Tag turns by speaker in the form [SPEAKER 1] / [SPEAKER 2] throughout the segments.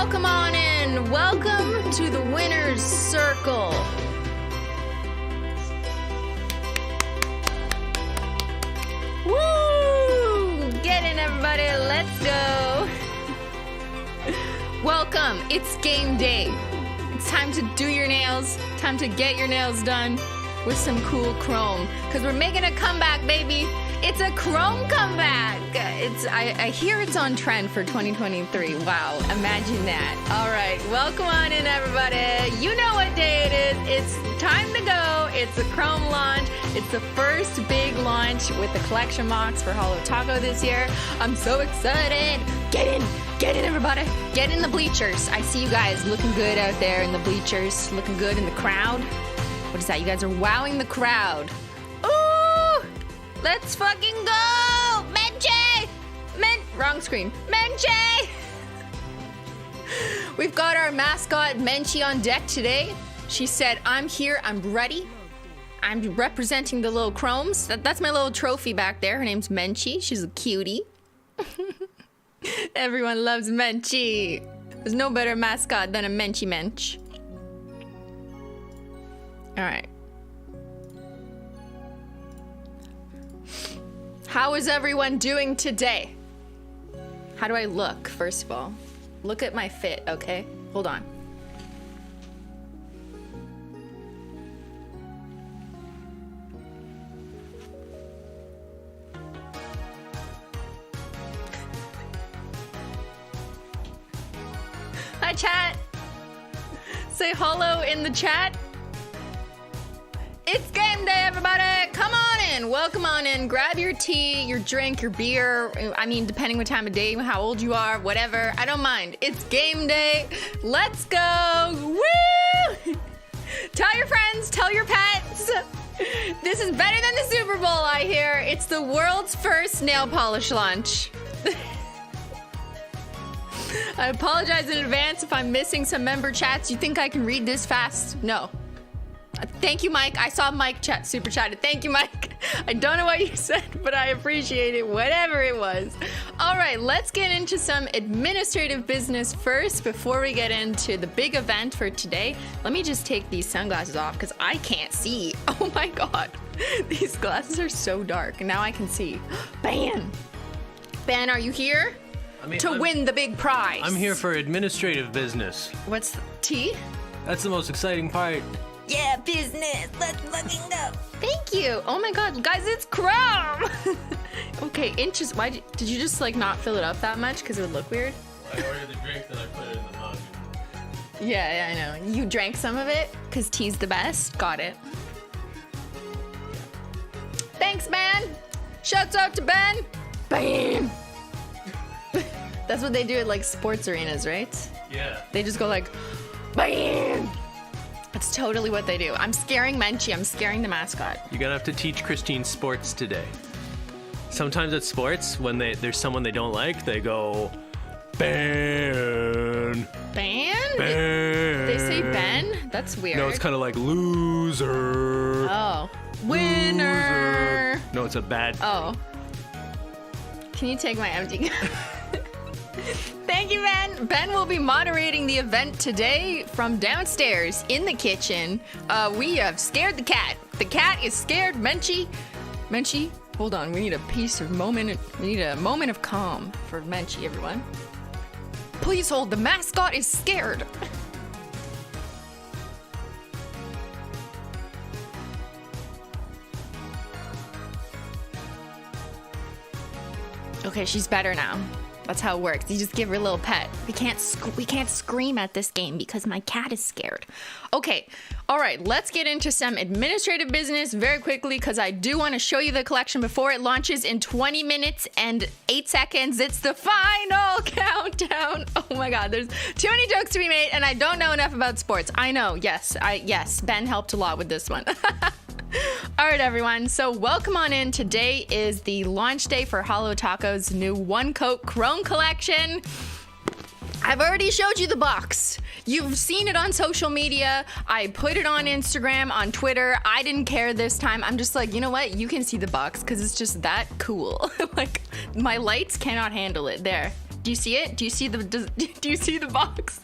[SPEAKER 1] Welcome on in. Welcome to the winner's circle. Woo! Get in, everybody. Let's go. Welcome. It's game day. It's time to do your nails. Time to get your nails done with some cool chrome. Because we're making a comeback, baby. It's a chrome comeback. I hear it's on trend for 2023. Wow, imagine that. All right, welcome on in, everybody. You know what day it is. It's time to go. It's a chrome launch. It's the first big launch with the collection box for Holo Taco this year. I'm so excited. Get in, everybody. Get in the bleachers. I see you guys looking good out there in the bleachers, looking good in the crowd. What is that? You guys are wowing the crowd. Ooh, let's fucking go, Menchie! Wrong screen. Menchie! We've got our mascot Menchie on deck today. She said, I'm here, I'm ready. I'm representing the little chromes. That's my little trophy back there. Her name's Menchie. She's a cutie. Everyone loves Menchie. There's no better mascot than a Menchie Mensch. All right. How is everyone doing today? How do I look, first of all? Look at my fit, okay? Hold on. Hi, chat. Say hello in the chat. It's game day, everybody. Come on in. Welcome on in. Grab your tea, your drink, your beer. I mean, depending what time of day, how old you are, whatever. I don't mind. It's game day. Let's go. Woo! Tell your friends, tell your pets. This is better than the Super Bowl, I hear. It's the world's first nail polish launch. I apologize in advance if I'm missing some member chats. You think I can read this fast? No. Thank you, Mike. I saw Mike super chatted. Thank you, Mike. I don't know what you said, but I appreciate it, whatever it was. All right, let's get into some administrative business first before we get into the big event for today. Let me just take these sunglasses off because I can't see. Oh my God. These glasses are so dark. Now I can see. Beyyyn. Ben, are you here? To win the big prize?
[SPEAKER 2] I'm here for administrative business.
[SPEAKER 1] What's tea?
[SPEAKER 2] That's the most exciting part.
[SPEAKER 1] Yeah, business. Let's fucking go. Thank you. Oh my God, guys, it's chrome. Okay, inches. Why did you just like not fill it up that much? Because it would look weird.
[SPEAKER 2] I ordered the drink, then I put it in the mug.
[SPEAKER 1] Yeah, I know. You drank some of it because tea's the best. Got it. Thanks, man. Shouts out to Ben. Bam. That's what they do at like sports arenas, right?
[SPEAKER 2] Yeah.
[SPEAKER 1] They just go like, bam. That's totally what they do. I'm scaring Menchie. I'm scaring the mascot.
[SPEAKER 2] You're gonna have to teach Christine sports today. Sometimes at sports, when there's someone they don't like, they go, Ben.
[SPEAKER 1] Ben?
[SPEAKER 2] Ben.
[SPEAKER 1] They say Ben? That's weird.
[SPEAKER 2] No, it's kind of like loser.
[SPEAKER 1] Oh. Winner.
[SPEAKER 2] Loser. No, it's a bad.
[SPEAKER 1] Oh. Can you take my empty? Thank you, Ben. Ben will be moderating the event today from downstairs in the kitchen. We have scared the cat. The cat is scared. Menchie, hold on. We need a moment of calm for Menchie, everyone. Please hold. The mascot is scared. Okay, she's better now. That's how it works. You just give her a little pet. We can't scream at this game because my cat is scared. Okay, all right, let's get into some administrative business very quickly because I do want to show you the collection before it launches in 20 minutes and 8 seconds. It's the final countdown. Oh my God, there's too many jokes to be made and I don't know enough about sports. I know, yes, Ben helped a lot with this one. All right, everyone. So welcome on in. Today is the launch day for Holo Taco's new One Coat Chrome collection. I've already showed you the box. You've seen it on social media. I put it on Instagram, on Twitter. I didn't care this time. I'm just like, you know what? You can see the box because it's just that cool. Like, my lights cannot handle it. There. Do you see it? Do you see the box?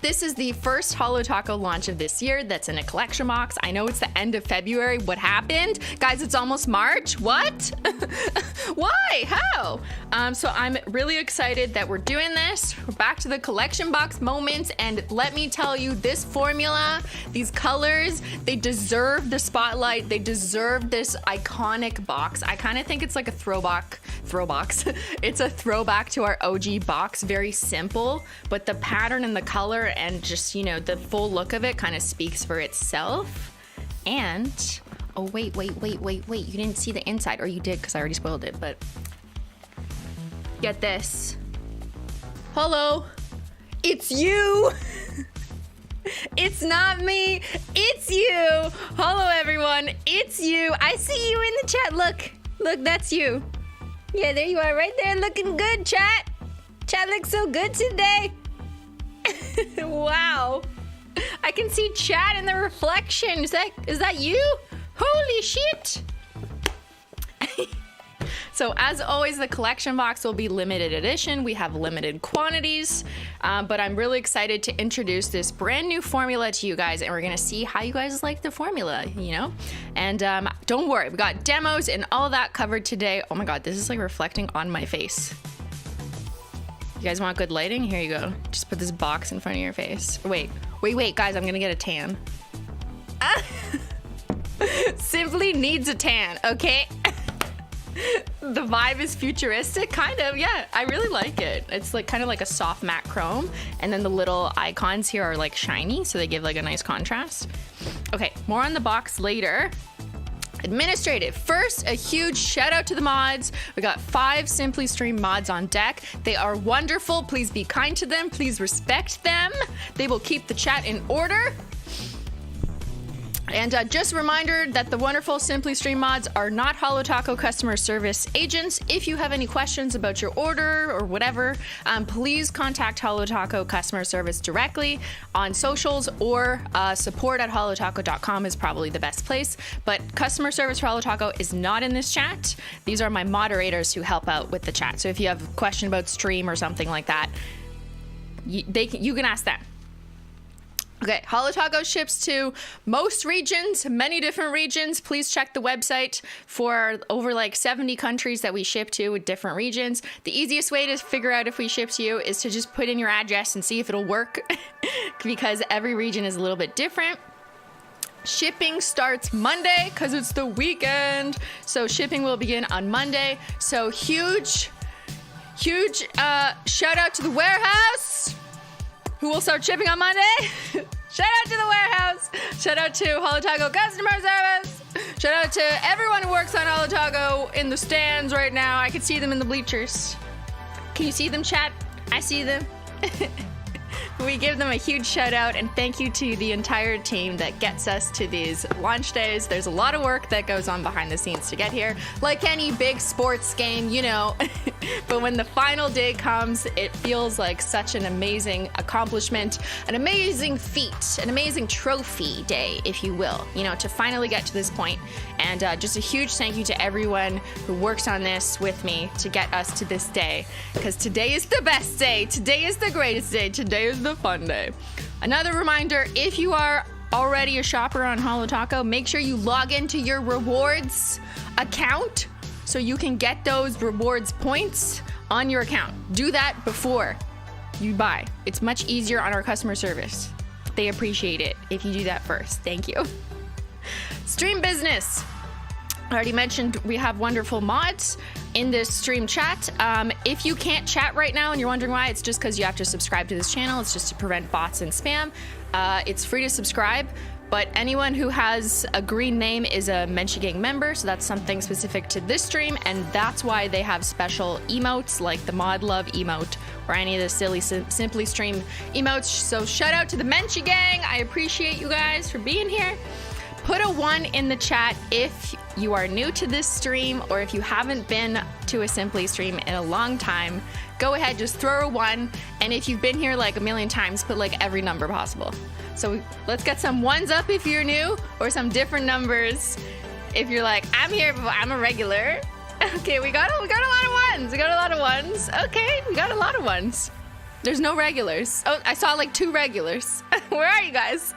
[SPEAKER 1] This is the first Holo Taco launch of this year that's in a collection box. I know it's the end of February. What happened? Guys, it's almost March. What? Why? How? So I'm really excited that we're doing this. We're back to the collection box moments, and let me tell you, this formula, these colors, they deserve the spotlight. They deserve this iconic box. I kind of think it's like a throwback. It's a throwback to our OG box. Very simple, but the pattern and the color and just, you know, the full look of it kind of speaks for itself. And oh, wait, you didn't see the inside, or you did because I already spoiled it, but get this. Hello, it's you. It's not me, it's you. Hello everyone, it's you. I see you in the chat. Look, that's you. Yeah, there you are, right there, looking good, chat. Chat looks so good today. Wow, I can see chat in the reflection. Is that you? Holy shit. So as always, the collection box will be limited edition. We have limited quantities, but I'm really excited to introduce this brand new formula to you guys, and we're gonna see how you guys like the formula, you know? And don't worry, we got demos and all that covered today. Oh my God, this is like reflecting on my face. You guys want good lighting? Here you go. Just put this box in front of your face. Wait, guys, I'm gonna get a tan. Simply needs a tan, okay? The vibe is futuristic, kind of, yeah. I really like it. It's like kind of like a soft matte chrome, and then the little icons here are like shiny, so they give like a nice contrast. Okay, more on the box later. Administrative. First, a huge shout out to the mods. We got 5 SimplyStream mods on deck. They are wonderful. Please be kind to them. Please respect them. They will keep the chat in order. And just a reminder that the wonderful SimplyStream mods are not Holo Taco customer service agents. If you have any questions about your order or whatever, please contact Holo Taco customer service directly on socials, or support@holotaco.com is probably the best place. But customer service for Holo Taco is not in this chat. These are my moderators who help out with the chat. So if you have a question about stream or something like that, you can ask them. Okay, Holo Taco ships to most regions, many different regions. Please check the website for over like 70 countries that we ship to with different regions. The easiest way to figure out if we ship to you is to just put in your address and see if it'll work because every region is a little bit different. Shipping starts Monday because it's the weekend. So shipping will begin on Monday. So huge shout out to the warehouse, who will start shipping on Monday. Shout out to the warehouse. Shout out to Holo Taco customer service. Shout out to everyone who works on Holo Taco in the stands right now. I can see them in the bleachers. Can you see them, chat? I see them. We give them a huge shout out, and thank you to the entire team that gets us to these launch days. There's a lot of work that goes on behind the scenes to get here, like any big sports game, you know. But when the final day comes, it feels like such an amazing accomplishment, an amazing feat, an amazing trophy day, if you will, you know, to finally get to this point. And just a huge thank you to everyone who works on this with me to get us to this day, because today is the best day, today is the greatest day, today is the fun day. Another reminder, if you are already a shopper on Holo Taco, make sure you log into your rewards account so you can get those rewards points on your account. Do that before you buy. It's much easier on our customer service. They appreciate it if you do that first. Thank you. Stream business. I already mentioned we have wonderful mods in this stream chat. If you can't chat right now and you're wondering why, it's just because you have to subscribe to this channel. It's just to prevent bots and spam. It's free to subscribe, but anyone who has a green name is a Menchie Gang member, so that's something specific to this stream, and that's why they have special emotes like the Mod Love emote or any of the silly SimplyStream emotes. So shout out to the Menchie Gang. I appreciate you guys for being here. Put a 1 in the chat if you are new to this stream, or if you haven't been to a SimplyStream in a long time. Go ahead, just throw a 1. And if you've been here like a million times, put like every number possible. So let's get some 1s up if you're new, or some different numbers if you're like, I'm here, but I'm a regular. Okay, we got a lot of ones. We got a lot of ones. Okay, we got a lot of ones. There's no regulars. Oh, I saw like 2 regulars. Where are you guys?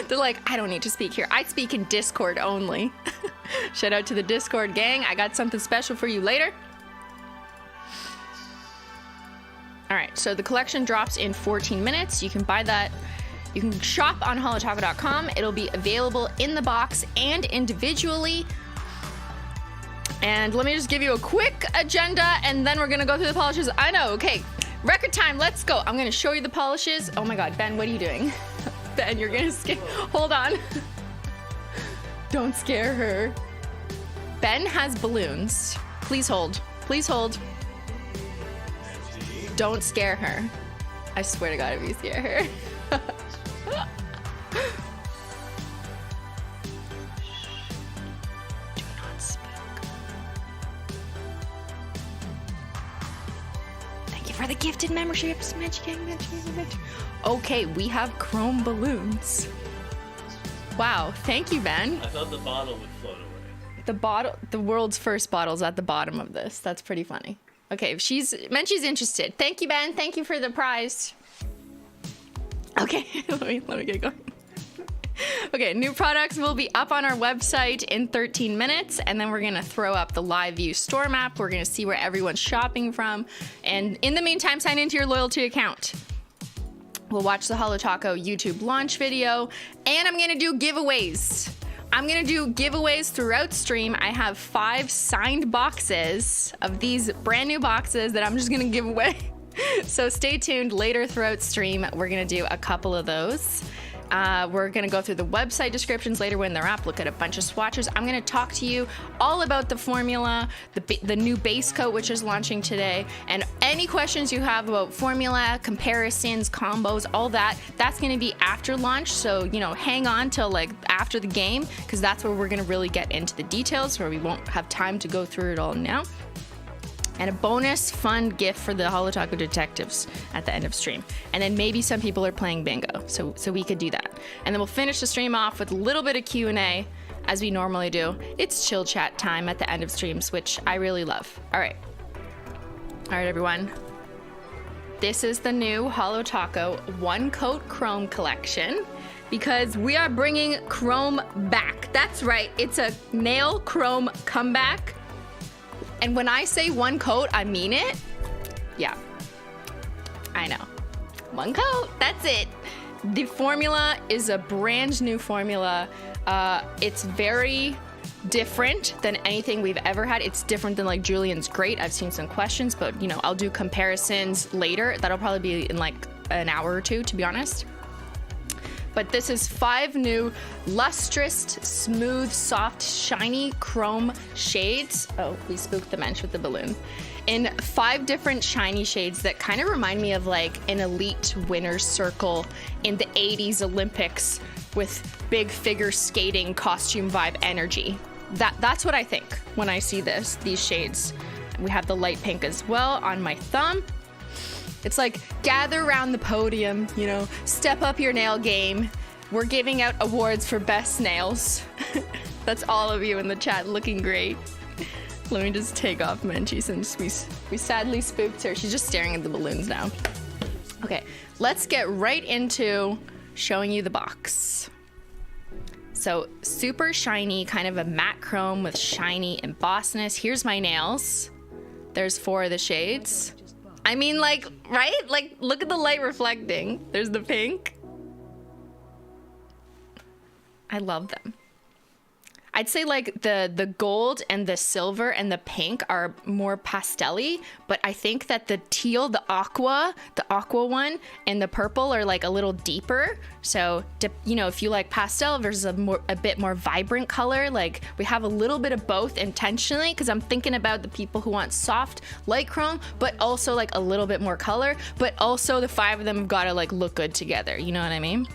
[SPEAKER 1] They're like, I don't need to speak here. I speak in Discord only. Shout out to the Discord gang. I got something special for you later. All right, so the collection drops in 14 minutes. You can buy that. You can shop on holotaco.com. It'll be available in the box and individually. And let me just give you a quick agenda, and then we're gonna go through the polishes. I know, okay. Record time, let's go. I'm gonna show you the polishes. Oh my God, Ben, what are you doing? Ben, you're gonna scare, hold on. Don't scare her. Ben has balloons. Please hold, please hold. Don't scare her. I swear to God if you scare her. Do not spook. Thank you for the gifted memberships. Okay, we have chrome balloons. Wow, thank you, Ben.
[SPEAKER 2] I thought the bottle would float away.
[SPEAKER 1] The bottle, the world's first bottle's at the bottom of this. That's pretty funny. Okay, if she's interested. Thank you, Ben. Thank you for the prize. Okay, let me get going. Okay, new products will be up on our website in 13 minutes, and then we're gonna throw up the live view store map. We're gonna see where everyone's shopping from, and in the meantime, sign into your loyalty account. We'll watch the Holo Taco YouTube launch video, and I'm gonna do giveaways. I'm gonna do giveaways throughout stream. I have 5 signed boxes of these brand new boxes that I'm just gonna give away. So stay tuned later throughout stream. We're gonna do a couple of those. We're gonna go through the website descriptions later when they're up, look at a bunch of swatches. I'm gonna talk to you all about the formula, the new base coat, which is launching today, and any questions you have about formula, comparisons, combos, all that, that's gonna be after launch. So, you know, hang on till like after the game, because that's where we're gonna really get into the details, where we won't have time to go through it all now. And a bonus fun gift for the Holo Taco detectives at the end of stream. And then maybe some people are playing bingo, so we could do that. And then we'll finish the stream off with a little bit of Q&A, as we normally do. It's chill chat time at the end of streams, which I really love. All right, everyone. This is the new Holo Taco One Coat Chrome collection, because we are bringing chrome back. That's right, it's a nail chrome comeback. And when I say one coat, I mean it. Yeah, I know. One coat, that's it. The formula is a brand new formula. It's very different than anything we've ever had. It's different than like Julian's Great. I've seen some questions, but you know, I'll do comparisons later. That'll probably be in like an hour or 2, to be honest. But this is 5 new lustrous, smooth, soft, shiny chrome shades. Oh, we spooked the mensch with the balloon. In 5 different shiny shades that kind of remind me of like an elite winner's circle in the 80s Olympics with big figure skating costume vibe energy. That's what I think when I see these shades. We have the light pink as well on my thumb. It's like, gather around the podium, you know, step up your nail game. We're giving out awards for best nails. That's all of you in the chat looking great. Let me just take off Menchie since we sadly spooked her. She's just staring at the balloons now. Okay, let's get right into showing you the box. So super shiny, kind of a matte chrome with shiny embossedness. Here's my nails. There's 4 of the shades. I mean, like, right? Like, look at the light reflecting. There's the pink. I love them. I'd say like the gold and the silver and the pink are more pastel-y, but I think that the teal, the aqua one, and the purple are like a little deeper. So, you know, if you like pastel versus a bit more vibrant color, like we have a little bit of both intentionally, because I'm thinking about the people who want soft, light chrome, but also like a little bit more color, but also the 5 of them have got to like look good together. You know what I mean?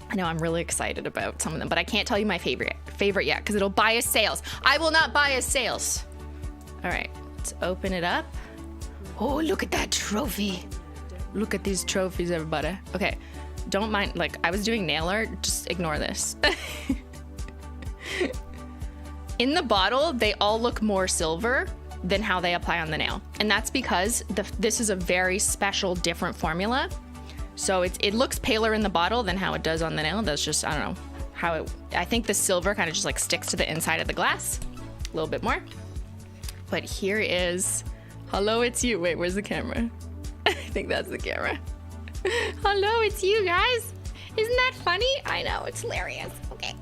[SPEAKER 1] I know I'm really excited about some of them, but I can't tell you my favorite yet because it'll bias sales. I will not bias sales. All right, let's open it up. Oh, look at that trophy. Look at these trophies, everybody. Okay, don't mind, like I was doing nail art, just ignore this. In the bottle, they all look more silver than how they apply on the nail. And that's because this is a very special, different formula. So it looks paler in the bottle than how it does on the nail. That's just, I don't know how it, I think the silver kind of just like sticks to the inside of the glass a little bit more. But here is, hello, it's you. Wait, where's the camera? I think that's the camera. Hello, it's you guys. Isn't that funny? I know, it's hilarious. Okay.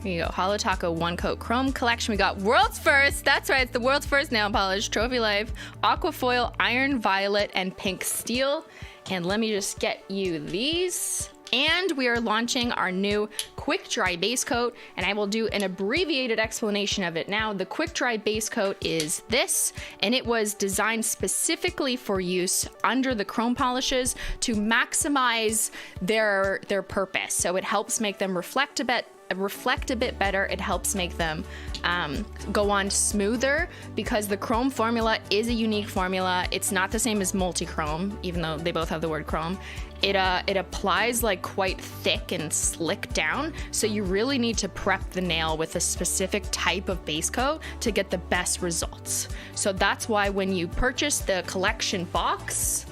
[SPEAKER 1] Here you go, Holo Taco 1 Coat Chrome Collection. We got world's first, that's right, it's the world's first nail polish, Trophy Life, Aquafoil, Iron Violet, and Pink Steel. And let me just get you these. And we are launching our new Quick Dry Base Coat, and I will do an abbreviated explanation of it now. The Quick Dry Base Coat is this, and it was designed specifically for use under the chrome polishes to maximize their purpose. So it helps make them reflect a bit better. It helps make them go on smoother because the chrome formula is a unique formula. It's not the same as multi-chrome, even though they both have the word chrome. It applies like quite thick and slick down, so you really need to prep the nail with a specific type of base coat to get the best results. So that's why when you purchase the collection box,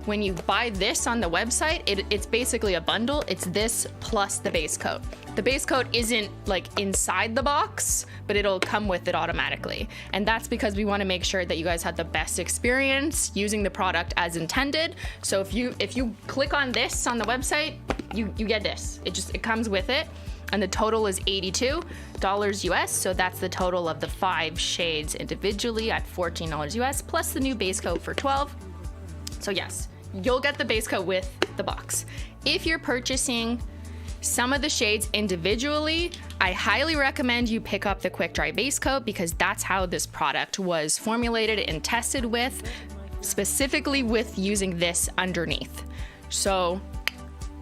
[SPEAKER 1] when you buy this on the website, it's basically a bundle. It's this plus the base coat. The base coat isn't like inside the box, but it'll come with it automatically. And that's because we want to make sure that you guys had the best experience using the product as intended. So if you click on this on the website, you get this. It comes with it. And the total is $82 US. So that's the total of the 5 shades individually at $14 US, plus the new base coat for $12. So yes, you'll get the base coat with the box. If you're purchasing some of the shades individually, I highly recommend you pick up the Quick Dry Base Coat because that's how this product was formulated and tested with, specifically with using this underneath. So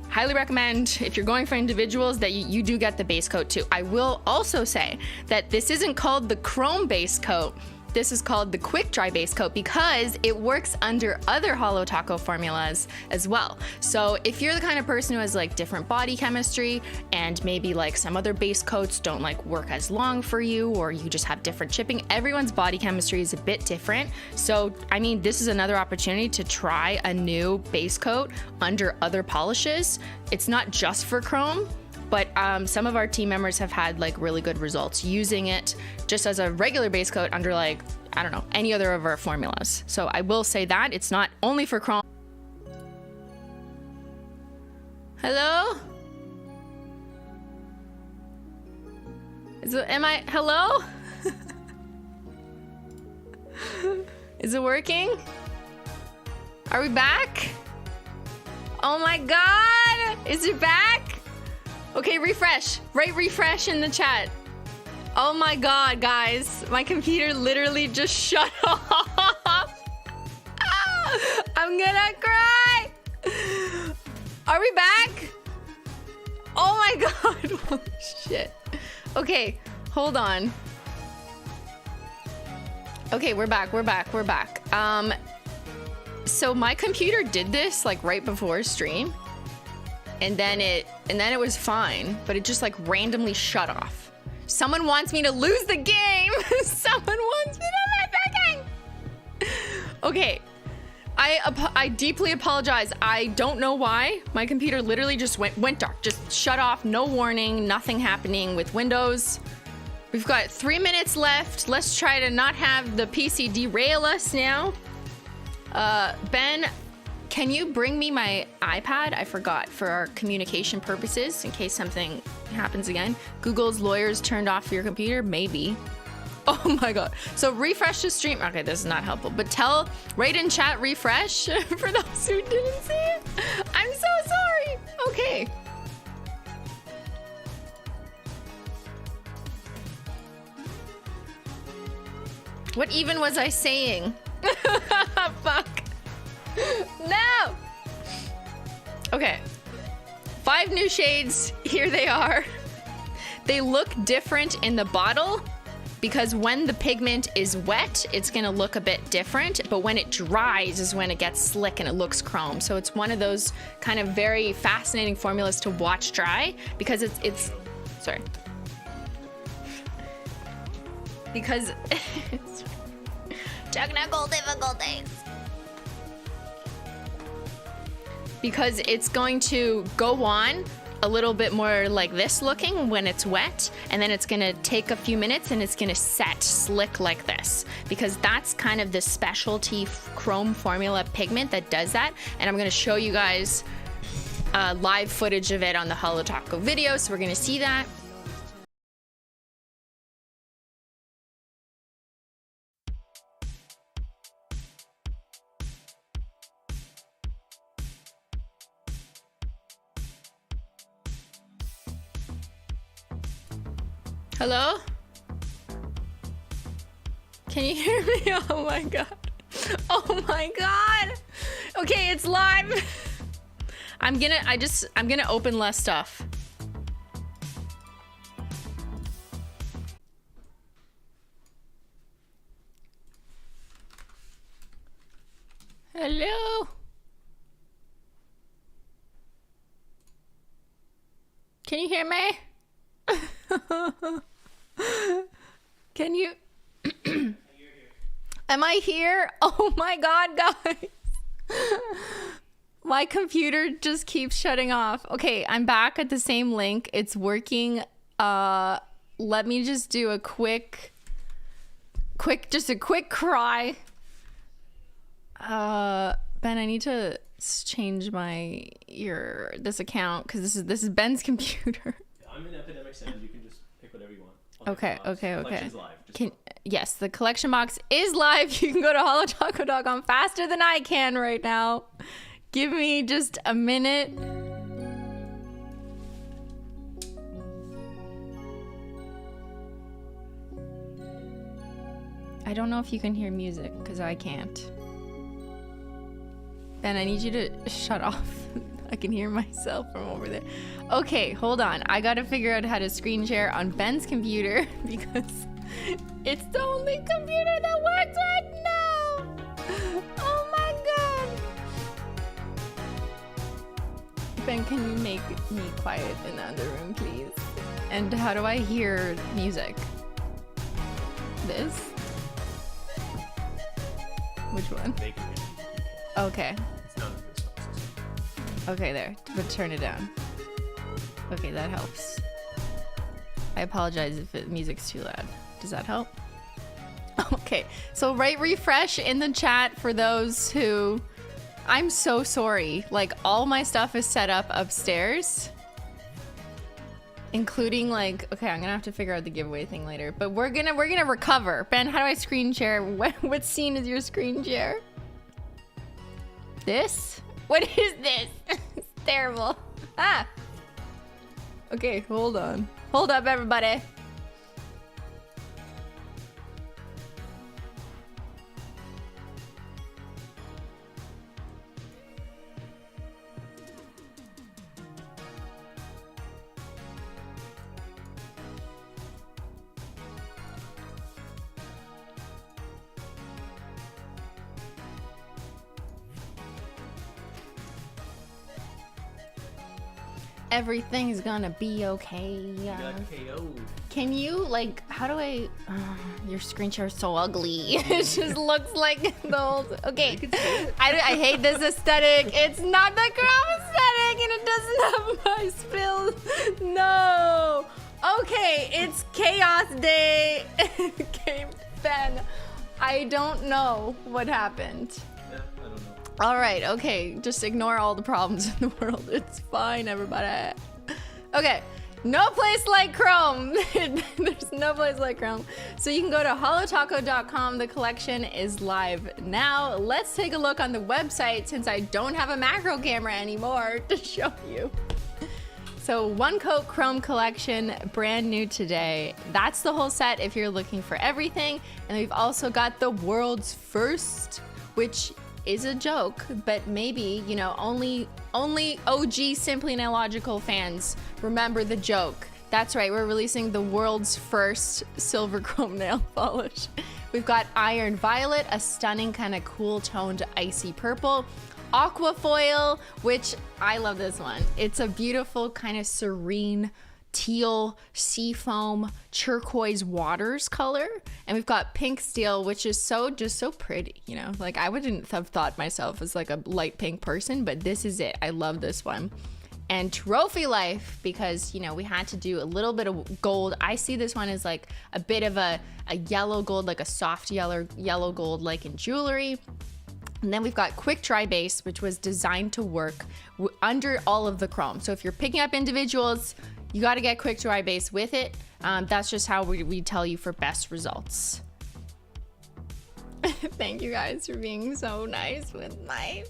[SPEAKER 1] highly recommend if you're going for individuals that you do get the base coat too. I will also say that this isn't called the chrome base coat. This is called the Quick Dry Base Coat because it works under other Holo Taco formulas as well. So if you're the kind of person who has like different body chemistry and maybe like some other base coats don't like work as long for you, or you just have different chipping, everyone's body chemistry is a bit different. So, I mean, this is another opportunity to try a new base coat under other polishes. It's not just for chrome, but some of our team members have had like really good results using it just as a regular base coat under like, I don't know, any other of our formulas. So I will say that it's not only for chrome. Hello? Hello? Is it working? Are we back? Oh my God, is it back? Okay, refresh. Write refresh in the chat. Oh my God, guys. My computer literally just shut off. I'm gonna cry. Are we back? Oh my God. Holy shit. Okay, hold on. Okay, we're back. So my computer did this like right before stream. And then it was fine, but it just like randomly shut off. Someone wants me to lose the game. Someone wants me to lose the game. Okay, I deeply apologize. I don't know why. My computer literally just went dark, just shut off, no warning, nothing happening with Windows. We've got 3 minutes left. Let's try to not have the PC derail us now. Ben, can you bring me my iPad? I forgot, for our communication purposes, in case something happens again. Google's lawyers turned off your computer? Maybe. Oh my God. So refresh the stream. Okay, this is not helpful, but write in chat refresh for those who didn't see it. I'm so sorry. Okay. What even was I saying? Fuck. No! Okay. 5 new shades. Here they are. They look different in the bottle because when the pigment is wet, it's gonna look a bit different, but when it dries is when it gets slick and it looks chrome. So it's one of those kind of very fascinating formulas to watch dry because it's sorry. because it's technical difficulties. Because it's going to go on a little bit more like this looking when it's wet, and then it's gonna take a few minutes and it's gonna set slick like this, because that's kind of the specialty chrome formula pigment that does that. And I'm gonna show you guys live footage of it on the Holo Taco video, so we're gonna see that. Hello? Can you hear me? Oh my god. Oh my god. Okay, it's live. I'm gonna open less stuff. Hello? Can you hear me? Can you? Am I here? Oh my god, guys. My computer just keeps shutting off. Okay, I'm back at the same link. It's working. Let me just do a quick cry. Ben, I need to change this account because this is Ben's computer.
[SPEAKER 2] I'm in Epidemic Sand. You can just pick whatever you want.
[SPEAKER 1] Okay.
[SPEAKER 2] Collection's live.
[SPEAKER 1] Yes, the collection box is live. You can go to holotaco.com faster than I can right now. Give me just a minute. I don't know if you can hear music because I can't. Ben, I need you to shut off. I can hear myself from over there. Okay, hold on. I gotta figure out how to screen share on Ben's computer because it's the only computer that works right now. Oh my god. Ben, can you make me quiet in the other room, please? And how do I hear music? This? Which one? Okay. Okay, there. But turn it down. Okay, that helps. I apologize if the music's too loud. Does that help? Okay, so write refresh in the chat for those who... I'm so sorry. Like, all my stuff is set up upstairs. Including, like... Okay, I'm gonna have to figure out the giveaway thing later. But we're gonna recover. Ben, how do I screen share? What scene is your screen share? This? What is this? It's terrible. Ah. Okay, hold on. Hold up, everybody. Everything's gonna be okay.
[SPEAKER 2] You got KO'd.
[SPEAKER 1] Can you, like, how do I... your screen share is so ugly. It just looks like the old... Okay, I hate this aesthetic. It's not the Chrome aesthetic, and it doesn't have my spill. No. Okay, it's Chaos Day. Okay, Ben, I don't know what happened.
[SPEAKER 2] Yeah, I don't know.
[SPEAKER 1] All right, okay, just ignore all the problems in the world. It's fine, everybody. Okay, no place like Chrome. There's no place like Chrome. So you can go to holotaco.com. The collection is live now. Let's take a look on the website since I don't have a macro camera anymore to show you. So one coat Chrome collection, brand new today. That's the whole set if you're looking for everything. And we've also got the world's first, which is a joke, but maybe, you know, only OG Simply Nailogical fans remember the joke. That's right, we're releasing the world's first silver chrome nail polish. We've got Iron Violet, a stunning kind of cool toned icy purple. Aquafoil, which I love this one. It's a beautiful kind of serene teal seafoam turquoise waters color, and we've got pink steel, which is just so pretty, you know. Like I wouldn't have thought myself as like a light pink person, but this is it. I love this one. And trophy life, because, you know, we had to do a little bit of gold. I see this one as like a bit of a yellow gold, like a soft yellow gold, like in jewelry. And then we've got quick dry base, which was designed to work under all of the chrome. So if you're picking up individuals, you got to get quick dry base with it. That's just how we tell you for best results. Thank you guys for being so nice with my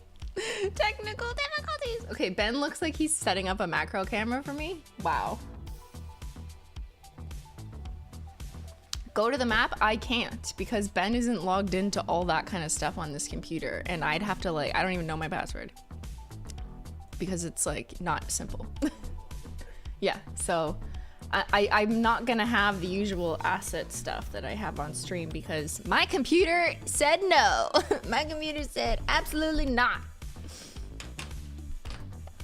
[SPEAKER 1] technical difficulties. Okay, Ben looks like he's setting up a macro camera for me. Wow. Go to the map. I can't, because Ben isn't logged into all that kind of stuff on this computer, and I'd have to like, I don't even know my password because it's like not simple. Yeah, so I'm not gonna have the usual asset stuff that I have on stream because my computer said no. My computer said absolutely not.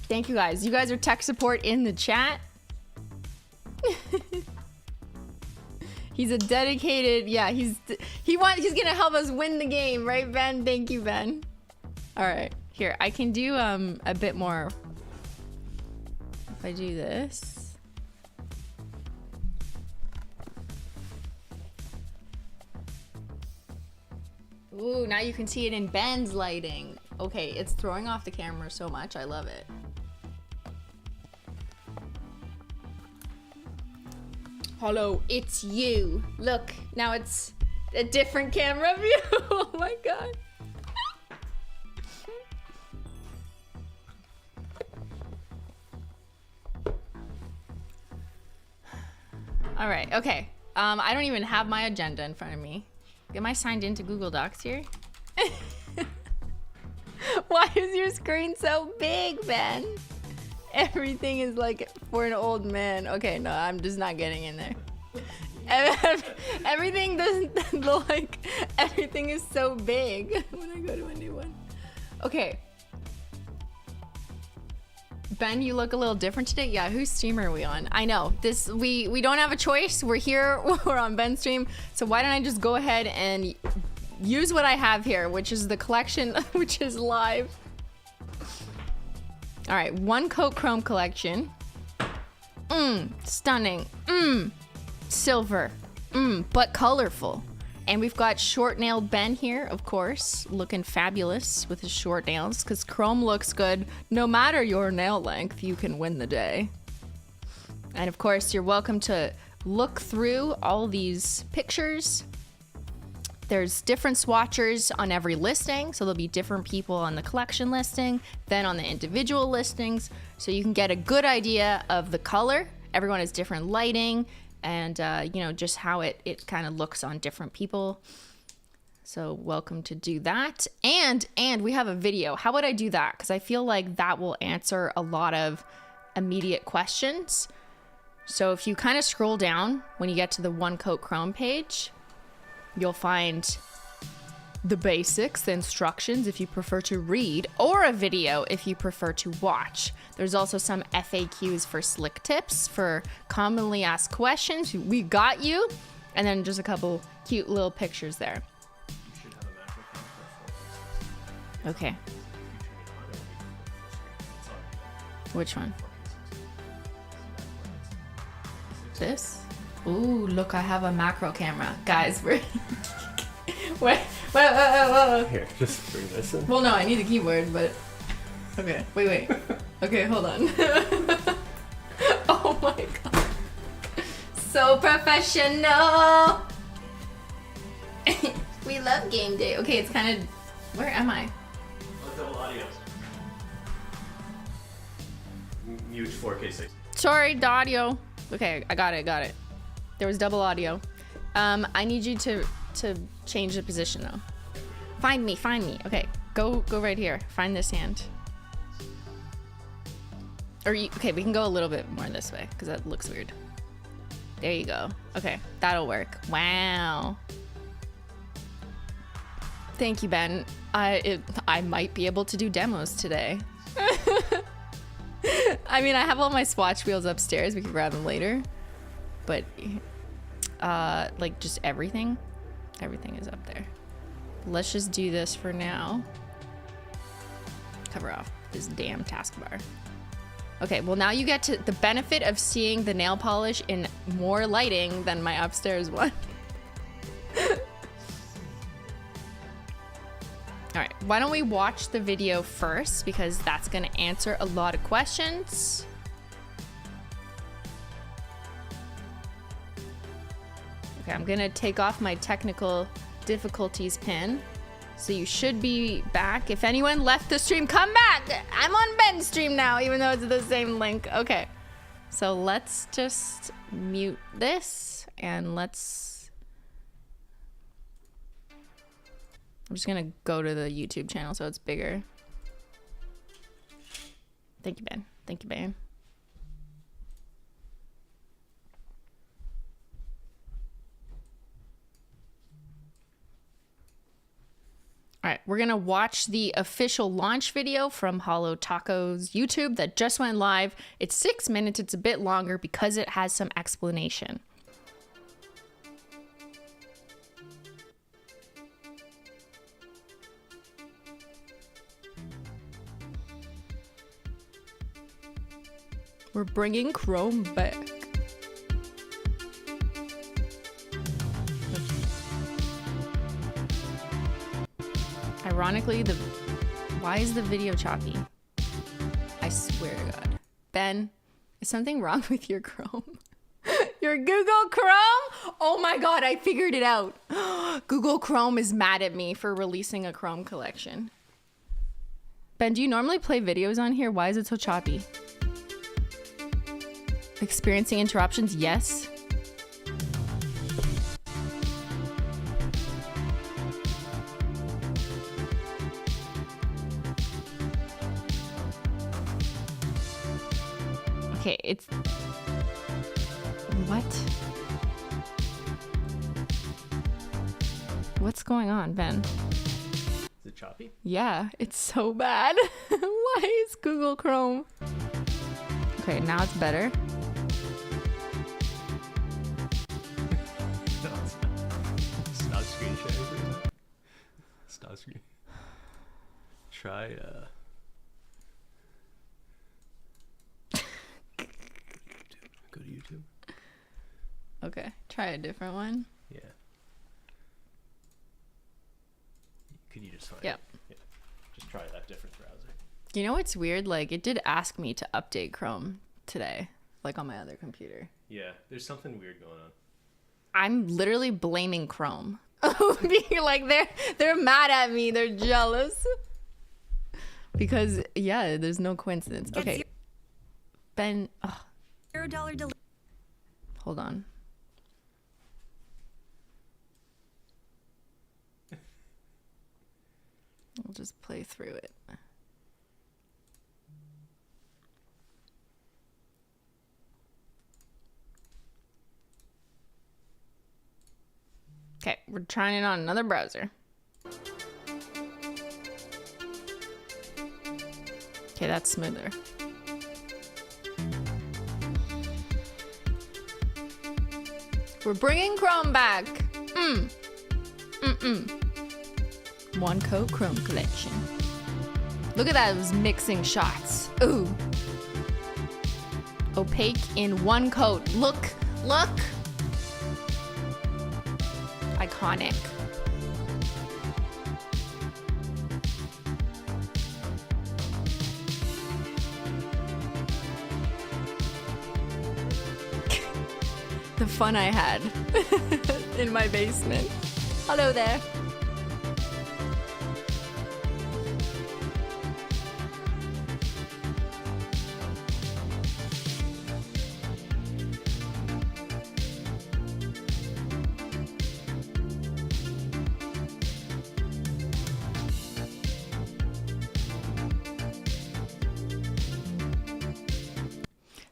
[SPEAKER 1] Thank you guys. You guys are tech support in the chat. He's a dedicated, yeah, he's gonna help us win the game, right, Ben? Thank you, Ben. All right, here, I can do a bit more. If I do this. Ooh, now you can see it in Ben's lighting. Okay, it's throwing off the camera so much, I love it. Holo, it's you. Look, now it's a different camera view. Oh my god. All right, okay. I don't even have my agenda in front of me. Am I signed into Google Docs here? Why is your screen so big, Ben? Everything is like for an old man. Okay, no, I'm just not getting in there. Everything doesn't look like, everything is so big when I go to a new one. Okay. Ben, you look a little different today. Yeah, whose stream are we on? I know this. We don't have a choice. We're here. We're on Ben's stream. So why don't I just go ahead and use what I have here, which is the collection, which is live. All right, one coat chrome collection. Stunning. Silver. But colorful. And we've got short-nailed Ben here, of course, looking fabulous with his short nails, because chrome looks good. No matter your nail length, you can win the day. And of course, you're welcome to look through all these pictures. There's different swatchers on every listing, so there'll be different people on the collection listing, then on the individual listings, so you can get a good idea of the color. Everyone has different lighting, and you know, just how it kind of looks on different people. So welcome to do that. And we have a video. How would I do that? Because I feel like that will answer a lot of immediate questions. So if you kind of scroll down when you get to the One Coat Chrome page, you'll find the basics, the instructions if you prefer to read, or a video if you prefer to watch. There's also some FAQs for slick tips for commonly asked questions. We got you. And then just a couple cute little pictures there.
[SPEAKER 2] You should have a macro camera for
[SPEAKER 1] Okay. Which one? This? Ooh, look, I have a macro camera. Guys, we're... Wait.
[SPEAKER 2] Here, just bring this in.
[SPEAKER 1] Well, no, I need a keyboard, but... Okay, wait. Okay, hold on. Oh my god. So professional! We love game day. Okay, it's kind of... Where am I?
[SPEAKER 2] Double audio. Mute 4K 60.
[SPEAKER 1] Sorry, the audio. Okay, I got it. There was double audio. I need you to change the position though. Find me. Okay, go right here. Find this hand. Or okay, we can go a little bit more this way because that looks weird. There you go. Okay, that'll work. Wow. Thank you, Ben. I might be able to do demos today. I mean, I have all my swatch wheels upstairs. We can grab them later. But, like, just everything. Everything is up there. Let's just do this for now. Cover off this damn taskbar. Okay, well now you get to the benefit of seeing the nail polish in more lighting than my upstairs one. All right, why don't we watch the video first, because that's gonna answer a lot of questions. Okay, I'm gonna take off my technical difficulties pin. So you should be back. If anyone left the stream, come back. I'm on Ben's stream now, even though it's the same link. Okay, so let's just mute this and let's... I'm just gonna go to the YouTube channel so it's bigger. Thank you, Ben. Thank you, Ben. All right, we're gonna watch the official launch video from Holo Taco's YouTube that just went live. It's 6 minutes, it's a bit longer because it has some explanation. We're bringing Chrome back. Ironically, why is the video choppy? I swear to God. Ben, is something wrong with your Chrome? Your Google Chrome? Oh my God, I figured it out. Google Chrome is mad at me for releasing a Chrome collection. Ben, do you normally play videos on here? Why is it so choppy? Experiencing interruptions? Yes. Okay, it's... What? What's going on, Ben?
[SPEAKER 2] Is it choppy?
[SPEAKER 1] Yeah, it's so bad. Why is Google Chrome? Okay, now it's better.
[SPEAKER 2] Stop screen sharing, please. Stop screen. Try, Go to YouTube.
[SPEAKER 1] Okay, try a different one.
[SPEAKER 2] Yeah. Could you just find
[SPEAKER 1] Yep.
[SPEAKER 2] it? Yeah. Just try that different browser.
[SPEAKER 1] You know what's weird? Like, it did ask me to update Chrome today, like on my other computer.
[SPEAKER 2] Yeah, there's something weird going on.
[SPEAKER 1] I'm literally blaming Chrome. Being like, they're mad at me. They're jealous. Because, yeah, there's no coincidence. Okay. Ben, oh.
[SPEAKER 3] $0
[SPEAKER 1] Hold on. I'll just play through it. Okay, we're trying it on another browser. Okay, that's smoother. We're bringing Chrome back. One coat Chrome collection. Look at those mixing shots. Ooh. Opaque in one coat. Look, look. Iconic. The fun I had in my basement. Hello there.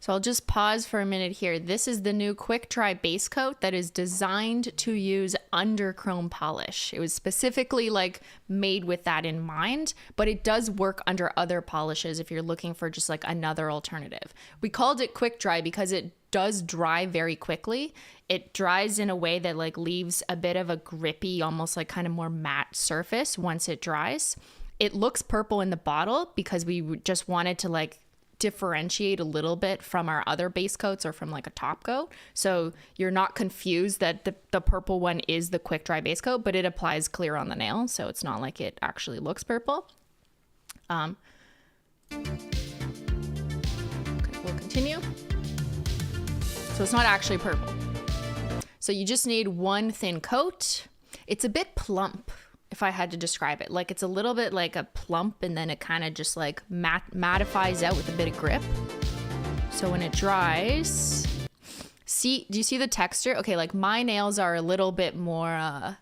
[SPEAKER 1] So I'll just pause for a minute here. This is the new quick dry base coat that is designed to use under chrome polish. It was specifically like made with that in mind, but it does work under other polishes if you're looking for just like another alternative. We called it quick dry because it does dry very quickly. It dries in a way that like leaves a bit of a grippy, almost like kind of more matte surface once it dries. It looks purple in the bottle because we just wanted to like differentiate a little bit from our other base coats or from like a top coat. So you're not confused that the purple one is the quick dry base coat, but it applies clear on the nail. So it's not like it actually looks purple. Okay, we'll continue. So it's not actually purple. So you just need one thin coat. It's a bit plump, if I had to describe it. Like it's a little bit like a plump, and then it kind of just like mattifies out with a bit of grip. So when it dries, do you see the texture? Okay, like my nails are a little bit more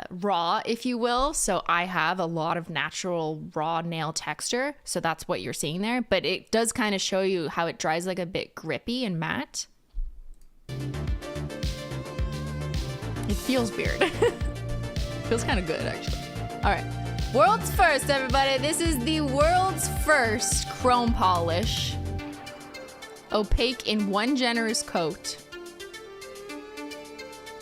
[SPEAKER 1] raw, if you will. So I have a lot of natural raw nail texture. So that's what you're seeing there. But it does kind of show you how it dries like a bit grippy and matte. It feels weird. Feels kind of good, actually. All right. World's first, everybody. This is the world's first chrome polish. Opaque in one generous coat.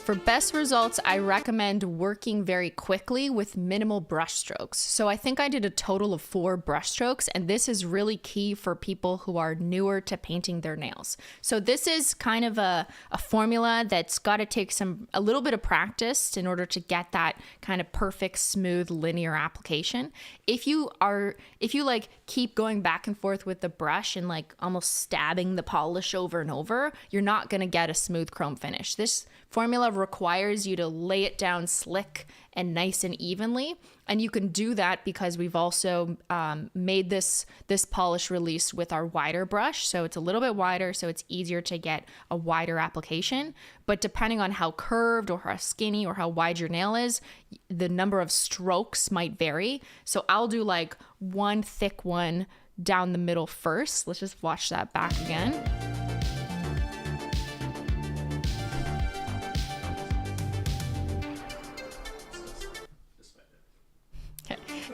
[SPEAKER 1] For best results, I recommend working very quickly with minimal brush strokes. So I think I did a total of 4 brush strokes, and this is really key for people who are newer to painting their nails. So this is kind of a formula that's got to take a little bit of practice in order to get that kind of perfect, smooth, linear application. If you like keep going back and forth with the brush and like almost stabbing the polish over and over, you're not going to get a smooth chrome finish. This formula requires you to lay it down slick and nice and evenly, and you can do that because we've also made this polish release with our wider brush, so it's a little bit wider, so it's easier to get a wider application. But depending on how curved or how skinny or how wide your nail is, the number of strokes might vary. So I'll do like one thick one down the middle first. Let's just watch that back again.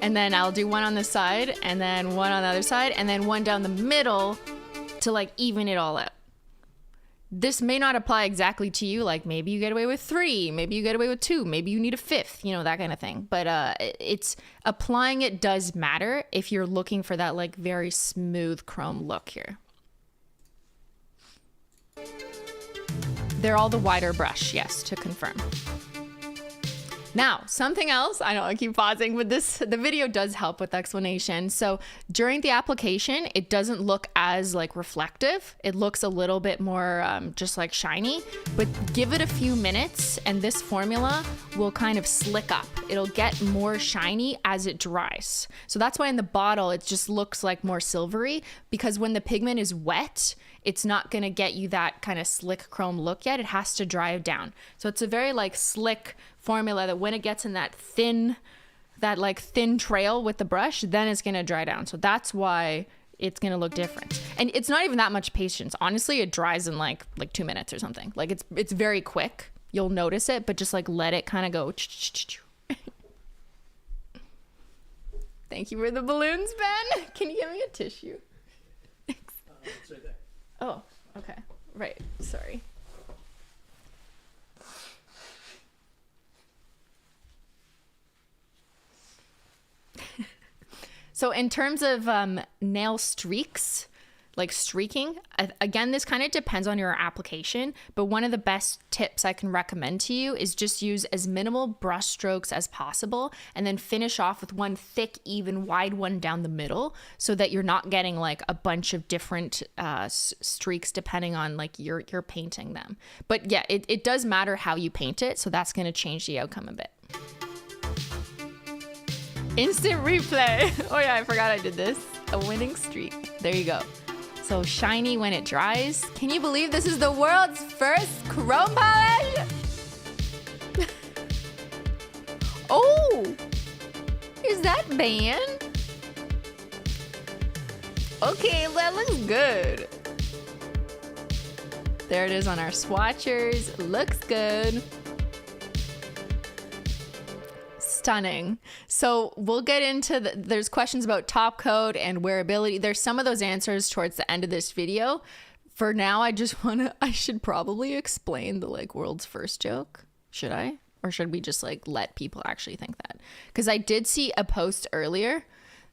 [SPEAKER 1] And then I'll do one on this side, and then one on the other side, and then one down the middle to like even it all out. This may not apply exactly to you. Like maybe you get away with 3, maybe you get away with 2, maybe you need a 5th, you know, that kind of thing. But it's applying it does matter if you're looking for that like very smooth chrome look here. They're all the wider brush, yes, to confirm. Now, something else, I know I keep pausing, but the video does help with explanation. So during the application, it doesn't look as like reflective. It looks a little bit more just like shiny, but give it a few minutes and this formula will kind of slick up. It'll get more shiny as it dries. So that's why in the bottle, it just looks like more silvery, because when the pigment is wet, it's not gonna get you that kind of slick chrome look yet. It has to dry down. So it's a very like slick formula that when it gets in that thin trail with the brush, then it's gonna dry down. So that's why it's gonna look different. And it's not even that much patience. Honestly, it dries in like 2 minutes or something. Like it's very quick. You'll notice it, but just like let it kind of go. Thank you for the balloons, Ben. Can you give me a tissue?
[SPEAKER 2] It's right there.
[SPEAKER 1] Oh, okay. Right. Sorry. So in terms of nail streaks, like streaking, again, this kind of depends on your application, but one of the best tips I can recommend to you is just use as minimal brush strokes as possible and then finish off with one thick, even, wide one down the middle so that you're not getting like a bunch of different streaks depending on like you're painting them. But yeah, it does matter how you paint it, so that's going to change the outcome a bit. Instant replay. Oh yeah, I forgot I did this. A winning streak. There you go. So shiny when it dries. Can you believe this is the world's first chrome polish? Oh, is that Beyyyn? Okay, that looks good. There it is on our swatchers. Looks good. Stunning. So we'll get into there's questions about top coat and wearability. There's some of those answers towards the end of this video. For now, I should probably explain the like world's first joke. Should I? Or should we just like let people actually think that? Because I did see a post earlier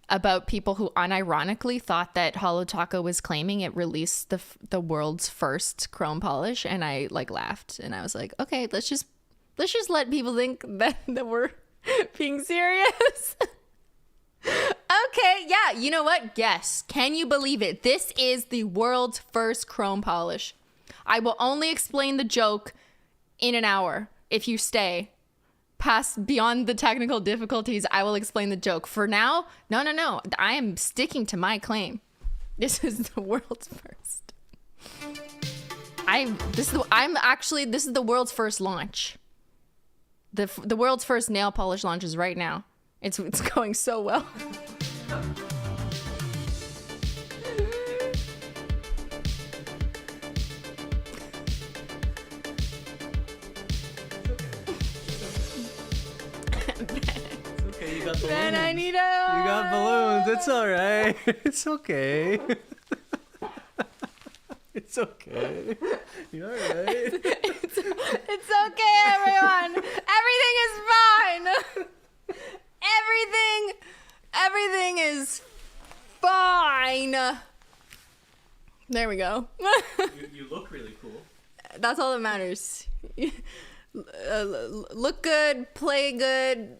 [SPEAKER 1] about people who unironically thought that Holo Taco was claiming it released the world's first chrome polish, and I like laughed and I was like, okay, let's just let people think that we're being serious. Okay, yeah, you know what? Yes. Can you believe it? This is the world's first chrome polish. I will only explain the joke in an hour. If you stay past beyond the technical difficulties, I will explain the joke. For now, no. I am sticking to my claim. This is the world's first. This is the world's first launch. The world's first nail polish launches right now. It's going so well.
[SPEAKER 2] Okay, you got balloons.
[SPEAKER 1] Ben, I need
[SPEAKER 2] You got balloons. It's all right. It's okay. It's okay. You all right?
[SPEAKER 1] It's okay, everyone. Everything is fine. Everything is fine. There we go.
[SPEAKER 2] You look really cool.
[SPEAKER 1] That's all that matters. Look good, play good,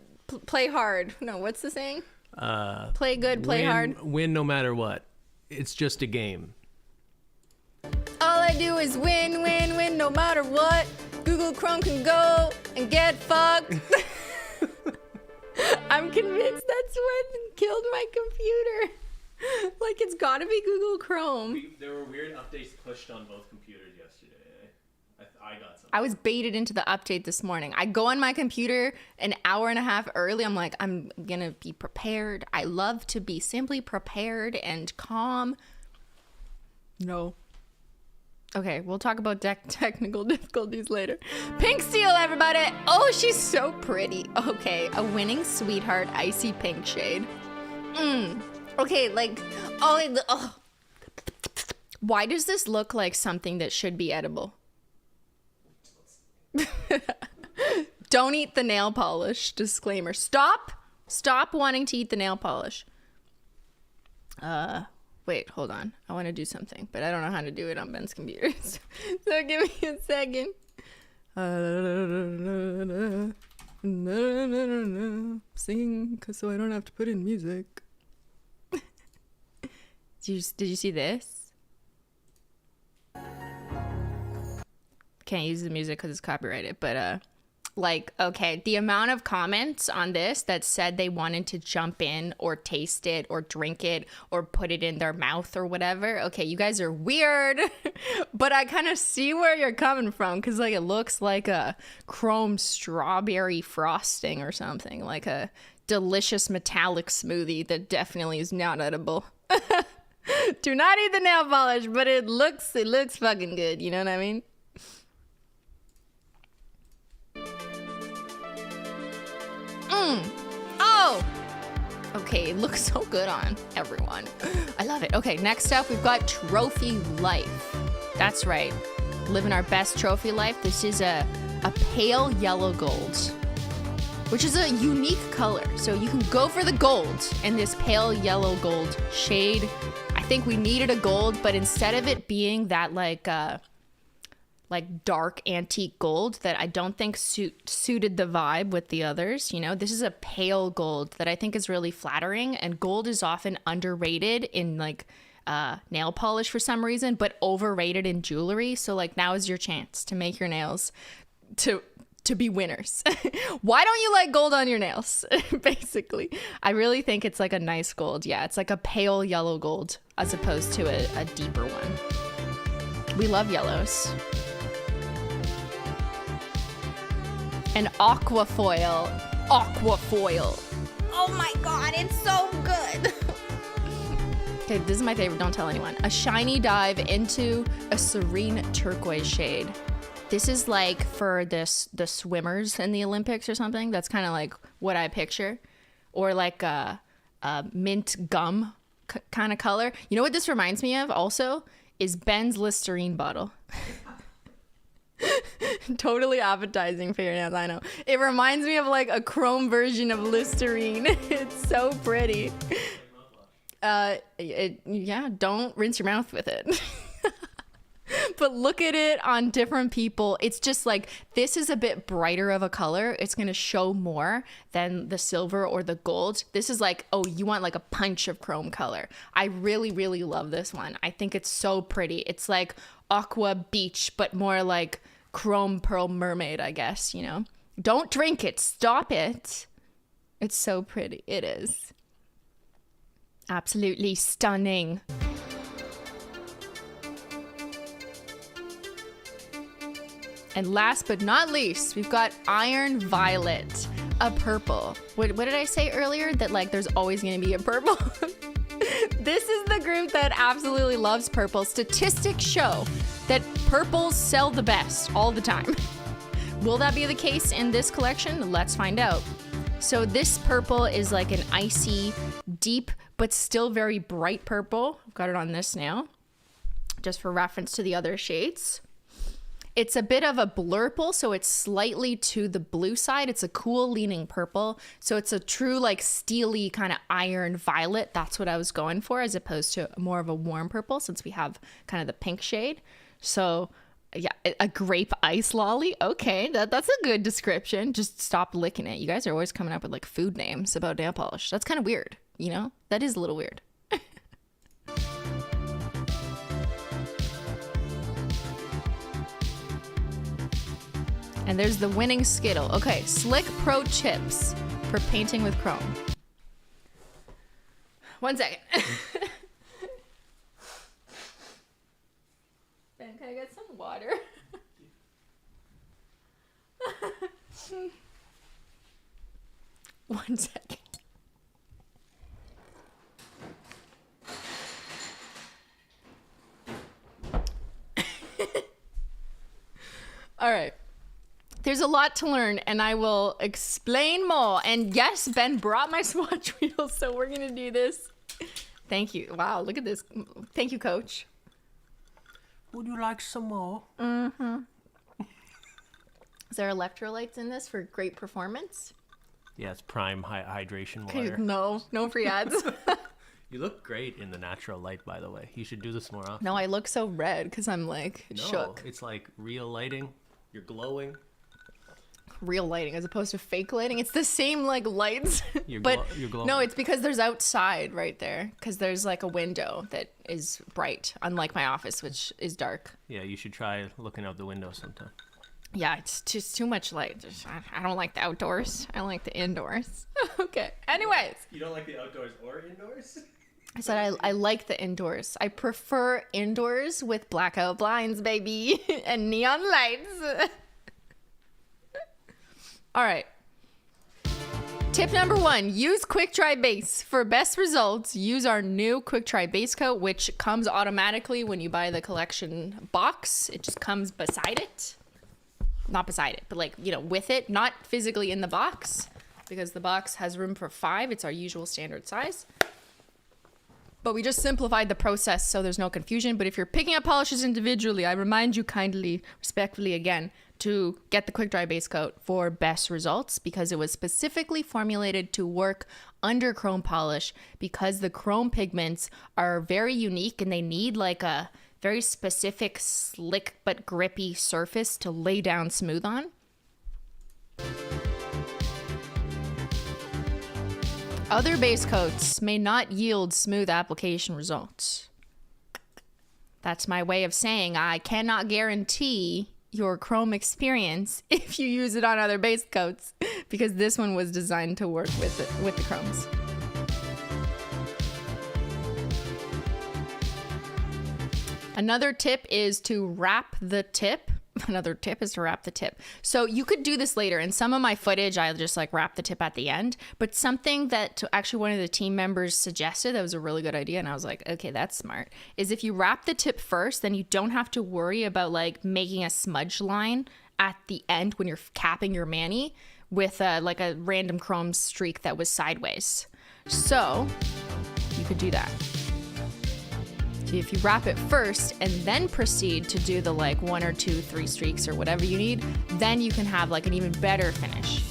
[SPEAKER 1] play hard. No, what's the saying? Play good, play hard.
[SPEAKER 2] Win no matter what. It's just a game.
[SPEAKER 1] All I do is win, win, win, no matter what. Google Chrome can go and get fucked. I'm convinced that's what killed my computer. Like, it's gotta be Google Chrome.
[SPEAKER 2] There were weird updates pushed on both computers yesterday. I got some.
[SPEAKER 1] I was baited into the update this morning. I go on my computer an hour and a half early. I'm like, I'm gonna be prepared. I love to be simply prepared and calm. No. Okay, we'll talk about technical difficulties later. Pink Steel, everybody. Oh, she's so pretty. Okay, a winning sweetheart icy pink shade. Okay, like, oh. Why does this look like something that should be edible? Don't eat the nail polish. Disclaimer. Stop wanting to eat the nail polish. Wait, hold on. I want to do something, but I don't know how to do it on Ben's computer. So give me a second. Singing so I don't have to put in music. Did you see this? Can't use the music because it's copyrighted, but like, okay, the amount of comments on this that said they wanted to jump in or taste it or drink it or put it in their mouth or whatever. Okay, you guys are weird, but I kind of see where you're coming from, because like it looks like a chrome strawberry frosting or something, like a delicious metallic smoothie that definitely is not edible. Do not eat the nail polish, but it looks fucking good, you know what I mean? Oh! Okay, it looks so good on everyone. I love it. Okay, next up, we've got Trophy Life. That's right. Living our best trophy life. This is a pale yellow gold, which is a unique color. So you can go for the gold in this pale yellow gold shade. I think we needed a gold, but instead of it being that like dark antique gold that I don't think suited the vibe with the others, you know, this is a pale gold that I think is really flattering, and gold is often underrated in like nail polish for some reason, but overrated in jewelry. So like, now is your chance to make your nails to be winners. Why don't you like gold on your nails? Basically, I really think it's like a nice gold. Yeah, it's like a pale yellow gold as opposed to a deeper one. We love yellows. And Aquafoil. Oh my god, it's so good. Okay, this is my favorite. Don't tell anyone. A shiny dive into a serene turquoise shade. This is like for the swimmers in the Olympics or something. That's kind of like what I picture. Or like a mint gum kind of color. You know what this reminds me of also? Is Ben's Listerine bottle. Totally appetizing for your nails, I know. It reminds me of like a chrome version of Listerine. It's so pretty. Yeah, don't rinse your mouth with it. But look at it on different people. It's just like, this is a bit brighter of a color. It's going to show more than the silver or the gold. This is like, oh, you want like a punch of chrome color. I really, really love this one. I think it's so pretty. It's like aqua beach, but more like chrome pearl mermaid, I guess, you know. Don't drink it. Stop it. It's so pretty. It is. Absolutely stunning. And last but not least, we've got Iron Violet, a purple. What did I say earlier? That like there's always going to be a purple? This is the group that absolutely loves purple. Statistics show that purples sell the best all the time. Will that be the case in this collection? Let's find out. So this purple is like an icy, deep, but still very bright purple. I've got it on this now, just for reference to the other shades. It's a bit of a blurple, so it's slightly to the blue side. It's a cool leaning purple. So it's a true like steely kind of iron violet. That's what I was going for, as opposed to more of a warm purple, since we have kind of the pink shade. So yeah, a grape ice lolly. Okay, that's a good description. Just stop licking it. You guys are always coming up with like food names about nail polish. That's kind of weird, you know? That is a little weird. And there's the winning Skittle. Okay, Slick Pro Chips for painting with chrome. 1 second. Ben, can I get some water? One second. All right. There's a lot to learn, and I will explain more. And yes, Ben brought my swatch wheel, so we're going to do this. Thank you. Wow, look at this. Thank you, Coach.
[SPEAKER 2] Would you like some more?
[SPEAKER 1] Mm-hmm. Is there electrolytes in this for great performance?
[SPEAKER 2] Yeah, it's prime hydration water.
[SPEAKER 1] No free ads.
[SPEAKER 2] You look great in the natural light, by the way. You should do this more often.
[SPEAKER 1] No, I look so red because I'm like shook.
[SPEAKER 2] It's like real lighting. You're glowing.
[SPEAKER 1] Real lighting as opposed to fake lighting. It's the same like lights.
[SPEAKER 2] You're glowing.
[SPEAKER 1] No, it's because there's outside right there, because there's like a window that is bright, unlike my office, which is dark.
[SPEAKER 2] Yeah, you should try looking out the window sometime.
[SPEAKER 1] Yeah, it's just too much light. I don't like the outdoors. I like the indoors. Okay. Anyways.
[SPEAKER 2] You don't like the outdoors or indoors?
[SPEAKER 1] I said I like the indoors. I prefer indoors with blackout blinds, baby, and neon lights. All right. Tip number 1, use Quick Dry Base. For best results, use our new Quick Dry Base Coat, which comes automatically when you buy the collection box. It just comes beside it. Not beside it, but like, you know, with it, not physically in the box, because the box has room for 5. It's our usual standard size. But we just simplified the process so there's no confusion. But if you're picking up polishes individually, I remind you kindly, respectfully again, to get the Quick Dry Base Coat for best results, because it was specifically formulated to work under chrome polish, because the chrome pigments are very unique and they need like a very specific slick but grippy surface to lay down smooth on. Other base coats may not yield smooth application results. That's my way of saying I cannot guarantee your chrome experience if you use it on other base coats, because this one was designed to work with the chromes. Another tip is to wrap the tip another tip is to wrap the tip. So you could do this later. In some of my footage, I just like wrap the tip at the end. But something that actually one of the team members suggested that was a really good idea, and I was like, okay, that's smart, is if you wrap the tip first, then you don't have to worry about like making a smudge line at the end when you're capping your mani with like a random chrome streak that was sideways. So you could do that. If you wrap it first and then proceed to do the like 1 or 2, 3 streaks or whatever you need, then you can have like an even better finish.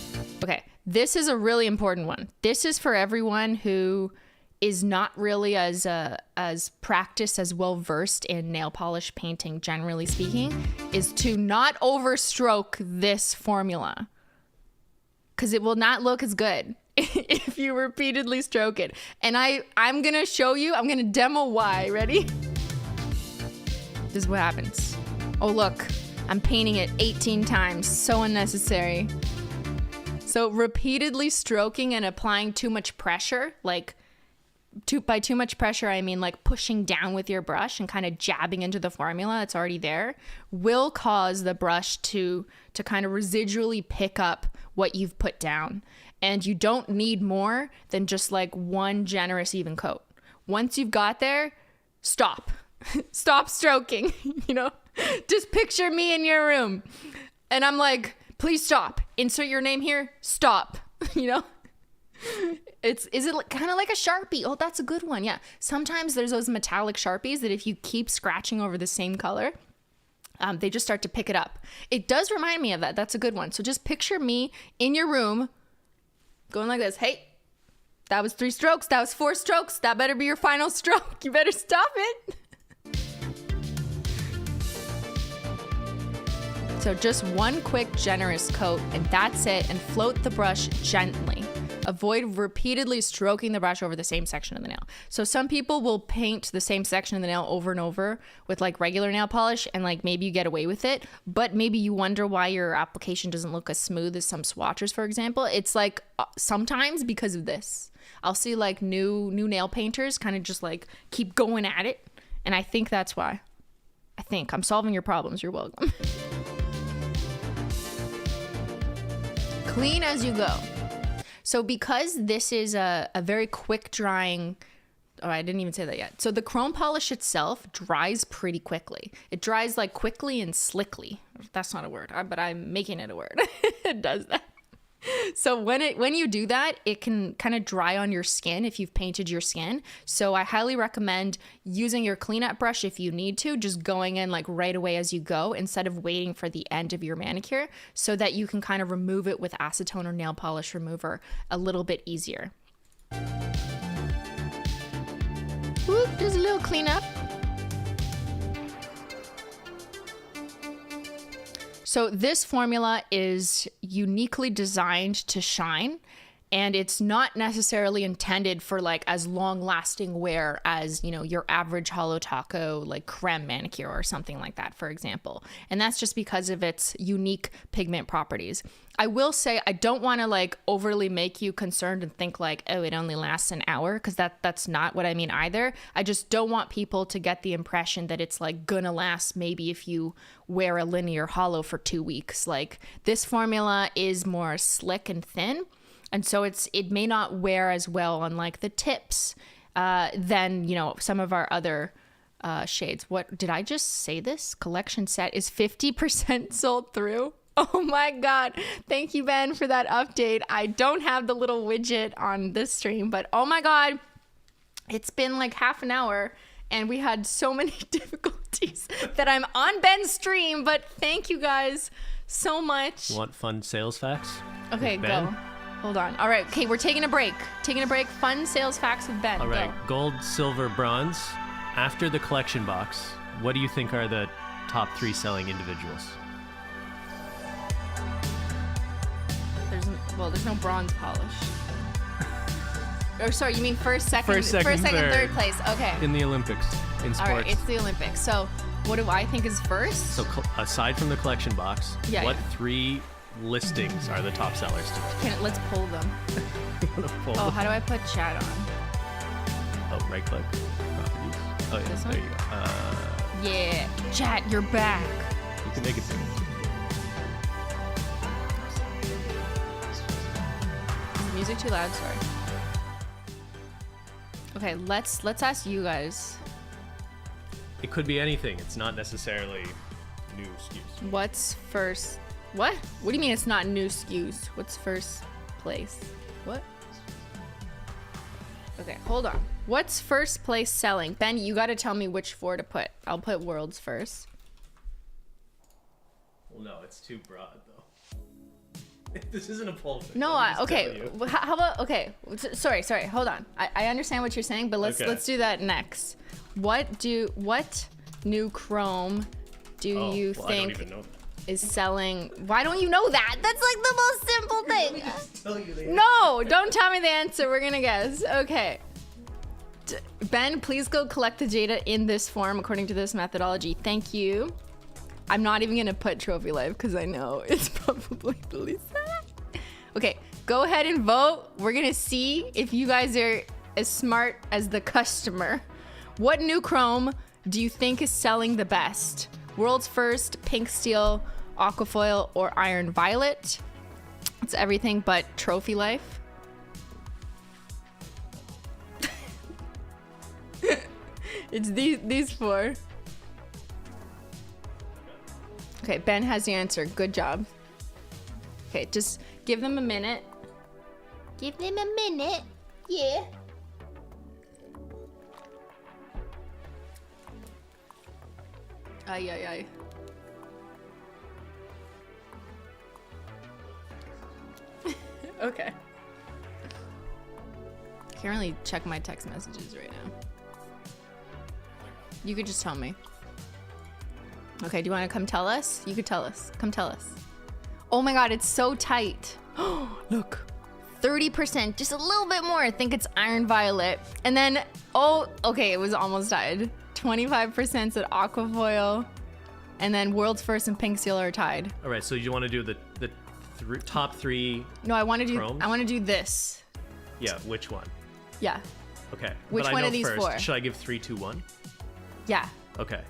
[SPEAKER 1] Okay, this is a really important one. This is for everyone who is not really as practiced, as well versed in nail polish painting, generally speaking, is to not overstroke this formula, because it will not look as good if you repeatedly stroke it. And I'm gonna show you, I'm gonna demo why. Ready? This is what happens. Oh look, I'm painting it 18 times. So unnecessary. So repeatedly stroking and applying too much pressure, like by too much pressure I mean like pushing down with your brush and kind of jabbing into the formula that's already there, will cause the brush to kind of residually pick up what you've put down. And you don't need more than just like one generous even coat. Once you've got there, stop. Stop stroking, you know? Just picture me in your room. And I'm like, please stop. Insert your name here. Stop. You know? Is it kind of like a Sharpie? Oh, that's a good one. Yeah. Sometimes there's those metallic Sharpies that if you keep scratching over the same color, they just start to pick it up. It does remind me of that. That's a good one. So just picture me in your room going like this. Hey, that was 3 strokes. That was 4 strokes. That better be your final stroke. You better stop it. So just one quick generous coat and that's it, and float the brush gently. Avoid repeatedly stroking the brush over the same section of the nail. So some people will paint the same section of the nail over and over with like regular nail polish, and like maybe you get away with it, but maybe you wonder why your application doesn't look as smooth as some swatchers, for example. It's like sometimes because of this. I'll see like new nail painters kind of just like keep going at it, and I think that's why. I think I'm solving your problems. You're welcome. Clean as you go. So because this is a very quick drying, oh, I didn't even say that yet. So the chrome polish itself dries pretty quickly. It dries like quickly and slickly. That's not a word, but I'm making it a word. It does that. So when you do that, it can kind of dry on your skin if you've painted your skin. So I highly recommend using your cleanup brush if you need to, just going in like right away as you go instead of waiting for the end of your manicure, so that you can kind of remove it with acetone or nail polish remover a little bit easier. Whoop, there's a little cleanup. So this formula is uniquely designed to shine, and it's not necessarily intended for like as long lasting wear as, you know, your average Holo Taco like creme manicure or something like that, for example. And that's just because of its unique pigment properties. I will say I don't want to like overly make you concerned and think like, oh, it only lasts an hour, because that's not what I mean either. I just don't want people to get the impression that it's like gonna last maybe if you wear a linear holo for 2 weeks. Like this formula is more slick and thin, and so it may not wear as well on like the tips than, you know, some of our other shades. What did I just say? This collection set is 50% sold through. Oh my God. Thank you, Ben, for that update. I don't have the little widget on this stream, but oh my God, it's been like half an hour and we had so many difficulties that I'm on Ben's stream, but thank you guys so much.
[SPEAKER 2] Want fun sales facts?
[SPEAKER 1] Okay, go. Hold on. All right. Okay, we're taking a break. Fun sales facts with Ben.
[SPEAKER 2] All right. Go. Gold, silver, bronze. After the collection box, what do you think are the top 3 selling individuals?
[SPEAKER 1] There's no bronze polish. Or sorry, you mean first, second, third place. Okay.
[SPEAKER 2] In the Olympics, in sports.
[SPEAKER 1] All right, it's the Olympics. So what do I think is first?
[SPEAKER 2] So aside from the collection box, what 3 listings are the top sellers today?
[SPEAKER 1] Let's pull them. How do I put chat on?
[SPEAKER 2] Oh, right click. Properties. Oh, yeah, there you go.
[SPEAKER 1] Yeah, chat, you're back.
[SPEAKER 2] You can make it bigger.
[SPEAKER 1] Is music too loud? Sorry. Okay, let's ask you guys.
[SPEAKER 2] It could be anything. It's not necessarily new SKUs.
[SPEAKER 1] What's first? What? What do you mean it's not new SKUs? What's first place? What? Okay, hold on. What's first place selling? Ben, you got to tell me which 4 to put. I'll put worlds first.
[SPEAKER 2] Well, no, it's too broad though. This isn't a poll thing.
[SPEAKER 1] No,
[SPEAKER 2] I'm just
[SPEAKER 1] okay.
[SPEAKER 2] telling you.
[SPEAKER 1] How about okay? Sorry. Hold on. I understand what you're saying, but let's do that next. What new Chrome do you
[SPEAKER 2] I don't
[SPEAKER 1] think
[SPEAKER 2] even know that.
[SPEAKER 1] is selling? Why don't you know that? That's like the most simple thing.
[SPEAKER 2] Let me just tell you the
[SPEAKER 1] No, don't tell me the answer. We're gonna guess. Okay. Ben, please go collect the data in this form according to this methodology. Thank you. I'm not even gonna put Trophy Life because I know it's probably Lisa. Okay, go ahead and vote. We're gonna see if you guys are as smart as the customer. What new Chrome do you think is selling the best? World's First, Pink Steel, Aquafoil, or Iron Violet? It's everything but Trophy Life. It's these 4. Okay, Ben has the answer. Good job. Okay, just give them a minute. Give them a minute. Yeah. Ay. Okay. Can't really check my text messages right now. You could just tell me. Okay, do you want to come tell us? You could tell us. Come tell us. Oh my god, it's so tight. Look. 30%, just a little bit more. I think it's Iron Violet. And then, oh, okay, it was almost tied. 25% at Aquafoil. And then World's First and Pink Steel are tied.
[SPEAKER 2] All right, so you want to do the top 3?
[SPEAKER 1] No, I want to do.
[SPEAKER 2] Chromes?
[SPEAKER 1] I want to do this.
[SPEAKER 2] Yeah, which one?
[SPEAKER 1] Yeah.
[SPEAKER 2] Okay.
[SPEAKER 1] Which
[SPEAKER 2] but I
[SPEAKER 1] one
[SPEAKER 2] know
[SPEAKER 1] of these
[SPEAKER 2] first.
[SPEAKER 1] 4?
[SPEAKER 2] Should I give 3, 2, 1?
[SPEAKER 1] Yeah.
[SPEAKER 2] Okay.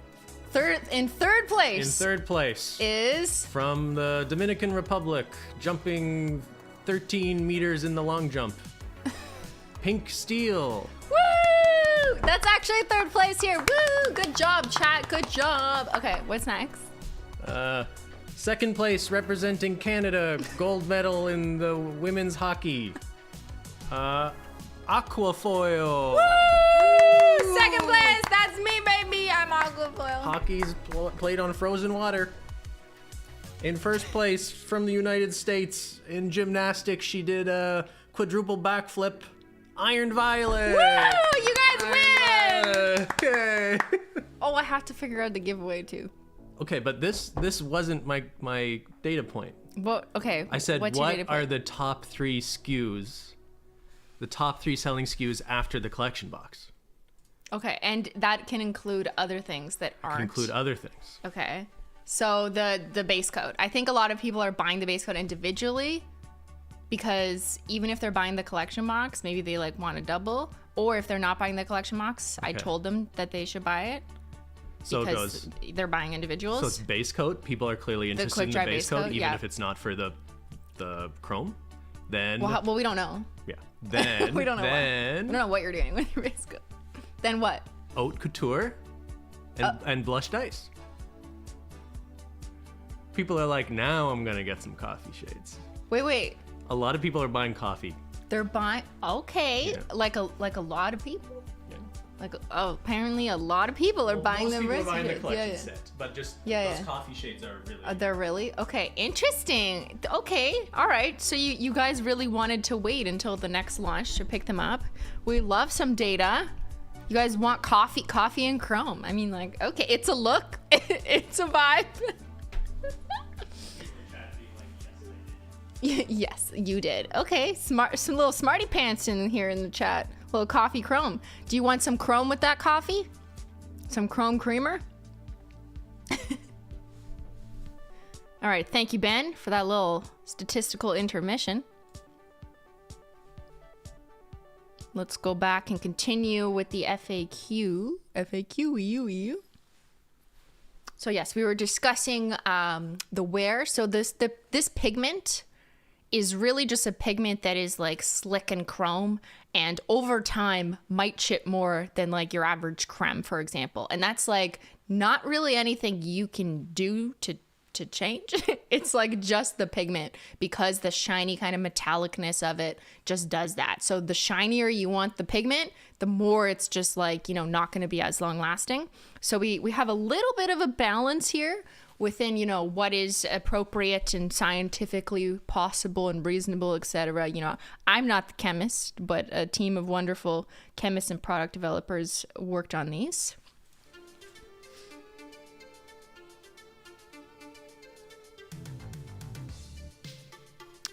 [SPEAKER 1] In third place.
[SPEAKER 2] In third place
[SPEAKER 1] is
[SPEAKER 2] from the Dominican Republic, jumping 13 meters in the long jump. Pink Steel.
[SPEAKER 1] Woo! That's actually third place here. Woo! Good job, chat. Good job. Okay, what's next?
[SPEAKER 2] Second place representing Canada, gold medal in the women's hockey. Aquafoil.
[SPEAKER 1] Woo! Second place. That's me, baby. I'm Aquafoil.
[SPEAKER 2] Hockey's played on frozen water. In first place from the United States in gymnastics, she did a quadruple backflip. Iron Violet.
[SPEAKER 1] Woo! You guys win.
[SPEAKER 2] Okay.
[SPEAKER 1] Oh, I have to figure out the giveaway too.
[SPEAKER 2] Okay, but this wasn't my data point.
[SPEAKER 1] Well, okay.
[SPEAKER 2] I said,
[SPEAKER 1] what's your
[SPEAKER 2] what
[SPEAKER 1] data
[SPEAKER 2] are
[SPEAKER 1] point?
[SPEAKER 2] the top 3 SKUs? The top 3 selling SKUs after the collection box.
[SPEAKER 1] Okay, and that can include other things that aren't.
[SPEAKER 2] Can include other things.
[SPEAKER 1] Okay. So the base coat. I think a lot of people are buying the base coat individually because even if they're buying the collection box, maybe they like want a double. Or if they're not buying the collection box, I told them that they should buy it.
[SPEAKER 2] So
[SPEAKER 1] because they're buying individuals.
[SPEAKER 2] So it's base coat. People are clearly interested in the base coat, even
[SPEAKER 1] yeah.
[SPEAKER 2] if it's not for the chrome. Then
[SPEAKER 1] Well, we don't know.
[SPEAKER 2] yeah. Then
[SPEAKER 1] We don't know.
[SPEAKER 2] then
[SPEAKER 1] I don't know what you're doing with your base coat. Then what?
[SPEAKER 2] haute couture and blushed ice. People are like, now I'm gonna get some coffee shades.
[SPEAKER 1] Wait.
[SPEAKER 2] A lot of people are buying coffee.
[SPEAKER 1] They're buying. Okay.
[SPEAKER 2] Yeah.
[SPEAKER 1] Like a lot of people.
[SPEAKER 2] Yeah.
[SPEAKER 1] Like apparently a lot of people are buying
[SPEAKER 2] most
[SPEAKER 1] them.
[SPEAKER 2] people are buying the
[SPEAKER 1] shades.
[SPEAKER 2] collection set, but just
[SPEAKER 1] Yeah,
[SPEAKER 2] those
[SPEAKER 1] yeah.
[SPEAKER 2] coffee shades are really.
[SPEAKER 1] They're really okay. Interesting. Okay, all right. So you guys really wanted to wait until the next launch to pick them up. We love some data. You guys want coffee and chrome. I mean, like, okay, it's a look, it's a vibe. Yes, you did. Okay, smart. Some little smarty pants in here in the chat. Little coffee chrome. Do you want some chrome with that coffee? Some chrome creamer? All right, thank you, Ben, for that little statistical intermission. Let's go back and continue with the FAQ. So yes, we were discussing the wear. So this pigment is really just a pigment that is like slick and chrome, and over time might chip more than like your average creme, for example. And that's like not really anything you can do to change. It's like just the pigment, because the shiny kind of metallicness of it just does that. So the shinier you want the pigment, the more it's just like, you know, not going to be as long lasting. So we have a little bit of a balance here within, you know, what is appropriate and scientifically possible and reasonable, etc. You know, I'm not the chemist, but a team of wonderful chemists and product developers worked on these.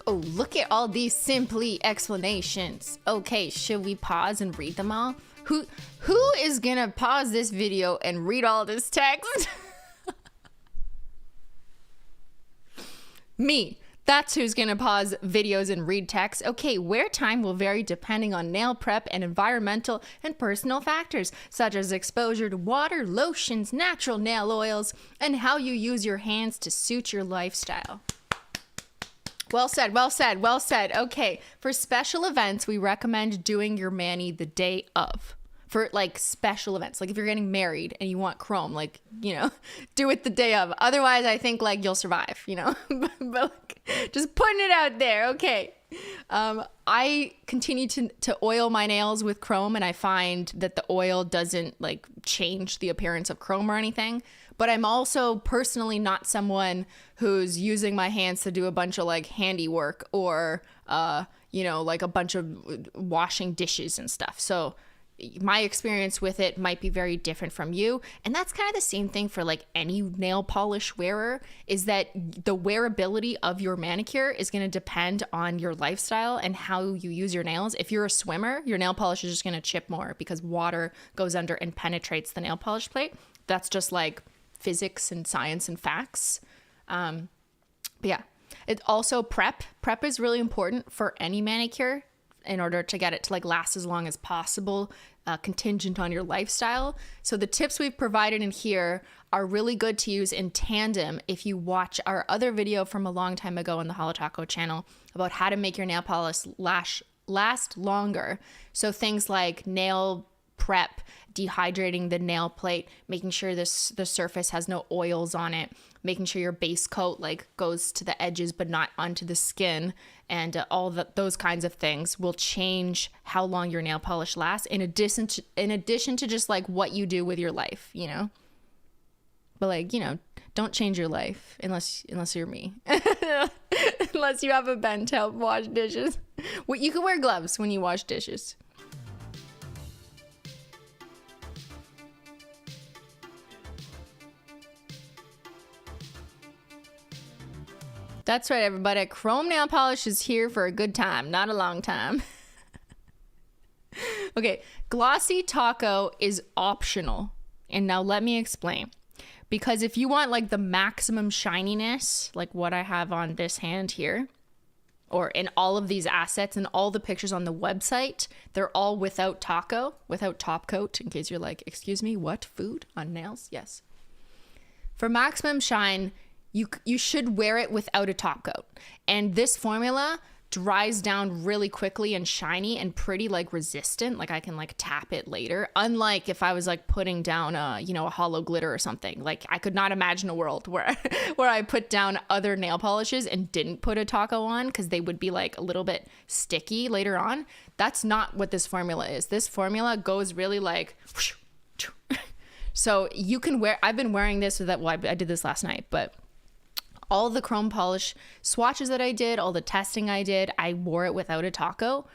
[SPEAKER 1] Oh, look at all these Simply explanations. Okay, should we pause and read them all? Who is gonna pause this video and read all this text? Me. That's who's gonna pause videos and read text. Okay, wear time will vary depending on nail prep and environmental and personal factors, such as exposure to water, lotions, natural nail oils, and how you use your hands to suit your lifestyle. Well said, well said, well said. Okay, for special events, we recommend doing your mani the day of. For like special events, like if you're getting married and you want chrome, like, you know, do it the day of. Otherwise, I think like you'll survive, you know, but like, just putting it out there. Okay. I continue to oil my nails with chrome, and I find that the oil doesn't like change the appearance of chrome or anything. But I'm also personally not someone who's using my hands to do a bunch of like handiwork or, you know, like a bunch of washing dishes and stuff. So my experience with it might be very different from you. And that's kind of the same thing for like any nail polish wearer, is that the wearability of your manicure is going to depend on your lifestyle and how you use your nails. If you're a swimmer, your nail polish is just going to chip more because water goes under and penetrates the nail polish plate. That's just like physics and science and facts. But yeah, it also prep is really important for any manicure in order to get it to like last as long as possible, contingent on your lifestyle. So the tips we've provided in here are really good to use in tandem if you watch our other video from a long time ago on the Holo Taco channel about how to make your nail polish last longer. So things like nail prep, dehydrating the nail plate, making sure the surface has no oils on it, making sure your base coat like goes to the edges but not onto the skin, and those kinds of things will change how long your nail polish lasts, in addition to just like what you do with your life, you know. But like, you know, don't change your life unless you're me. Unless you have a bent to help wash dishes. Well, you can wear gloves when you wash dishes. That's right, everybody. Chrome nail polish is here for a good time, not a long time. Okay, Glossy Taco is optional. And now let me explain. Because if you want like the maximum shininess, like what I have on this hand here, or in all of these assets and all the pictures on the website, they're all without taco, without top coat, in case you're like, excuse me, what? Food on nails? Yes. For maximum shine, you should wear it without a top coat. And this formula dries down really quickly and shiny and pretty like resistant. Like I can like tap it later. Unlike if I was like putting down a hollow glitter or something. Like I could not imagine a world where I put down other nail polishes and didn't put a taco on, because they would be like a little bit sticky later on. That's not what this formula is. This formula goes really like so you can wear, I've been wearing this with that, well, I did this last night, but all the chrome polish swatches that I did, all the testing I did, I wore it without a taco.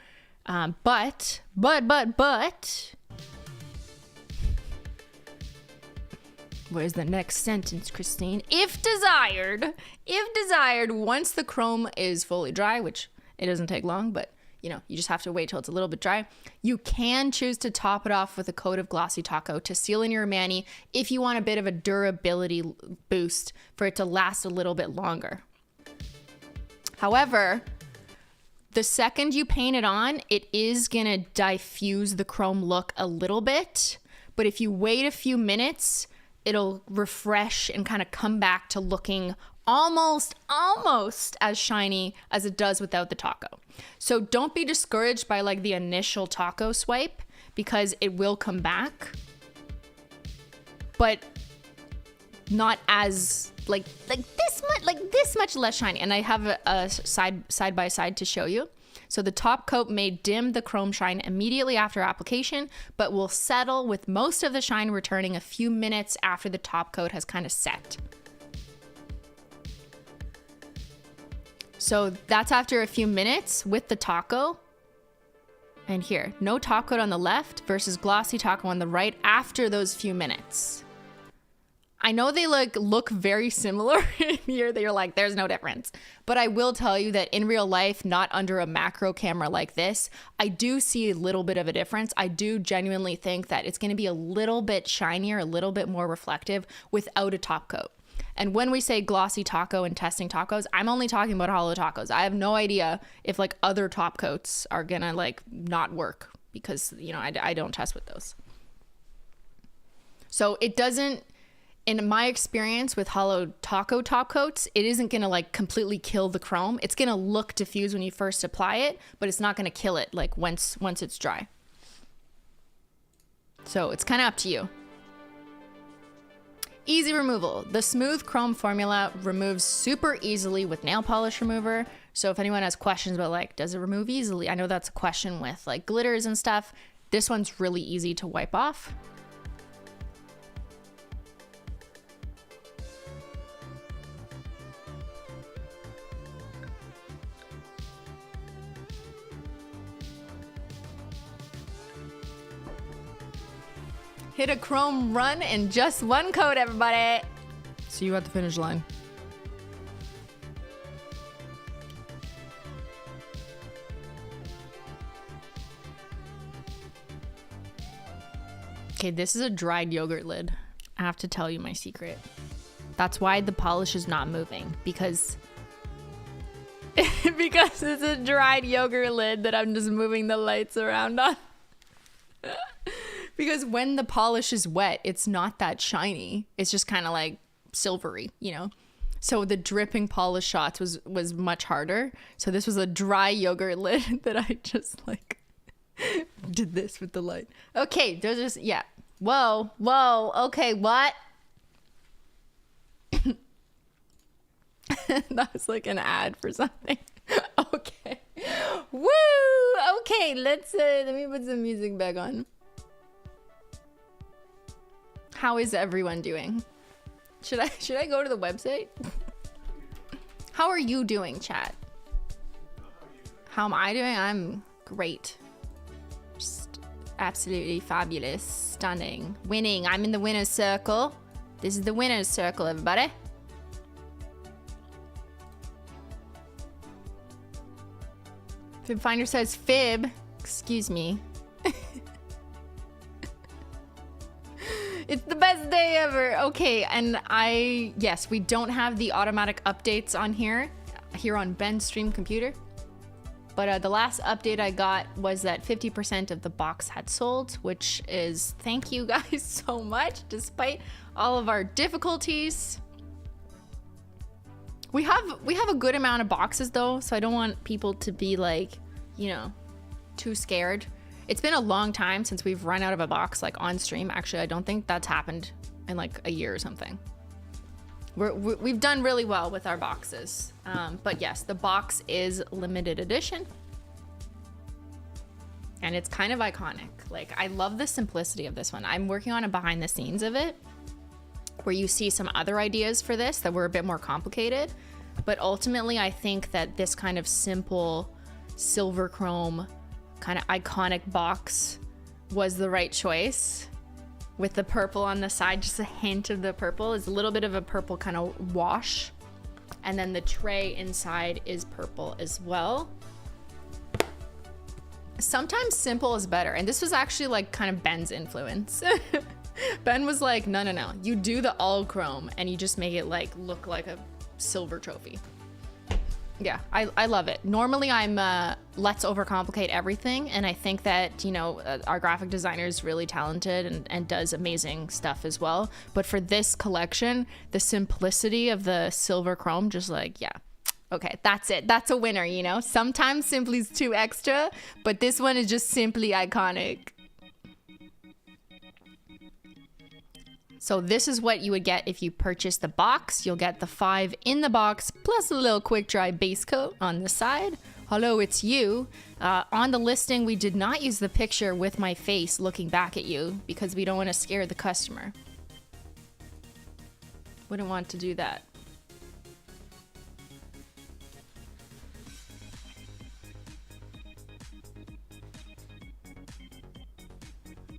[SPEAKER 1] But, where's the next sentence, Christine? If desired, once the chrome is fully dry, which it doesn't take long, but you know, you just have to wait till it's a little bit dry. You can choose to top it off with a coat of Glossy Taco to seal in your mani if you want a bit of a durability boost for it to last a little bit longer. However, the second you paint it on, it is gonna diffuse the chrome look a little bit, but if you wait a few minutes, it'll refresh and kind of come back to looking almost as shiny as it does without the taco. So don't be discouraged by like the initial taco swipe, because it will come back, but not as like this much less shiny. And I have a side by side to show you. So the top coat may dim the chrome shine immediately after application, but will settle with most of the shine returning a few minutes after the top coat has kind of set. So that's after a few minutes with the taco. And here, no top coat on the left versus glossy taco on the right after those few minutes. I know they look very similar in here. They're like, there's no difference. But I will tell you that in real life, not under a macro camera like this, I do see a little bit of a difference. I do genuinely think that it's going to be a little bit shinier, a little bit more reflective without a top coat. And when we say glossy taco and testing tacos, I'm only talking about Holo Tacos. I have no idea if like other top coats are gonna like not work, because, you know, I don't test with those. So it doesn't, in my experience with Holo Taco top coats, it isn't gonna like completely kill the chrome. It's gonna look diffused when you first apply it, but it's not gonna kill it like once it's dry. So it's kind of up to you. Easy removal. The smooth chrome formula removes super easily with nail polish remover. So if anyone has questions about like, does it remove easily? I know that's a question with like glitters and stuff. This one's really easy to wipe off. Hit a chrome run in just one coat, everybody. See you at the finish line. Okay, this is a dried yogurt lid. I have to tell you my secret. That's why the polish is not moving, because it's a dried yogurt lid that I'm just moving the lights around on. Because when the polish is wet, it's not that shiny. It's just kind of like silvery, you know? So the dripping polish shots was much harder. So this was a dry yogurt lid that I just like did this with the light. Okay, there's just, yeah. Whoa, okay, what? That was like an ad for something. Okay. Woo! Okay, let me put some music back on. How is everyone doing? Should I go to the website? How are you doing, chat? How am I doing? I'm great. Just absolutely fabulous, stunning, winning. I'm in the winner's circle. This is the winner's circle, everybody. Fib Finder says fib. Excuse me. It's the best day ever. Okay, and yes, we don't have the automatic updates on here on Ben's stream computer. But the last update I got was that 50% of the box had sold, which is, thank you guys so much, despite all of our difficulties. We have a good amount of boxes though, so I don't want people to be like, you know, too scared. It's been a long time since we've run out of a box like on stream. Actually, I don't think that's happened in like a year or something. We've done really well with our boxes. But yes, the box is limited edition. And it's kind of iconic. Like, I love the simplicity of this one. I'm working on a behind the scenes of it, where you see some other ideas for this that were a bit more complicated. But ultimately, I think that this kind of simple silver chrome kind of iconic box was the right choice. With the purple on the side, just a hint of the purple is a little bit of a purple kind of wash. And then the tray inside is purple as well. Sometimes simple is better. And this was actually like kind of Ben's influence. Ben was like, no. You do the all chrome and you just make it like look like a silver trophy. Yeah, I love it. Normally I'm let's overcomplicate everything, and I think that, you know, our graphic designer is really talented and does amazing stuff as well. But for this collection, the simplicity of the silver chrome, just like, yeah, okay, that's it. That's a winner, you know? Sometimes Simply's too extra, but this one is just simply iconic. So this is what you would get if you purchase the box. You'll get the 5 in the box, plus a little quick dry base coat on the side. Hello, it's you. On the listing, we did not use the picture with my face looking back at you because we don't want to scare the customer. Wouldn't want to do that.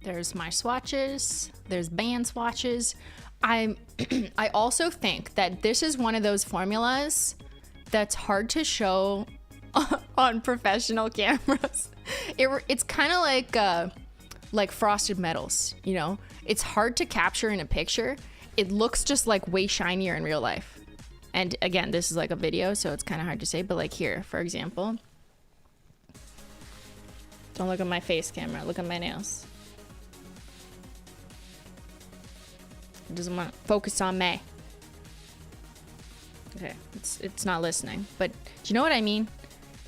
[SPEAKER 1] There's my swatches. There's Beyyyn swatches. I also think that this is one of those formulas that's hard to show on professional cameras. It's kind of like frosted metals, you know? It's hard to capture in a picture. It looks just like way shinier in real life. And again, this is like a video, so it's kind of hard to say, but like here, for example. Don't look at my face, camera. Look at my nails. It doesn't want to focus on me. Okay, it's not listening. But do you know what I mean?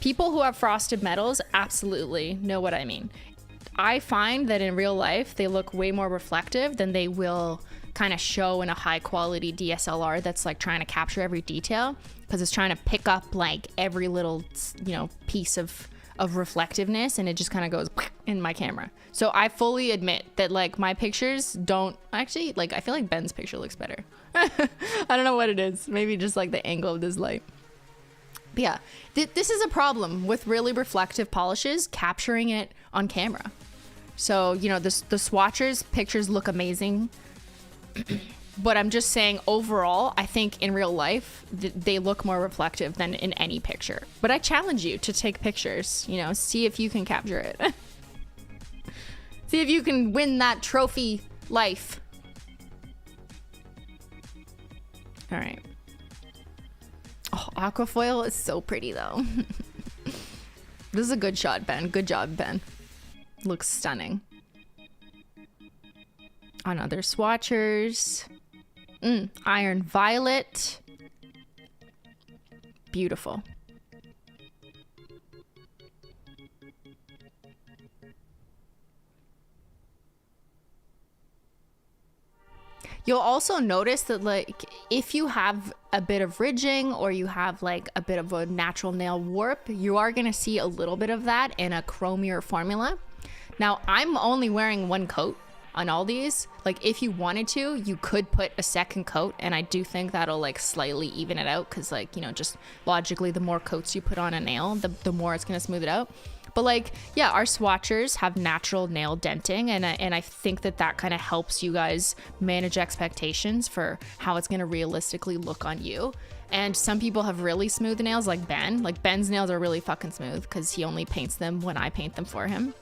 [SPEAKER 1] People who have frosted metals absolutely know what I mean. I find that in real life, they look way more reflective than they will kind of show in a high quality DSLR that's like trying to capture every detail, because it's trying to pick up like every little, you know, piece of reflectiveness, and it just kind of goes in my camera. So I fully admit that like my pictures don't actually, like, I feel like Ben's picture looks better. I don't know what it is. Maybe just like the angle of this light. But yeah, this is a problem with really reflective polishes, capturing it on camera. So, you know, the swatchers pictures look amazing. But I'm just saying, overall, I think in real life, they look more reflective than in any picture. But I challenge you to take pictures, you know, see if you can capture it. See if you can win that trophy life. All right. Oh, Aquafoil is so pretty, though. This is a good shot, Ben. Good job, Ben. Looks stunning. On other swatchers. Iron Violet. Beautiful. You'll also notice that, like, if you have a bit of ridging or you have like a bit of a natural nail warp, you are going to see a little bit of that in a chromier formula. Now, I'm only wearing one coat on all these. Like, if you wanted to, you could put a second coat, and I do think that'll like slightly even it out, because, like, you know, just logically, the more coats you put on a nail, the more it's going to smooth it out. But like, yeah, our swatchers have natural nail denting, and I think that kind of helps you guys manage expectations for how it's going to realistically look on you. And some people have really smooth nails, like Ben. Like, Ben's nails are really fucking smooth because he only paints them when I paint them for him.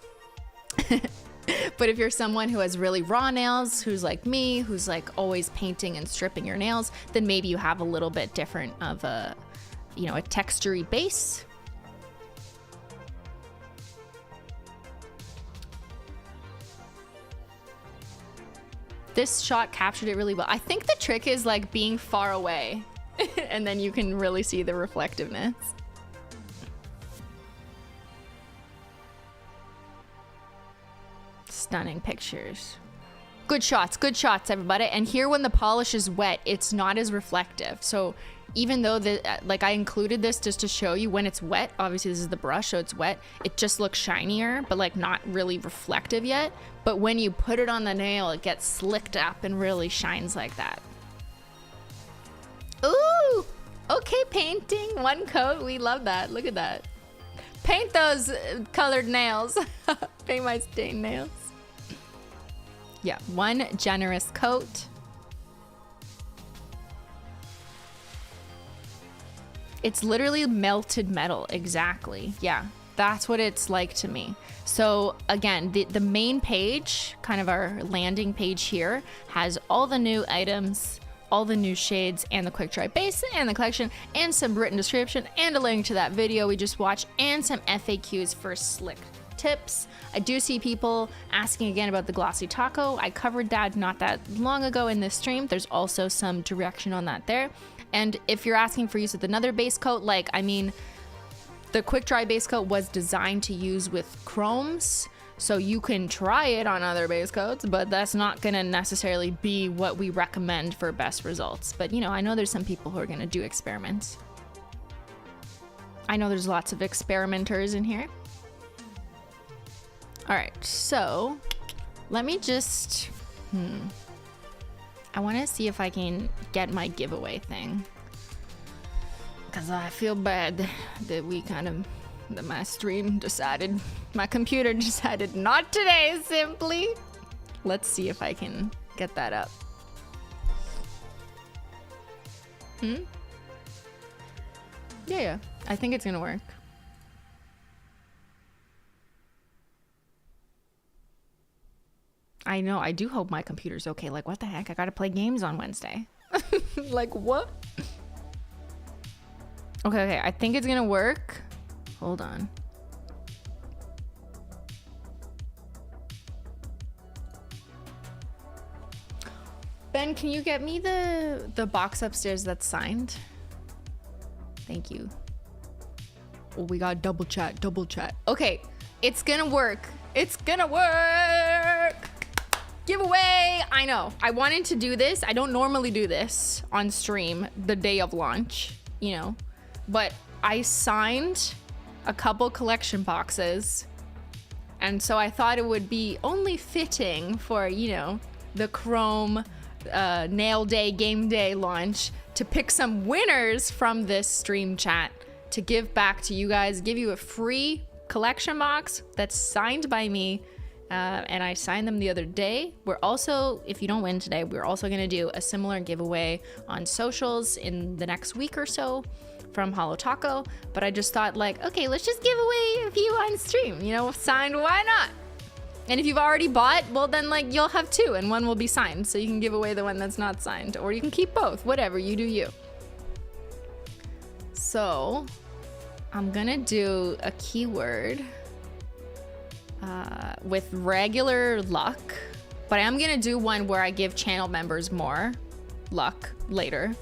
[SPEAKER 1] But if you're someone who has really raw nails, who's like me, who's like always painting and stripping your nails, then maybe you have a little bit different of a, you know, a textury base. This shot captured it really well. I think the trick is like being far away and then you can really see the reflectiveness. Stunning pictures. Good shots, everybody. And here, when the polish is wet, it's not as reflective. So even though like I included this just to show you when it's wet, obviously this is the brush, so it's wet, it just looks shinier, but like not really reflective yet. But when you put it on the nail, it gets slicked up and really shines like that. Ooh, okay, painting one coat. We love that. Look at that. Paint those colored nails. Paint my stained nails. Yeah, one generous coat. It's literally melted metal, exactly. Yeah, that's what it's like to me. So again, the main page, kind of our landing page here, has all the new items all the new shades and the quick dry base and the collection and some written description and a link to that video we just watched and some FAQs for slick tips. I do see people asking again about the glossy taco. I covered that not that long ago in this stream. There's also some direction on that there. And if you're asking for use with another base coat, like, I mean, the quick dry base coat was designed to use with chromes, so you can try it on other base coats, but that's not gonna necessarily be what we recommend for best results. But you know, I know there's some people who are gonna do experiments. I know there's lots of experimenters in here. All right, so let me just, I wanna see if I can get my giveaway thing. Cause I feel bad that my stream decided, my computer decided not today, Simply. Let's see if I can get that up. Yeah, I think it's gonna work. I know, I do hope my computer's okay. Like, what the heck? I gotta play games on Wednesday. Like, what? Okay, I think it's gonna work. Hold on. Ben, can you get me the box upstairs that's signed? Thank you. Oh, we got double chat. Okay, it's gonna work. It's gonna work. Giveaway. I know. I wanted to do this. I don't normally do this on stream the day of launch, you know, but I signed a couple collection boxes, and so I thought it would be only fitting for, you know, the Chrome nail day game day launch to pick some winners from this stream chat to give back to you guys, give you a free collection box that's signed by me, and I signed them the other day. We're also, if you don't win today, we're also gonna do a similar giveaway on socials in the next week or so from Holo Taco, but I just thought, like, okay, let's just give away a few on stream, you know, signed, why not? And if you've already bought, well then, like, you'll have two and one will be signed, so you can give away the one that's not signed, or you can keep both, whatever, you do you. So I'm gonna do a keyword with regular luck, but I am gonna do one where I give channel members more luck later.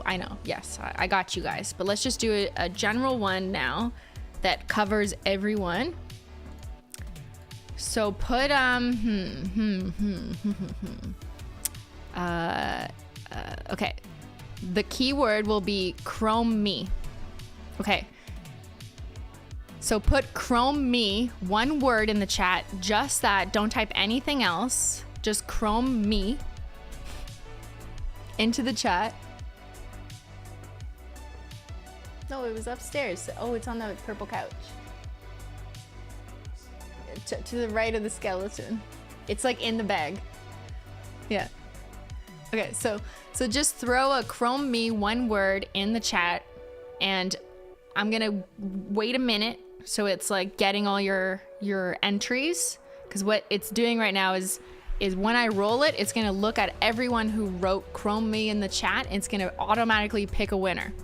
[SPEAKER 1] I know, yes, I got you guys, but let's just do a general one now that covers everyone. So put okay, the keyword will be Chrome Me. Okay, so put Chrome Me, one word in the chat, just that, don't type anything else, just Chrome Me into the chat. No, it was upstairs. Oh, it's on the purple couch. To the right of the skeleton. It's like in the bag. Yeah. Okay, so just throw a Chrome Me, one word, in the chat, and I'm gonna wait a minute so it's like getting all your entries, because what it's doing right now is when I roll it, it's gonna look at everyone who wrote Chrome Me in the chat, and it's gonna automatically pick a winner.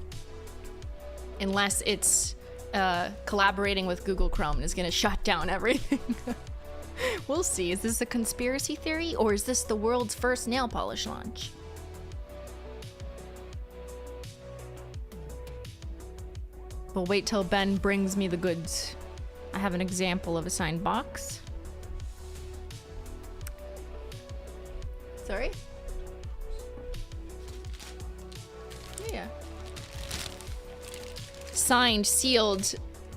[SPEAKER 1] Unless it's collaborating with Google Chrome and is gonna shut down everything. We'll see. Is this a conspiracy theory, or is this the world's first nail polish launch? We'll wait till Ben brings me the goods. I have an example of a signed box. Sorry? Yeah. Signed, sealed,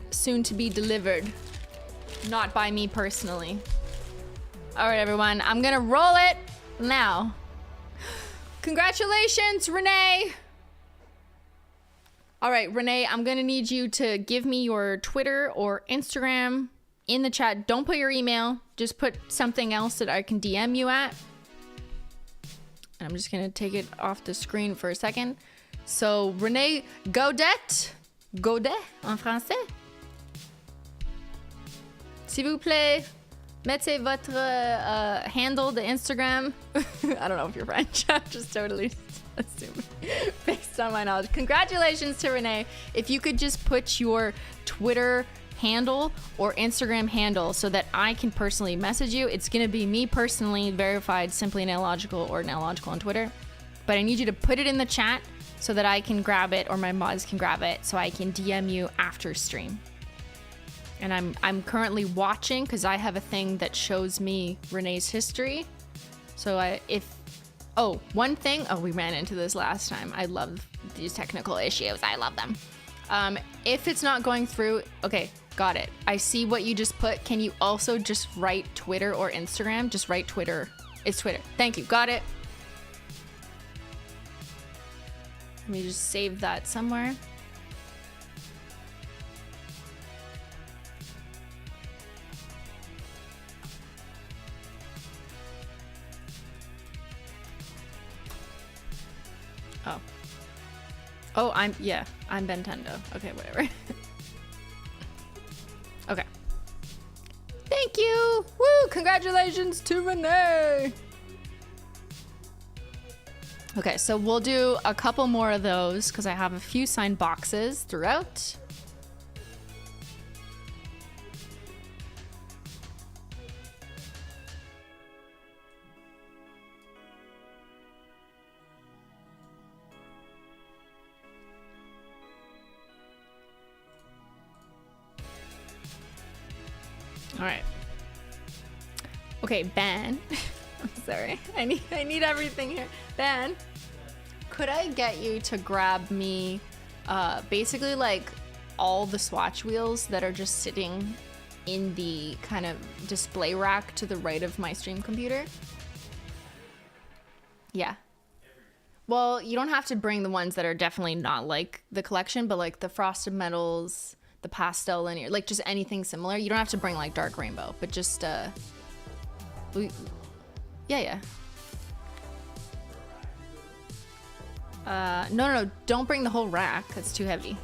[SPEAKER 1] soon to be delivered. Not by me personally. All right, everyone, I'm gonna roll it now. Congratulations, Renee. All right, Renee, I'm gonna need you to give me your Twitter or Instagram in the chat. Don't put your email, just put something else that I can DM you at. And I'm just gonna take it off the screen for a second. So Renee Gaudet en français. S'il vous plaît, Mettez votre handle, the Instagram. I don't know if you're French. I'm just totally assuming based on my knowledge. Congratulations to Renee. If you could just put your Twitter handle or Instagram handle so that I can personally message you. It's going to be me personally verified, Simply Nailogical or Nailogical on Twitter. But I need you to put it in the chat so that I can grab it or my mods can grab it so I can DM you after stream. And I'm currently watching because I have a thing that shows me Renee's history. So one thing, we ran into this last time. I love these technical issues. I love them. If it's not going through, okay, got it. I see what you just put. Can you also just write Twitter or Instagram? Just write Twitter. It's Twitter. Thank you. Got it. Let me just save that somewhere. Oh, I'm Bentendo. Okay, whatever. Okay. Thank you. Woo! Congratulations to Renee. Okay, so we'll do a couple more of those because I have a few signed boxes throughout. All right. Okay, Ben. I'm sorry. I need everything here. Ben, could I get you to grab me basically like all the swatch wheels that are just sitting in the kind of display rack to the right of my stream computer? Yeah. Well, you don't have to bring the ones that are definitely not like the collection, but like the frosted metals, the pastel linear, like just anything similar. You don't have to bring like dark rainbow, but just yeah. No, don't bring the whole rack. That's too heavy.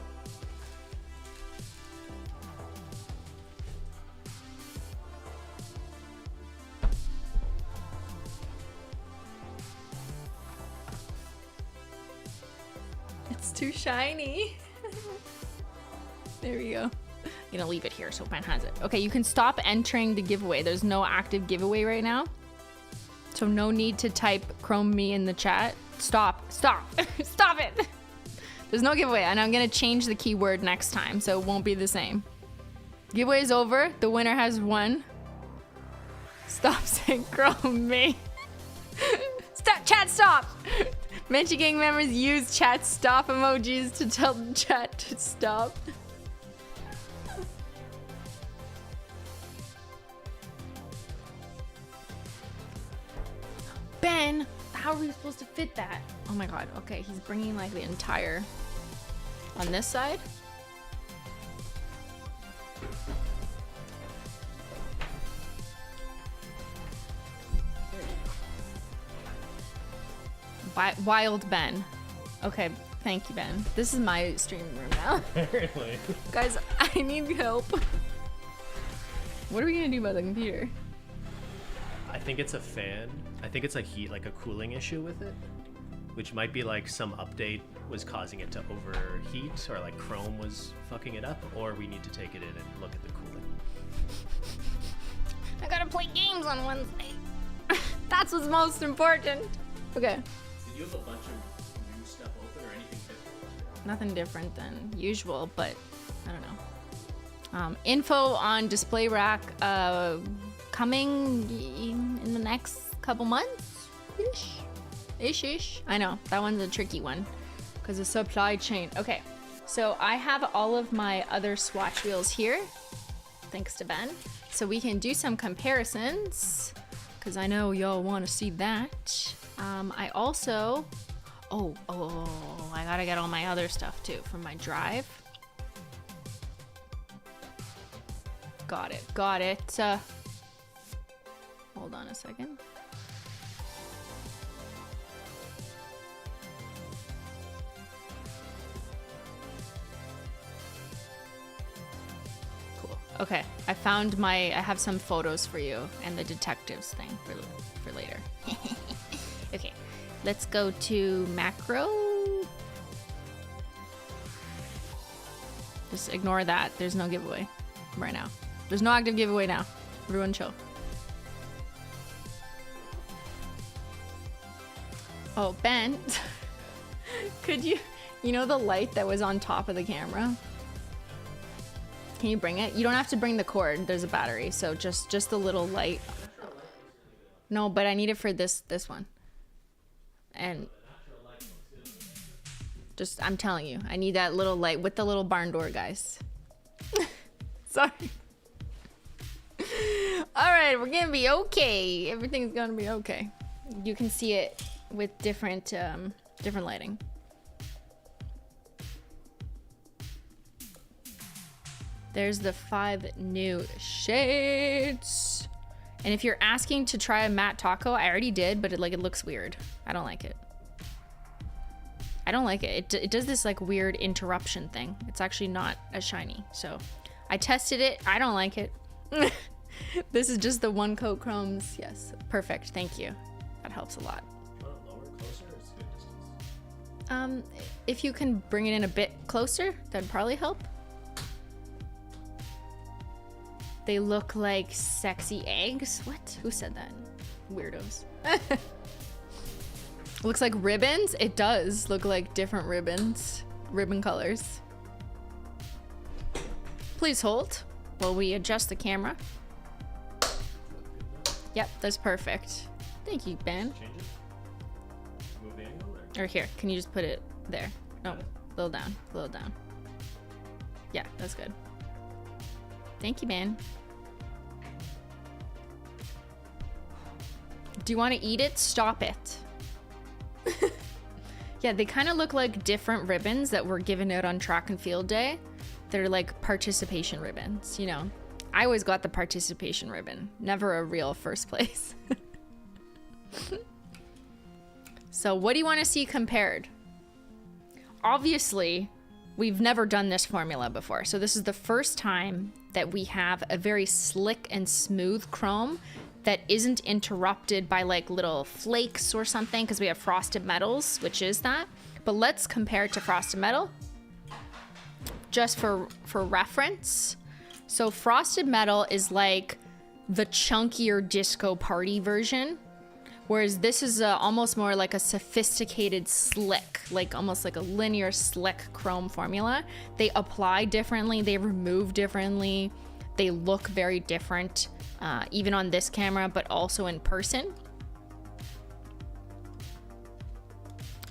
[SPEAKER 1] It's too shiny. There we go. I'm gonna leave it here so Ben has it. Okay, you can stop entering the giveaway. There's no active giveaway right now. So no need to type Chrome me in the chat. Stop. Stop it. There's no giveaway, and I'm gonna change the keyword next time, so it won't be the same. Giveaway is over. The winner has won. Stop saying Chrome me. Stop, chat stop. Mention gang members use chat stop emojis to tell the chat to stop. Ben, how are we supposed to fit that? Oh my god, okay, he's bringing like the entire... On this side? Wild Ben. Okay, thank you, Ben. This is my streaming room now.
[SPEAKER 2] Apparently.
[SPEAKER 1] Guys, I need help. What are we gonna do about the computer?
[SPEAKER 2] I think it's a fan. I think it's a heat, like a cooling issue with it, which might be like some update was causing it to overheat, or like Chrome was fucking it up, or we need to take it in and look at the cooling.
[SPEAKER 1] I gotta play games on Wednesday. That's what's most important. Okay.
[SPEAKER 2] Did you have a bunch of new stuff open or anything different?
[SPEAKER 1] Nothing different than usual, but I don't know. Info on display rack coming in the next couple months. Ish. I know that one's a tricky one because of supply chain. Okay, so I have all of my other swatch wheels here, thanks to Ben. So we can do some comparisons because I know y'all want to see that. I also, I gotta get all my other stuff too from my drive. Got it. Hold on a second. Cool. Okay, I found I have some photos for you and the detectives thing for later. Okay, let's go to macro. Just ignore that. There's no giveaway right now. There's no active giveaway now. Everyone chill. Oh, Ben, could you know the light that was on top of the camera? Can you bring it? You don't have to bring the cord. There's a battery, so just the little light. No, but I need it for this one. And just, I'm telling you, I need that little light with the little barn door, guys. Sorry. All right, we're gonna be okay. Everything's gonna be okay. You can see it with different lighting. There's the 5 new shades. And if you're asking to try a matte taco, I already did, but it looks weird. I don't like it. I don't like it. It does this like weird interruption thing. It's actually not as shiny. So I tested it. I don't like it. This is just the 1 coat chromes. Yes, perfect. Thank you. That helps a lot.
[SPEAKER 2] Lower, closer, or is it good distance?
[SPEAKER 1] If you can bring it in a bit closer, that'd probably help. They look like sexy eggs. What? Who said that? Weirdos. Looks like ribbons. It does look like different ribbons, ribbon colors. Please hold while we adjust the camera. Yep, that's perfect. Thank you, Ben.
[SPEAKER 2] Change it? Move the angle
[SPEAKER 1] Or here, can you just put it there? No, a little down, a little down. Yeah, that's good. Thank you, Ben. Do you want to eat it? Stop it. Yeah, they kind of look like different ribbons that were given out on track and field day. They're like participation ribbons, you know. I always got the participation ribbon, never a real first place. So what do you want to see compared? Obviously, we've never done this formula before. So this is the first time that we have a very slick and smooth chrome that isn't interrupted by like little flakes or something, because we have frosted metals, which is that. But let's compare it to frosted metal just for reference. So frosted metal is like the chunkier disco party version, whereas this is almost more like a sophisticated slick, like almost like a linear slick chrome formula. They apply differently, they remove differently, they look very different, even on this camera, but also in person.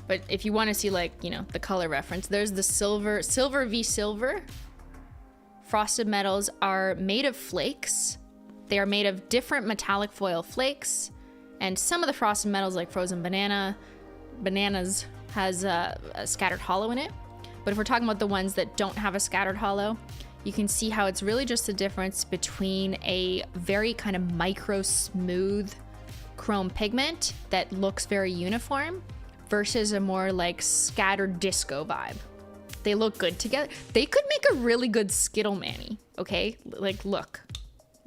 [SPEAKER 1] But if you want to see, like, you know, the color reference, there's the silver v silver. Frosted metals are made of flakes. They are made of different metallic foil flakes. And some of the frosted metals, like frozen bananas, has a scattered hollow in it. But if we're talking about the ones that don't have a scattered hollow, you can see how it's really just the difference between a very kind of micro smooth chrome pigment that looks very uniform versus a more like scattered disco vibe. They look good together. They could make a really good Skittle Manny, okay? Like, look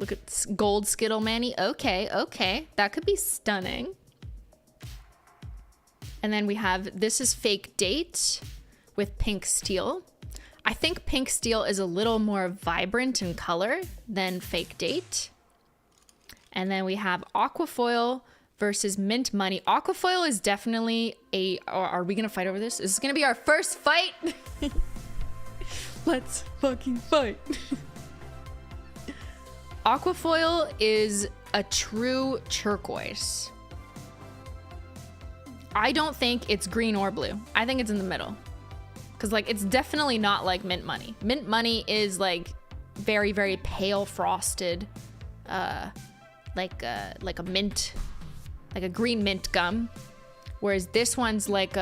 [SPEAKER 1] at gold Skittle Manny. Okay, that could be stunning. And then we have, this is Fake Date with Pink Steel. I think Pink Steel is a little more vibrant in color than Fake Date. And then we have Aquafoil versus Mint Money. Aquafoil is definitely are we gonna fight over this? Is this gonna be our first fight? Let's fucking fight. Aquafoil is a true turquoise. I don't think it's green or blue. I think it's in the middle. Cause like, it's definitely not like Mint Money. Mint Money is like very, very pale frosted, like a mint, like a green mint gum. Whereas this one's like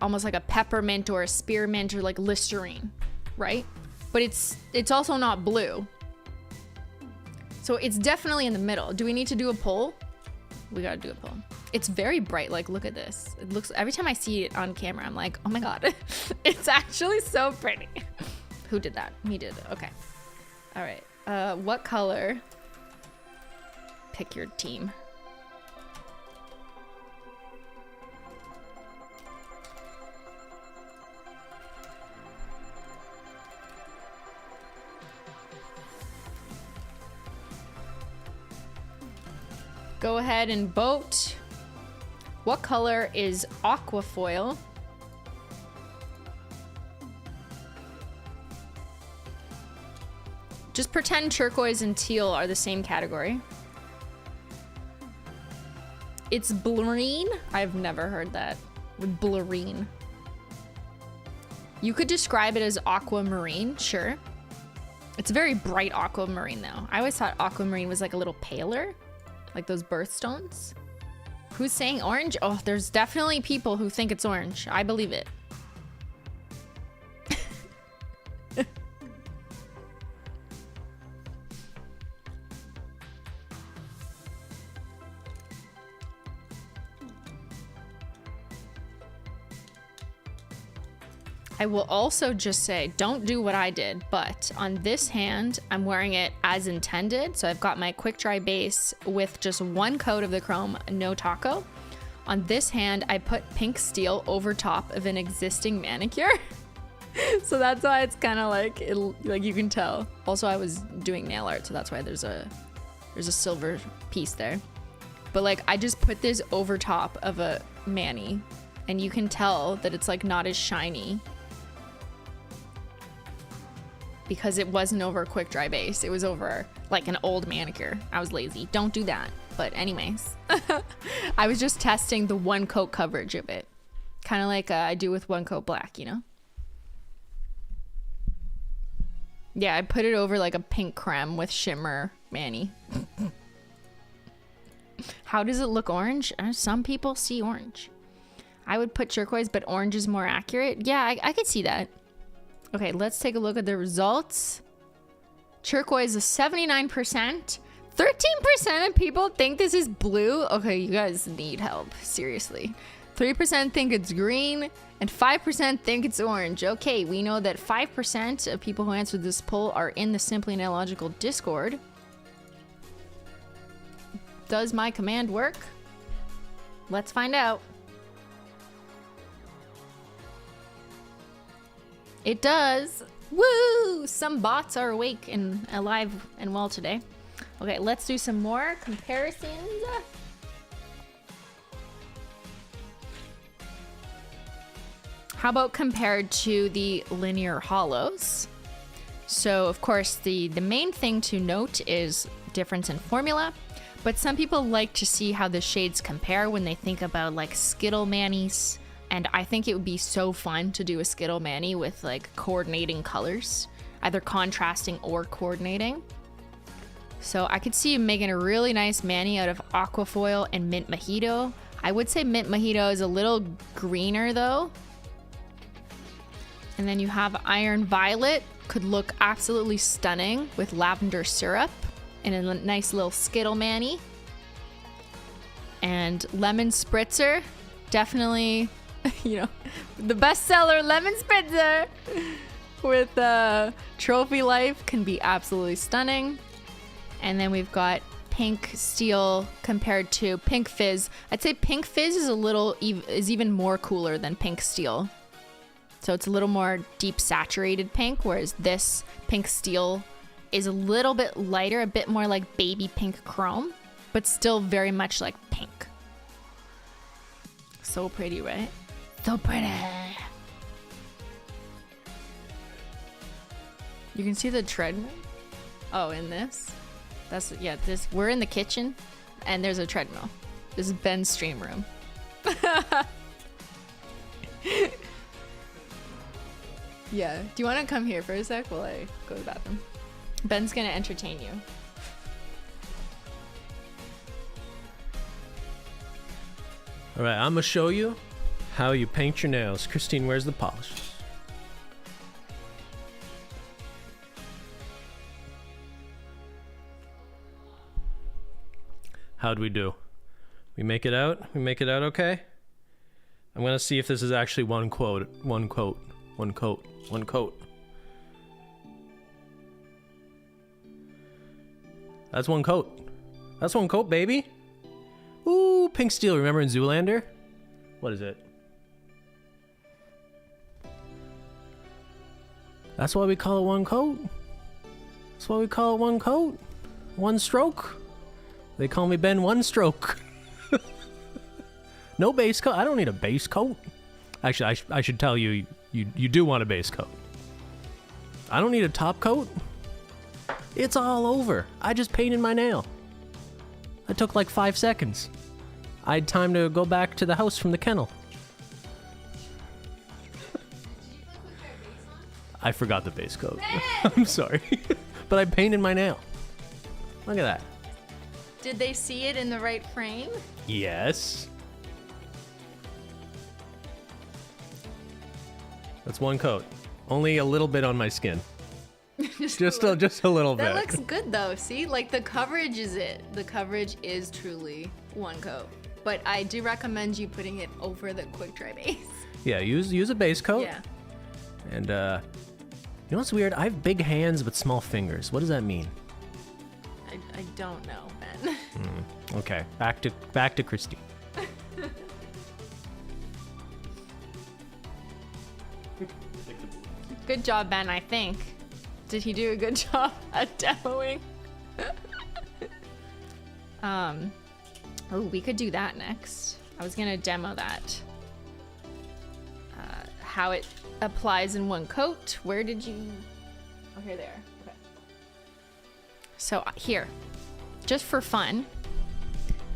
[SPEAKER 1] almost like a peppermint or a spearmint or like Listerine, right? But it's also not blue. So it's definitely in the middle. Do we need to do a poll? We gotta do a poll. It's very bright. Like, look at this. It looks, every time I see it on camera, I'm like, oh my God, it's actually so pretty. Who did that? Me did it. Okay. All right. What color? Pick your team. Go ahead and vote. What color is Aquafoil? Just pretend turquoise and teal are the same category. It's Beyyyn. I've never heard that. Beyyyn. You could describe it as aquamarine, sure. It's a very bright aquamarine though. I always thought aquamarine was like a little paler, like those birthstones. Who's saying orange? Oh, there's definitely people who think it's orange. I believe it. I will also just say, don't do what I did, but on this hand, I'm wearing it as intended. So I've got my quick dry base with just one coat of the chrome, no taco. On this hand, I put pink steel over top of an existing manicure. So that's why it's kind of like, like you can tell. Also, I was doing nail art, so that's why there's a silver piece there. But like, I just put this over top of a mani, and you can tell that it's like not as shiny, because it wasn't over a quick dry base. It was over like an old manicure. I was lazy. Don't do that. But anyways, I was just testing the one coat coverage of it. Kind of like I do with one coat black, you know? Yeah, I put it over like a pink creme with shimmer mani. How does it look orange? Some people see orange. I would put turquoise, but orange is more accurate. Yeah, I could see that. Okay, let's take a look at the results. Turquoise is 79%. 13% of people think this is blue. Okay, you guys need help. Seriously. 3% think it's green, and 5% think it's orange. Okay, we know that 5% of people who answered this poll are in the Simply Analogical Discord. Does my command work? Let's find out. It does. Woo! Some bots are awake and alive and well today. Okay, let's do some more comparisons. How about compared to the linear holos? So of course the main thing to note is difference in formula, but some people like to see how the shades compare when they think about like Skittle manis. And I think it would be so fun to do a Skittle mani with like coordinating colors, either contrasting or coordinating. So I could see you making a really nice mani out of Aquafoil and Mint Mojito. I would say Mint Mojito is a little greener though. And then you have Iron Violet, could look absolutely stunning with lavender syrup and a nice little Skittle mani. And Lemon Spritzer, definitely, you know, the bestseller Lemon Spritzer with Trophy Life can be absolutely stunning. And then we've got Pink Steel compared to Pink Fizz. I'd say Pink Fizz is even more cooler than Pink Steel. So it's a little more deep saturated pink, whereas this Pink Steel is a little bit lighter, a bit more like baby pink chrome, but still very much like pink. So pretty, right? So pretty. You can see the treadmill. Oh, in this? This, we're in the kitchen and there's a treadmill. This is Ben's stream room. Yeah. Do you want to come here for a sec while I go to the bathroom? Ben's gonna entertain you.
[SPEAKER 2] All right, I'm gonna show you how you paint your nails. Christine, where's the polishes? How'd we do? We make it out? We make it out okay? I'm gonna see if this is actually one coat. That's one coat. That's one coat, baby. Ooh, pink steel. Remember in Zoolander? What is it? That's why we call it one coat. That's why we call it one coat. One stroke. They call me Ben One Stroke. No base coat. I don't need a base coat. Actually, I should tell you, you do want a base coat. I don't need a top coat. It's all over. I just painted my nail. I took like 5 seconds. I had time to go back to the house from the kennel. I forgot the base coat. I'm sorry. But I painted my nail. Look at that.
[SPEAKER 1] Did they see it in the right frame?
[SPEAKER 2] Yes. That's one coat. Only a little bit on my skin. just a little bit.
[SPEAKER 1] That looks good though. See, like the coverage is it. The coverage is truly one coat. But I do recommend you putting it over the quick dry base.
[SPEAKER 2] Yeah, use a base coat.
[SPEAKER 1] Yeah.
[SPEAKER 2] And you know what's weird? I have big hands but small fingers. What does that mean?
[SPEAKER 1] I don't know, Ben.
[SPEAKER 2] Okay, back to Christine.
[SPEAKER 1] Good job, Ben, I think. Did he do a good job at demoing? Oh, we could do that next. I was gonna demo that. How it applies in one coat. Where did you... Oh, here they are. Okay. So here, just for fun.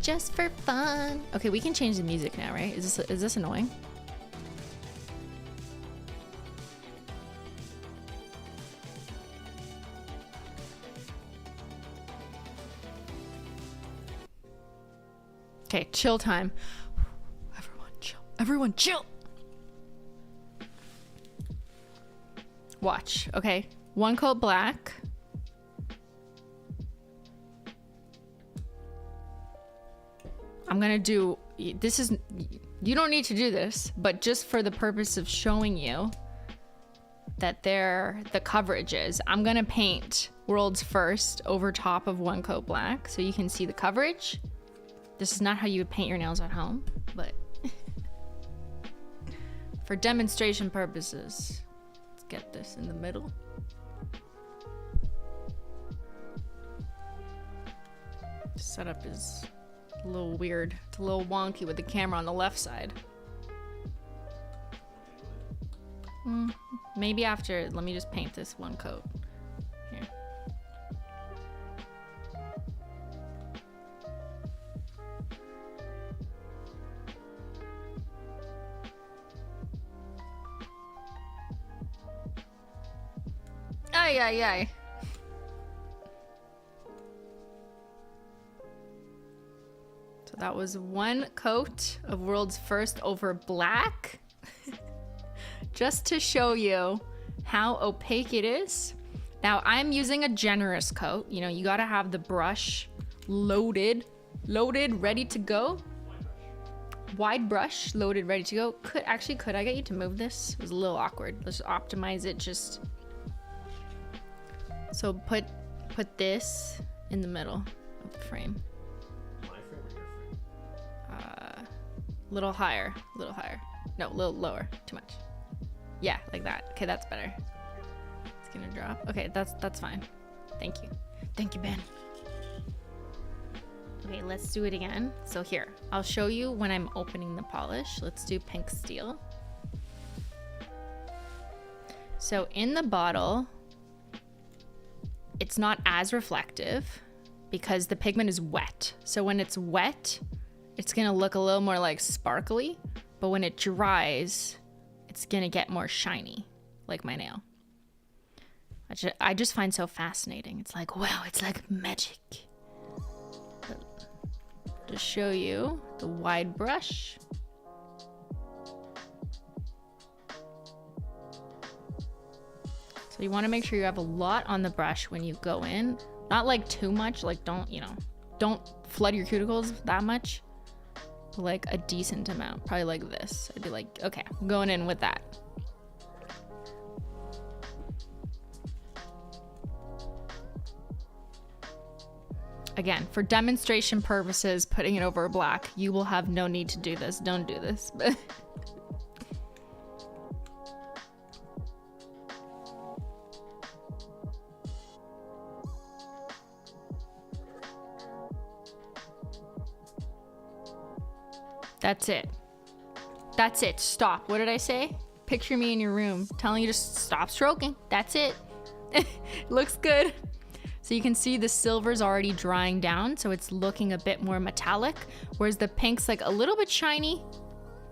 [SPEAKER 1] Just for fun. Okay, we can change the music now, right? Is this annoying? Okay, chill time. Everyone chill. Everyone chill. Watch, okay? One coat black. I'm gonna do, this is, you don't need to do this, but just for the purpose of showing you that the coverage is, I'm gonna paint World's First over top of one coat black so you can see the coverage. This is not how you would paint your nails at home, but for demonstration purposes, let's get this in the middle. Setup is a little weird. It's a little wonky with the camera on the left side. Maybe after, let me just paint this one coat. Here. Ay, ay, ay. So that was one coat of World's First over black. Just to show you how opaque it is. Now I'm using a generous coat. You know, you gotta have the brush loaded, ready to go. Wide brush, loaded, ready to go. Could I get you to move this? It was a little awkward. Let's optimize it just. So put this in the middle of the frame.
[SPEAKER 2] My frame or your frame?
[SPEAKER 1] Little higher. No, a little lower. Too much. Yeah, like that. Okay, that's better. It's gonna drop. Okay, that's fine. Thank you. Thank you, Ben. Okay, let's do it again. So here, I'll show you when I'm opening the polish. Let's do pink steel. So in the bottle, it's not as reflective because the pigment is wet. So when it's wet, it's gonna look a little more like sparkly, but when it dries, it's gonna get more shiny, like my nail. I just find so fascinating. It's like, wow, it's like magic. To show you the wide brush. So you wanna make sure you have a lot on the brush when you go in. Not like too much, like don't flood your cuticles that much. Like a decent amount, probably like this. I'd be like, okay, I'm going in with that. Again, for demonstration purposes, putting it over black, you will have no need to do this. Don't do this. That's it. That's it. Stop. What did I say? Picture me in your room telling you to stop stroking. That's it. Looks good. So you can see the silver's already drying down, so it's looking a bit more metallic, whereas the pink's like a little bit shiny,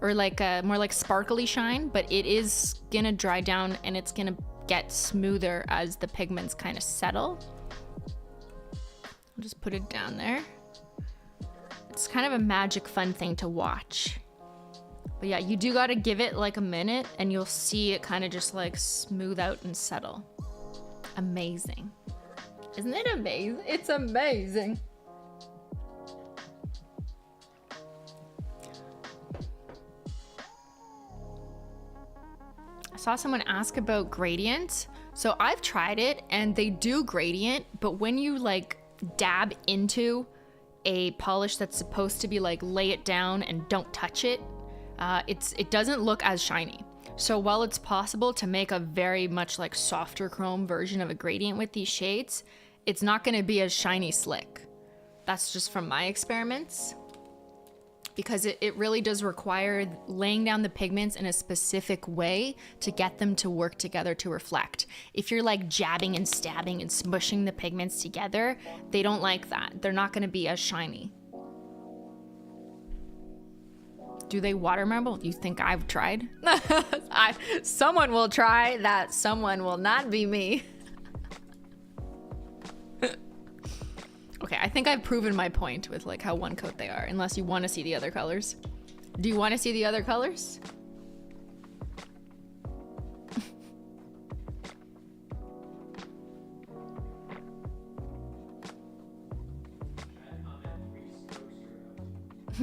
[SPEAKER 1] or like a more like sparkly shine, but it is gonna dry down and it's gonna get smoother as the pigments kind of settle. I'll just put it down there. It's kind of a magic fun thing to watch. But yeah, you do gotta give it like a minute and you'll see it kind of just like smooth out and settle. Amazing. Isn't it amazing? It's amazing. I saw someone ask about gradient. So I've tried it and they do gradient, but when you like dab into a polish that's supposed to be like lay it down and don't touch it, it doesn't look as shiny. So while it's possible to make a very much like softer chrome version of a gradient with these shades, it's not going to be as shiny slick. That's just from my experiments, because it really does require laying down the pigments in a specific way to get them to work together to reflect. If you're like jabbing and stabbing and smushing the pigments together, they don't like that. They're not going to be as shiny. Do they water marble? You think I've tried? Someone will try. That someone will not be me. Okay, I think I've proven my point with like how one coat they are, unless you want to see the other colors. Do you want to see the other colors?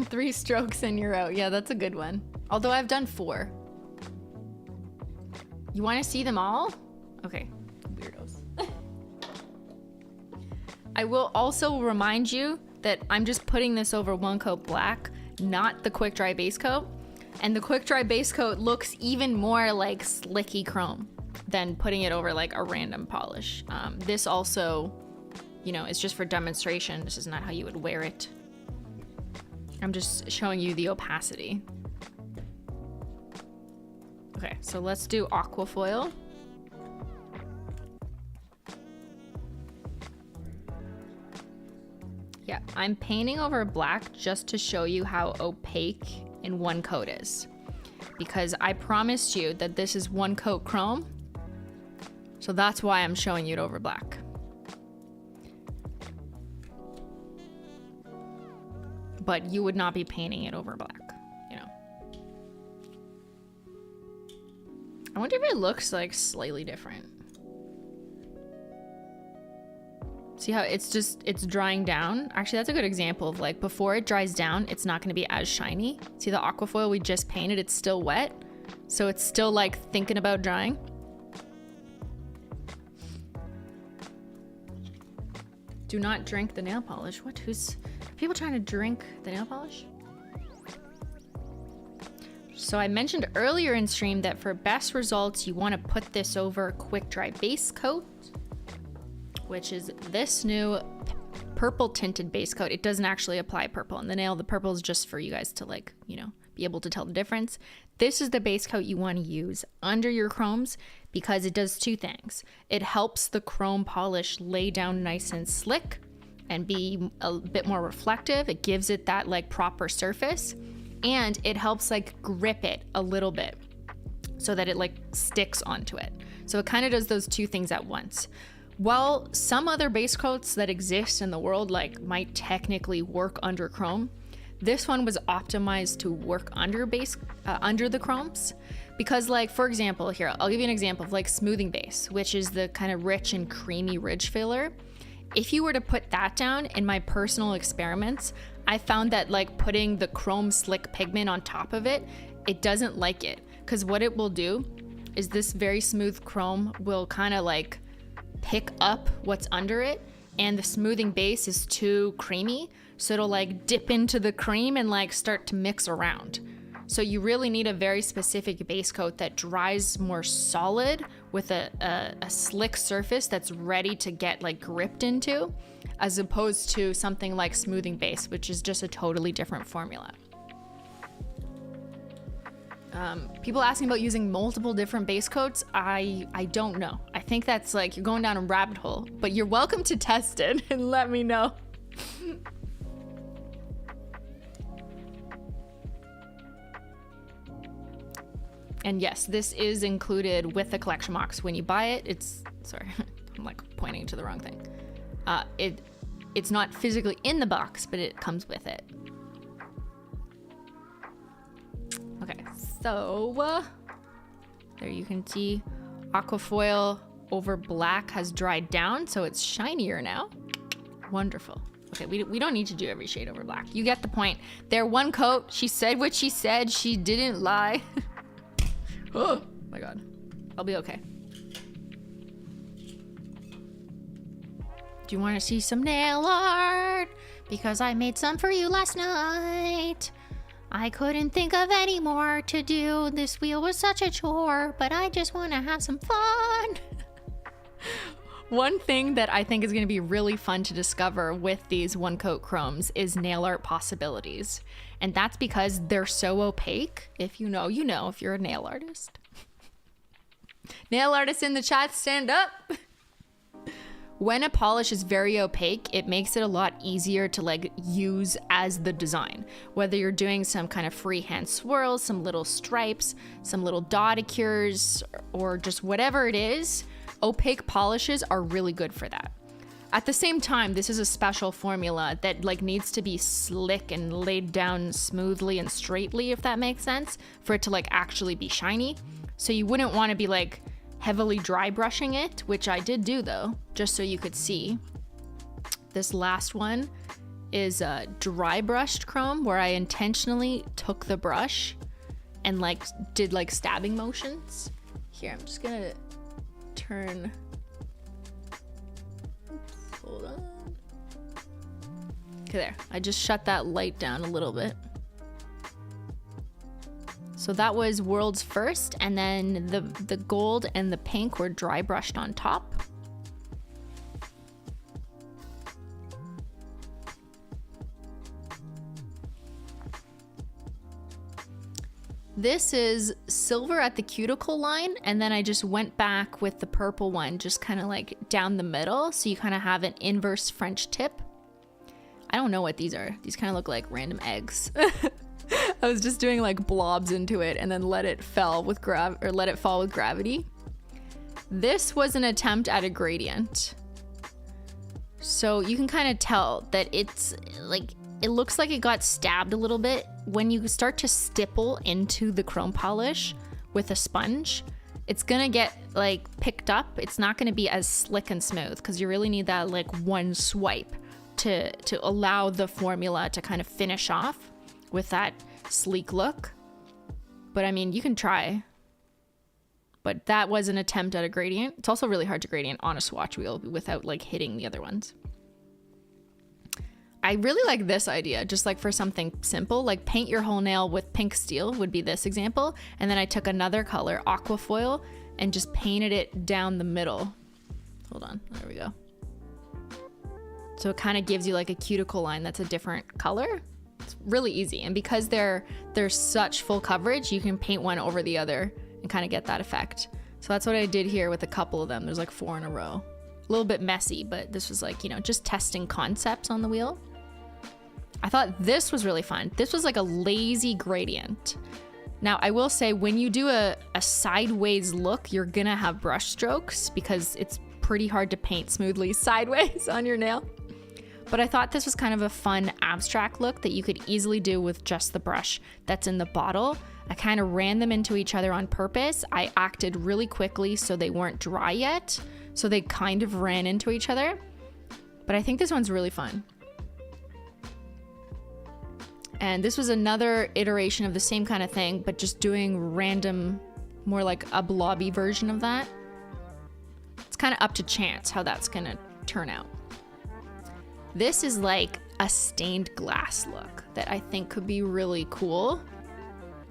[SPEAKER 1] Three strokes and you're out. Yeah, that's a good one. Although I've done 4. You want to see them all? Okay, weirdos. I will also remind you that I'm just putting this over one coat black, not the quick dry base coat. And the quick dry base coat looks even more like slicky chrome than putting it over like a random polish. This also, you know, is just for demonstration. This is not how you would wear it. I'm just showing you the opacity. Okay, so let's do Aquafoil. Yeah, I'm painting over black just to show you how opaque in one coat is. Because I promised you that this is one coat chrome. So that's why I'm showing you it over black. But you would not be painting it over black, you know. I wonder if it looks like slightly different. See how it's drying down? Actually, that's a good example of like before it dries down, it's not gonna be as shiny. See the Aquafoil we just painted, it's still wet. So it's still like thinking about drying. Do not drink the nail polish. What? Who's people trying to drink the nail polish? So I mentioned earlier in stream that for best results, you want to put this over a quick dry base coat, which is this new purple tinted base coat. It doesn't actually apply purple on the nail. The purple is just for you guys to like, you know, be able to tell the difference. This is the base coat you want to use under your chromes because it does 2 things. It helps the chrome polish lay down nice and slick and be a bit more reflective. It gives it that like proper surface, and it helps like grip it a little bit so that it like sticks onto it. So it kind of does those 2 things at once. While some other base coats that exist in the world like might technically work under chrome, this one was optimized to work under under the chromes, because like, for example, here, I'll give you an example of like smoothing base, which is the kind of rich and creamy ridge filler. If you were to put that down in my personal experiments, I found that like putting the chrome slick pigment on top of it, it doesn't like it. Because what it will do is this very smooth chrome will kind of like pick up what's under it and the smoothing base is too creamy, so it'll like dip into the cream and like start to mix around. So you really need a very specific base coat that dries more solid with a slick surface that's ready to get like gripped into, as opposed to something like smoothing base, which is just a totally different formula. People asking about using multiple different base coats, I don't know. I think that's like you're going down a rabbit hole, but you're welcome to test it and let me know. And yes, this is included with the collection box. When you buy it, it's, sorry, I'm like pointing to the wrong thing. It's not physically in the box, but it comes with it. Okay, so there you can see Aquafoil over black has dried down, so it's shinier now. Wonderful. Okay, we don't need to do every shade over black. You get the point. They're one coat. She said what she said. She didn't lie. Oh my god. I'll be okay. Do you want to see some nail art? Because I made some for you last night. I couldn't think of any more to do. This wheel was such a chore, but I just want to have some fun. One thing that I think is going to be really fun to discover with these one coat chromes is nail art possibilities. And that's because they're so opaque. If you know, you know, if you're a nail artist. Nail artists in the chat, stand up. When a polish is very opaque, it makes it a lot easier to like use as the design. Whether you're doing some kind of freehand swirls, some little stripes, some little dodicures, or just whatever it is, opaque polishes are really good for that. At the same time, this is a special formula that like needs to be slick and laid down smoothly and straightly, if that makes sense, for it to like actually be shiny. So you wouldn't want to be like heavily dry brushing it, which I did do though, just so you could see. This last one is a dry brushed chrome where I intentionally took the brush and like did like stabbing motions. Here, I'm just gonna turn. Hold on. Okay, there. I just shut that light down a little bit. So that was world's first, and then the gold and the pink were dry brushed on top. This is silver at the cuticle line, and then I just went back with the purple one, just kind of like down the middle, so you kind of have an inverse French tip. I don't know what these are. These kind of look like random eggs. I was just doing like blobs into it and then let it fall with gravity. This was an attempt at a gradient. So you can kind of tell that it's like, it looks like it got stabbed a little bit. When you start to stipple into the chrome polish with a sponge, it's gonna get like picked up. It's not gonna be as slick and smooth because you really need that like one swipe to allow the formula to kind of finish off with that sleek look. But I mean, you can try. But that was an attempt at a gradient. It's also really hard to gradient on a swatch wheel without like hitting the other ones. I really like this idea, just like for something simple, like paint your whole nail with pink steel would be this example. And then I took another color, Aquafoil, and just painted it down the middle. Hold on, there we go. So it kind of gives you like a cuticle line that's a different color. It's really easy. And because they're such full coverage, you can paint one over the other and kind of get that effect. So that's what I did here with a couple of them. There's like 4 in a row. A little bit messy, but this was like, you know, just testing concepts on the wheel. I thought this was really fun. This was like a lazy gradient. Now, I will say when you do a sideways look, you're gonna have brush strokes because it's pretty hard to paint smoothly sideways on your nail. But I thought this was kind of a fun abstract look that you could easily do with just the brush that's in the bottle. I kind of ran them into each other on purpose. I acted really quickly so they weren't dry yet. So they kind of ran into each other. But I think this one's really fun. And this was another iteration of the same kind of thing, but just doing random, more like a blobby version of that. It's kind of up to chance how that's gonna turn out. This is like a stained glass look that I think could be really cool.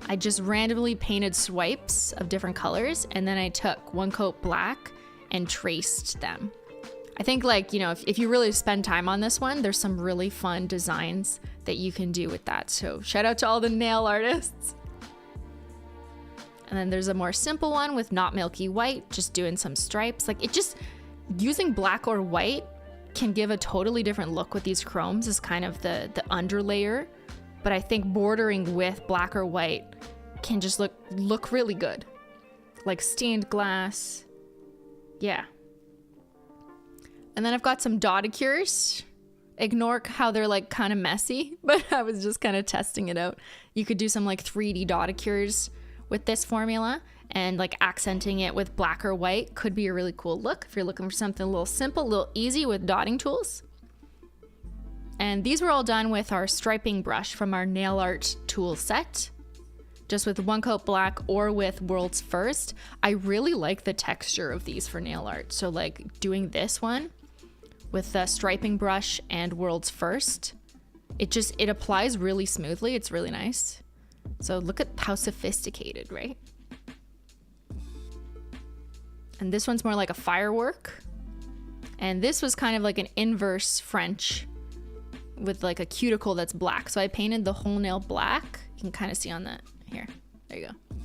[SPEAKER 1] I just randomly painted swipes of different colors, and then I took one coat black and traced them. I think, like, you know, if you really spend time on this one, there's some really fun designs that you can do with that. So shout out to all the nail artists. And then there's a more simple one with not milky white, just doing some stripes. Like, it just, using black or white can give a totally different look with these chromes as kind of the underlayer. But I think bordering with black or white can just look really good. Like stained glass. Yeah. And then I've got some dodicures. Ignore how they're like kind of messy, but I was just kind of testing it out. You could do some like 3D dodicures with this formula, and like accenting it with black or white could be a really cool look if you're looking for something a little simple, a little easy with dotting tools. And these were all done with our striping brush from our nail art tool set, just with one coat black or with World's First. I really like the texture of these for nail art. So like doing this one with the striping brush and World's First, it applies really smoothly. It's really nice. So look at how sophisticated, right? And this one's more like a firework. And this was kind of like an inverse French with like a cuticle that's black. So I painted the whole nail black. You can kind of see on that here. There you go.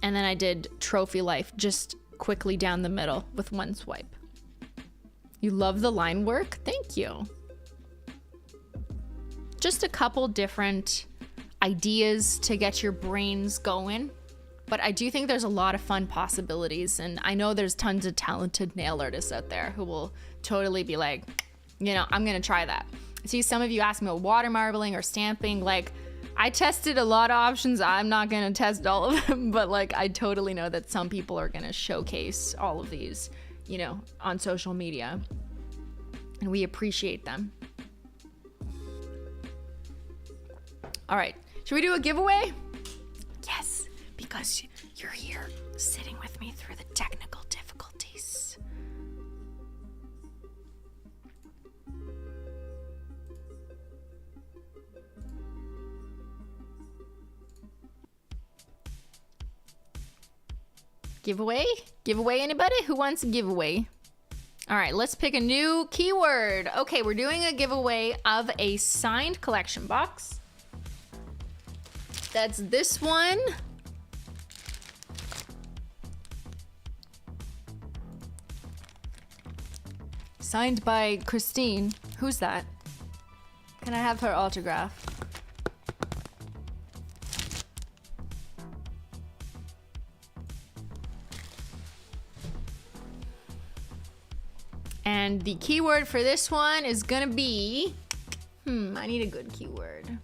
[SPEAKER 1] And then I did Trophy Life just quickly down the middle with one swipe. You love the line work? Thank you. Just a couple different ideas to get your brains going. But I do think there's a lot of fun possibilities, and I know there's tons of talented nail artists out there who will totally be like, you know, I'm gonna try that. See, some of you ask me about water marbling or stamping. Like, I tested a lot of options. I'm not gonna test all of them, but like, I totally know that some people are gonna showcase all of these, you know, on social media, and we appreciate them. All right, should we do a giveaway? Yes, because you're here sitting with me through the technical difficulties. Giveaway? Giveaway, anybody? Who wants a giveaway? All right, let's pick a new keyword. Okay, we're doing a giveaway of a signed collection box. That's this one. Signed by Christine. Who's that? Can I have her autograph? And the keyword for this one is gonna be, I need a good keyword.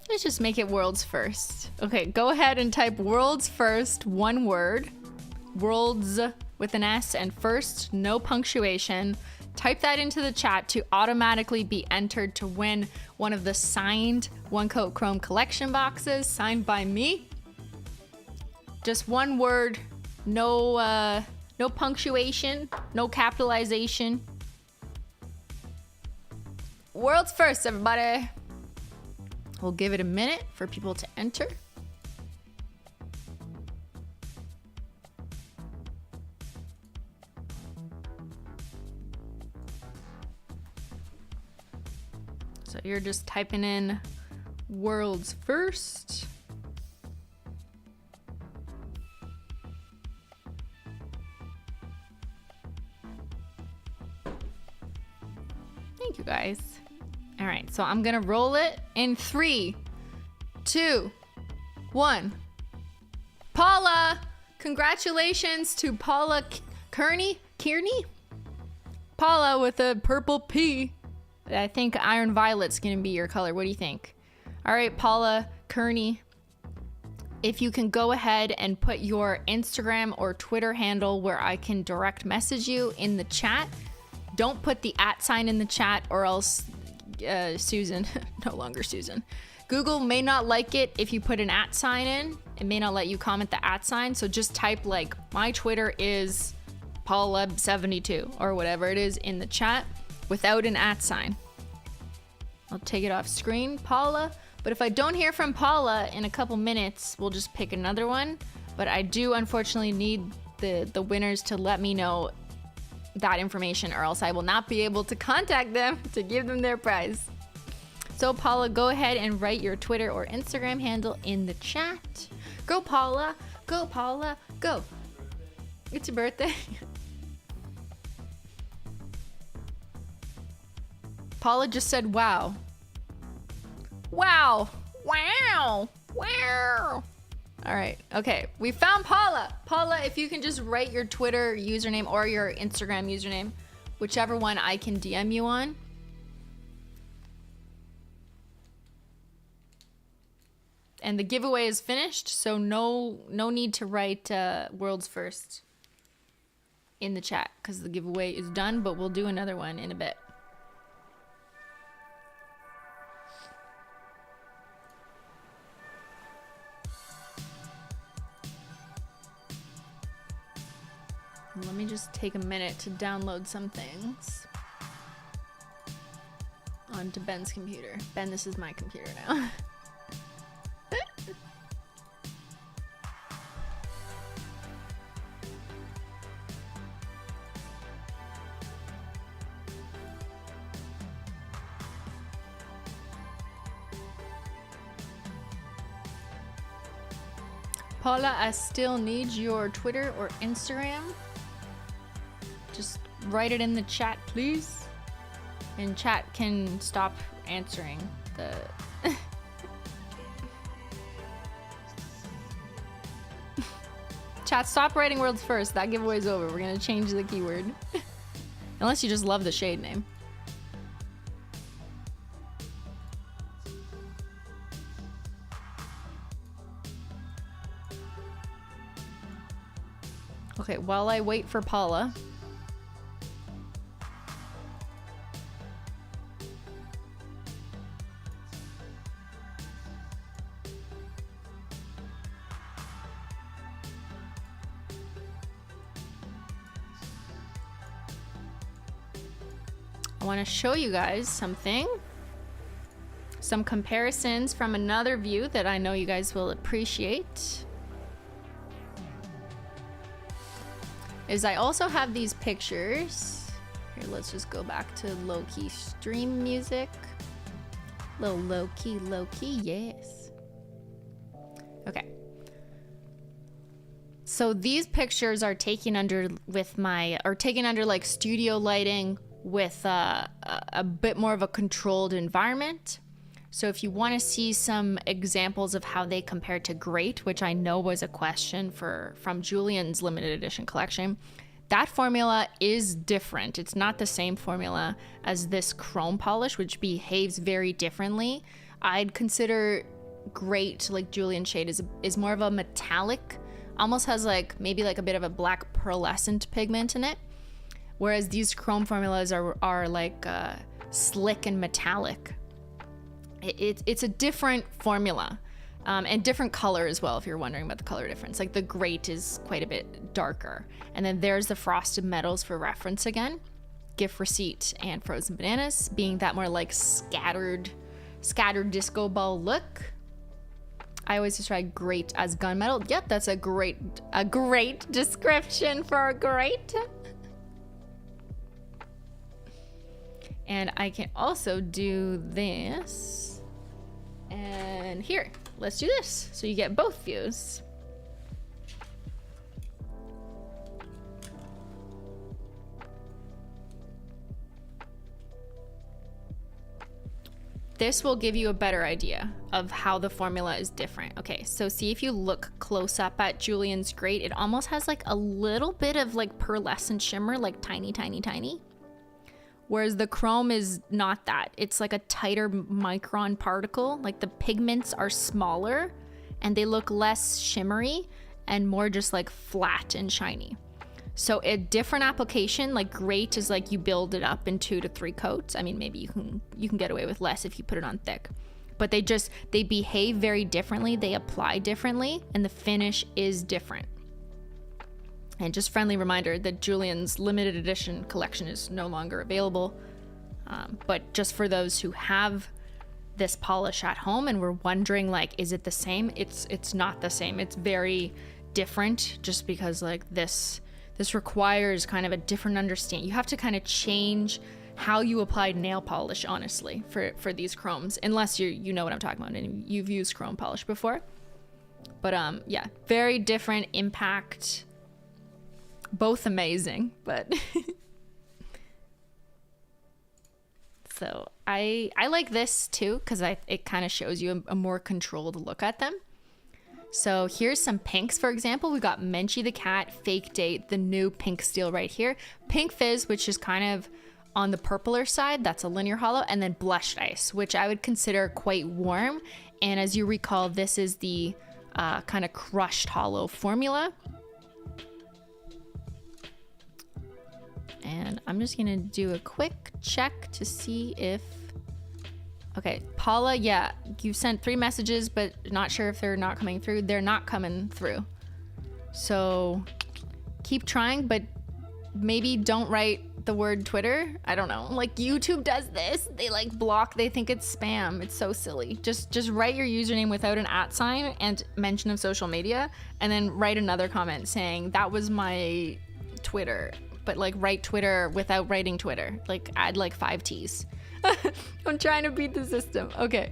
[SPEAKER 1] Let's just make it World's First. Okay, go ahead and type World's First, one word. World's with an S and first, no punctuation. Type that into the chat to automatically be entered to win one of the signed One Coat Chrome collection boxes signed by me. Just one word, no punctuation, no capitalization. World's First, everybody. We'll give it a minute for people to enter. So you're just typing in World's First. Thank you, guys. All right, so I'm gonna roll it in 3, 2, 1. Paula! Congratulations to Paula Kearney? Paula with a purple P. I think Iron Violet's gonna be your color. What do you think? All right, Paula Kearney. If you can go ahead and put your Instagram or Twitter handle where I can direct message you in the chat. Don't put the @ in the chat or else Susan, no longer Susan. Google may not like it if you put an @ in. It may not let you comment the @. So just type like, my Twitter is Paula72 or whatever it is in the chat without an @sign. I'll take it off screen, Paula. But if I don't hear from Paula in a couple minutes, we'll just pick another one. But I do unfortunately need the winners to let me know that information, or else I will not be able to contact them to give them their prize. So Paula, go ahead and write your Twitter or Instagram handle in the chat. Go Paula, go Paula, go. It's your birthday. Paula just said wow. Wow, wow, wow. All right, okay, we found Paula. Paula, if you can just write your Twitter username or your Instagram username, whichever one I can DM you on. And the giveaway is finished, so no need to write world's first in the chat because the giveaway is done, but we'll do another one in a bit. Let me just take a minute to download some things onto Ben's computer. Ben, this is my computer now. Paula, I still need your Twitter or Instagram. Just write it in the chat, please. And chat can stop answering the... Chat, stop writing world's first. That giveaway's over. We're gonna change the keyword. Unless you just love the shade name. Okay, while I wait for Paula. I want to show you guys something. Some comparisons from another view that I know you guys will appreciate. I also have these pictures. Here, let's just go back to low-key stream music. Little low-key, yes. Okay. So these pictures are taken under like studio lighting with a bit more of a controlled environment. So if you want to see some examples of how they compare to Great, which I know was a question from Julian's limited edition collection, that formula is different. It's not the same formula as this chrome polish, which behaves very differently. I'd consider Great, like Julian shade, is more of a metallic, almost has like maybe like a bit of a black pearlescent pigment in it. Whereas these chrome formulas are like slick and metallic. It's a different formula and different color as well, if you're wondering about the color difference. Like the Great is quite a bit darker. And then there's the Frosted Metals for reference again. Gift Receipt and Frozen Bananas being that more like scattered disco ball look. I always describe Great as gunmetal. Yep, that's a great description for Great. And I can also do this. And here, let's do this. So you get both views. This will give you a better idea of how the formula is different. Okay, so see if you look close up at Julian's Great, it almost has like a little bit of like pearlescent shimmer, like tiny, tiny, tiny. Whereas the chrome is not that. It's like a tighter micron particle. Like the pigments are smaller and they look less shimmery and more just like flat and shiny. So a different application, like Great is like you build it up in 2 to 3 coats. I mean, maybe you can get away with less if you put it on thick. But they behave very differently. They apply differently and the finish is different. And just friendly reminder that Julian's limited edition collection is no longer available. But just for those who have this polish at home and were wondering, like, is it the same? It's not the same. It's very different, just because like this requires kind of a different understanding. You have to kind of change how you apply nail polish, honestly, for these chromes, unless you know what I'm talking about and you've used chrome polish before. But yeah, very different impact. Both amazing, but so I like this too, because it kind of shows you a more controlled look at them. So here's some pinks, for example. We got Menchie the Cat, Fake Date, the new Pink Steel right here. Pink Fizz, which is kind of on the purpler side, that's a linear holo, and then Blushed Ice, which I would consider quite warm. And as you recall, this is the kind of crushed holo formula. And I'm just gonna do a quick check to see if, okay, Paula, yeah, you sent 3 messages, but not sure if they're not coming through. They're not coming through. So keep trying, but maybe don't write the word Twitter. I don't know, like YouTube does this. They like block, they think it's spam. It's so silly. Just write your username without an @ sign and mention of social media, and then write another comment saying that was my Twitter. But like write Twitter without writing Twitter. Like add like 5 T's. I'm trying to beat the system. Okay.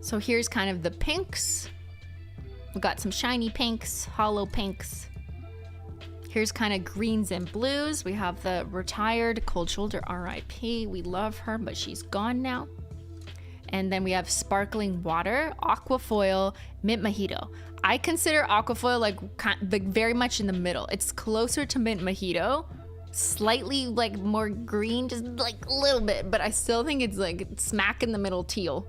[SPEAKER 1] So here's kind of the pinks. We got some shiny pinks, holo pinks. Here's kind of greens and blues. We have the retired Cold Shoulder RIP. We love her, but she's gone now. And then we have Sparkling Water, Aquafoil, Mint Mojito. I consider Aquafoil like very much in the middle. It's closer to Mint Mojito, slightly like more green, just like a little bit, but I still think it's like smack in the middle teal.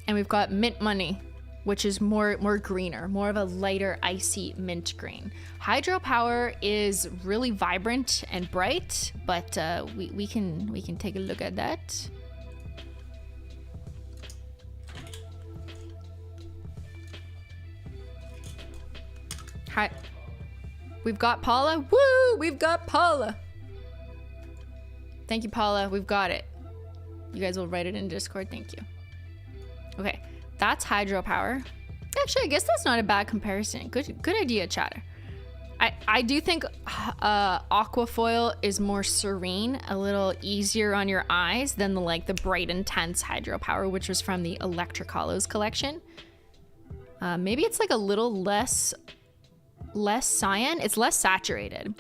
[SPEAKER 1] And we've got Mint Money, which is more greener, more of a lighter icy mint green. Hydropower is really vibrant and bright, but we can take a look at that. Hi. We've got Paula. Woo! We've got Paula. Thank you, Paula. We've got it. You guys will write it in Discord. Thank you. Okay, that's hydropower. Actually, I guess that's not a bad comparison. Good idea, chatter. I do think Aquafoil is more serene, a little easier on your eyes than the bright, intense hydropower, which was from the Electric Holos collection. Maybe it's like a little less cyan. It's less saturated,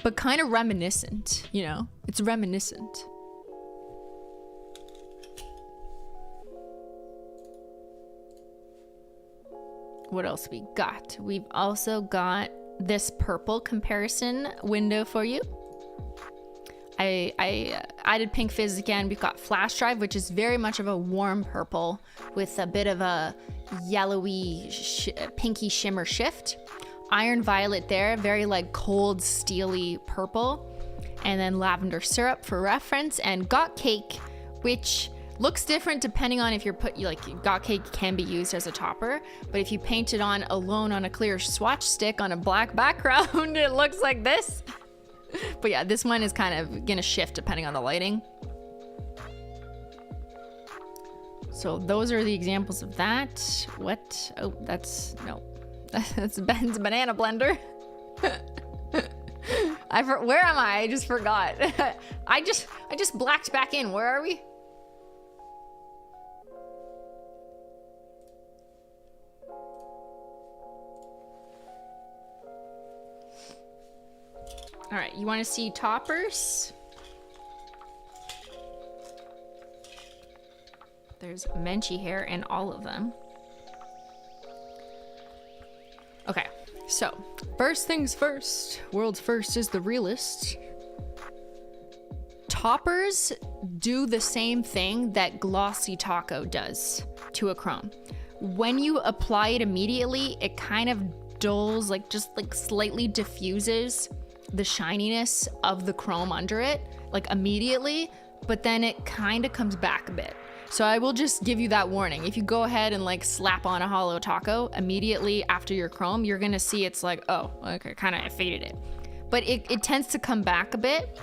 [SPEAKER 1] but kind of reminiscent, you know? It's reminiscent. What else we got? We've also got this purple comparison window for you. I added Pink Fizz again. We've got Flash Drive, which is very much of a warm purple with a bit of a yellowy, pinky shimmer shift. Iron Violet there, very like cold, steely purple. And then Lavender Syrup for reference. And Got Cake, which looks different depending on if you're Got Cake can be used as a topper, but if you paint it on alone on a clear swatch stick on a black background, it looks like this. But yeah, this one is kind of gonna shift depending on the lighting. So those are the examples of that. What? Oh, that's Ben's banana blender. Where am I? I just forgot. I just blacked back in. Where are we? All right, you want to see toppers? There's Menchie hair in all of them. Okay, so first things first, world's first is the realist. Toppers do the same thing that Glossy Taco does to a chrome. When you apply it immediately, it kind of dulls, just slightly diffuses the shininess of the chrome under it, like immediately, but then it kind of comes back a bit. So I will just give you that warning. If you go ahead and like slap on a Holo Taco immediately after your chrome, you're gonna see it's like, oh, okay, kind of faded it. But it tends to come back a bit.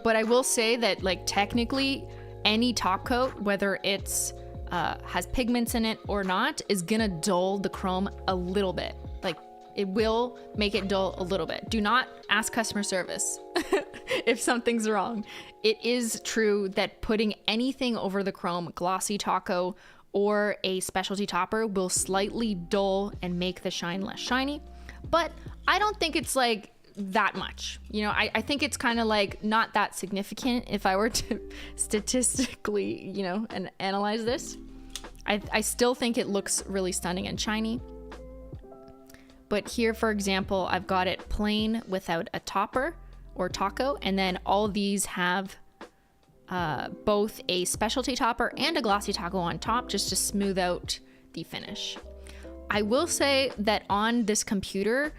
[SPEAKER 1] But I will say that like technically any top coat, whether it's has pigments in it or not, is gonna dull the chrome a little bit. Like it will make it dull a little bit. Do not ask customer service if something's wrong. It is true that putting anything over the chrome, glossy taco or a specialty topper, will slightly dull and make the shine less shiny. But I don't think it's like that much. You know, I think it's kind of like not that significant if I were to statistically, you know, and analyze this. I still think it looks really stunning and shiny. But here, for example, I've got it plain without a topper or taco, and then all of these have both a specialty topper and a glossy taco on top just to smooth out the finish. I will say that on this computer,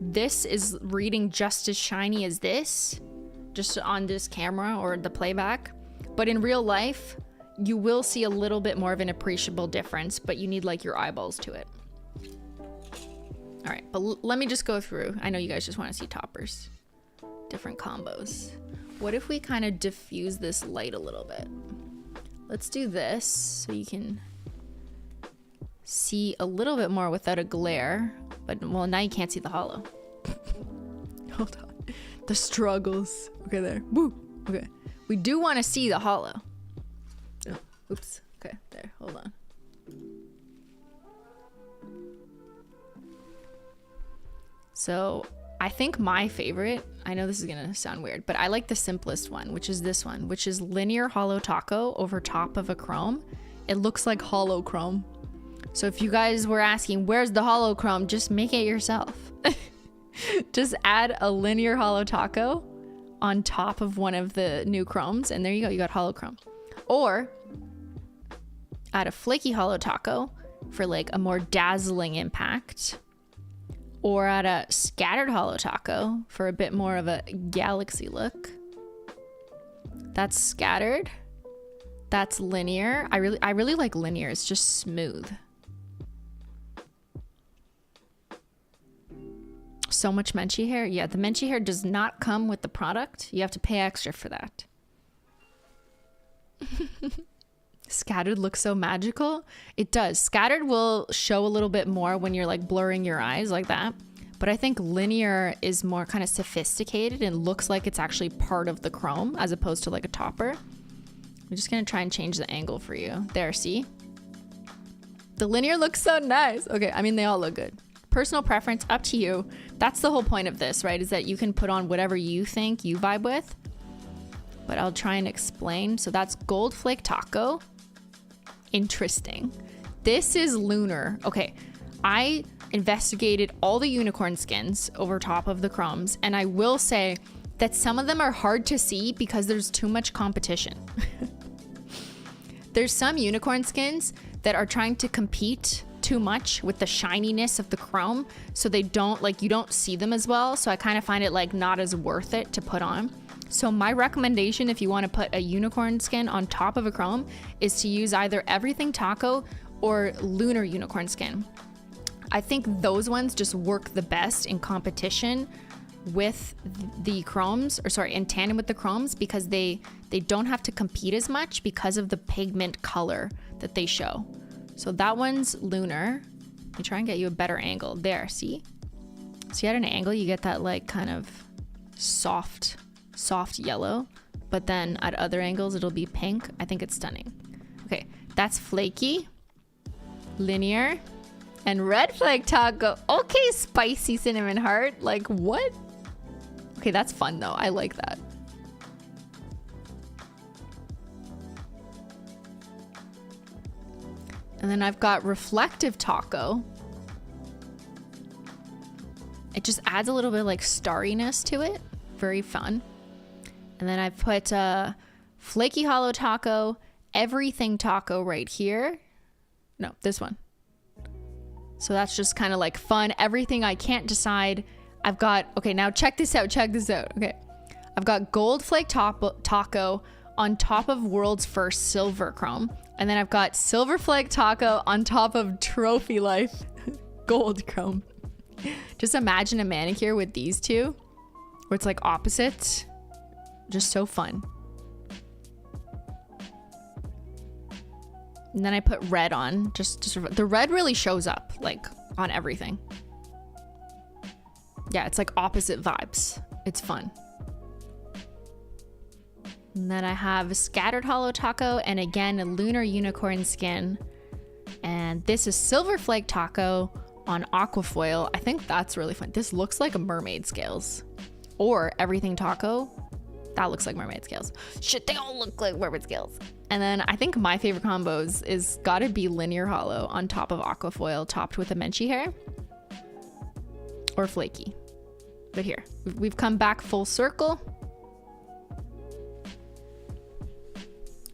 [SPEAKER 1] this is reading just as shiny as this, just on this camera or the playback. But in real life, you will see a little bit more of an appreciable difference, but you need like your eyeballs to it. All right, but let me just go through. I know you guys just want to see toppers, different combos. What if we kind of diffuse this light a little bit? Let's do this so you can see a little bit more without a glare. But well, now you can't see the holo. Hold on. The struggles. Okay, there. Woo. Okay. We do want to see the holo. Oh, oops. Okay, there. Hold on. So I think my favorite, I know this is gonna sound weird, but I like the simplest one, which is this one, which is linear Holo Taco over top of a chrome. It looks like holo chrome. So if you guys were asking, where's the holo chrome? Just make it yourself. Just add a linear Holo Taco on top of one of the new chromes, and there you go, you got holo chrome. Or add a flaky Holo Taco for like a more dazzling impact. Or add a scattered Holo Taco for a bit more of a galaxy look. That's scattered. That's linear. I really like linear. It's just smooth. So much Menchie hair. Yeah, the Menchie hair does not come with the product. You have to pay extra for that. Scattered looks so magical. It does. Scattered will show a little bit more when you're like blurring your eyes like that. But I think linear is more kind of sophisticated and looks like it's actually part of the chrome as opposed to like a topper. I'm just gonna try and change the angle for you. There, see? The linear looks so nice. Okay, I mean, they all look good. Personal preference, up to you. That's the whole point of this, right? Is that you can put on whatever you think you vibe with. But I'll try and explain. So that's Gold Flake Taco. Interesting. This is lunar. Okay, I investigated all the unicorn skins over top of the chromes, and I will say that some of them are hard to see because there's too much competition. There's some unicorn skins that are trying to compete too much with the shininess of the chrome, so they don't, like, you don't see them as well. So I kind of find it like not as worth it to put on. So my recommendation, if you want to put a unicorn skin on top of a chrome, is to use either Everything Taco or Lunar Unicorn Skin. I think those ones just work the best in competition with the chromes, or sorry, in tandem with the chromes, because they don't have to compete as much because of the pigment color that they show. So that one's lunar. Let me try and get you a better angle. There, see? See, at an angle, you get that like kind of soft yellow, but then at other angles, it'll be pink. I think it's stunning. Okay, that's flaky, linear, and red flake taco. Okay, spicy cinnamon heart. Like, what? Okay, that's fun though. I like that. And then I've got reflective taco. It just adds a little bit of like starriness to it. Very fun. And then I put flaky Holo Taco, Everything Taco right here. No, this one. So that's just kind of like fun. Everything I can't decide. I've got, okay, now check this out. Okay. I've got gold flake taco on top of world's first silver chrome. And then I've got silver flake taco on top of trophy life gold chrome. Just imagine a manicure with these two, where it's like opposites. Just so fun. And then I put red on, the red really shows up like on everything. Yeah, it's like opposite vibes. It's fun. And then I have a scattered holo taco and again a lunar unicorn skin. And this is silver flake taco on aquafoil. I think that's really fun. This looks like a mermaid scales. Or everything taco. That looks like mermaid scales. Shit, they all look like mermaid scales. And then I think my favorite combos is gotta be linear holo on top of aquafoil topped with a menchie hair. Or flaky. But here, we've come back full circle.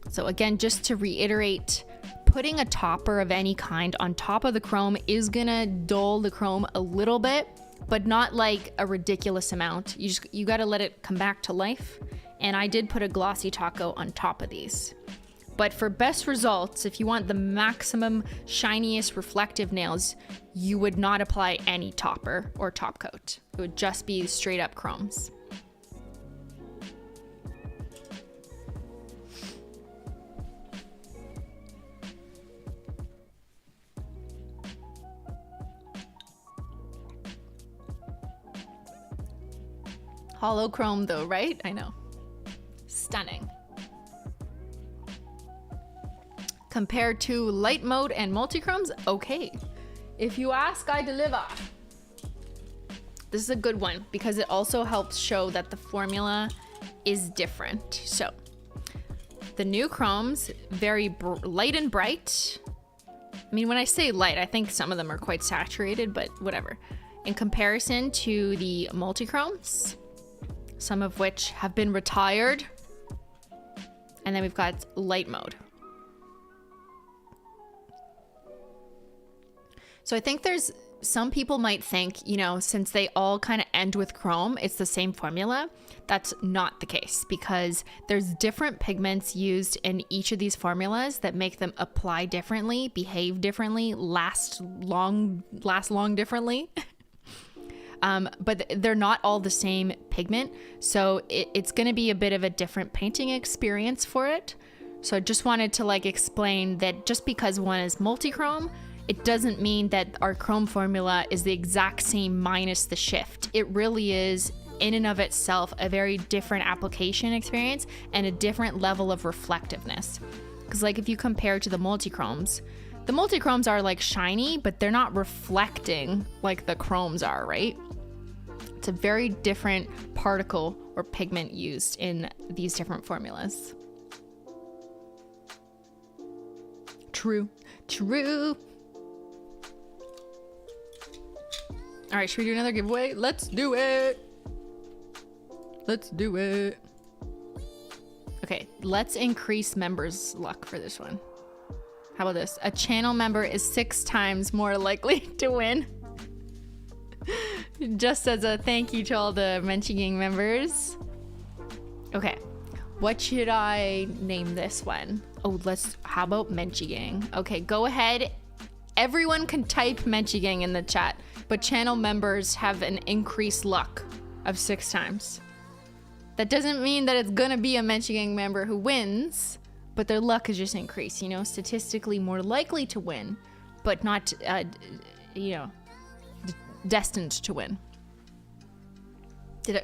[SPEAKER 1] So again, just to reiterate, putting a topper of any kind on top of the chrome is gonna dull the chrome a little bit, but not like a ridiculous amount. You gotta let it come back to life. And I did put a glossy taco on top of these. But for best results, if you want the maximum shiniest reflective nails, you would not apply any topper or top coat. It would just be straight up chromes. Holo chrome though, right? I know. Stunning. Compared to light mode and multi-chromes, okay. If you ask, I deliver. This is a good one because it also helps show that the formula is different. So the new chromes, very light and bright. I mean, when I say light, I think some of them are quite saturated, but whatever. In comparison to the multi-chromes, some of which have been retired. And then we've got light mode. So I think there's some people might think, you know, since they all kind of end with chrome, it's the same formula. That's not the case because there's different pigments used in each of these formulas that make them apply differently, behave differently, last long differently. But they're not all the same pigment. So it's going to be a bit of a different painting experience for it. So I just wanted to like explain that just because one is multi-chrome, it doesn't mean that our chrome formula is the exact same minus the shift. It really is in and of itself a very different application experience and a different level of reflectiveness. Because like if you compare to the multi-chromes are like shiny, but they're not reflecting like the chromes are, right? It's a very different particle or pigment used in these different formulas. True. All right, should we do another giveaway? Let's do it. Okay, let's increase members' luck for this one. How about this? A channel member is 6 times more likely to win. Just as a thank you to all the Menchie Gang members. Okay, what should I name this one? Oh, how about Menchie Gang? Okay, go ahead. Everyone can type Menchie Gang in the chat, but channel members have an increased luck of 6 times. That doesn't mean that it's gonna be a Menchie Gang member who wins, but their luck is just increased, you know, statistically more likely to win, but not, destined to win.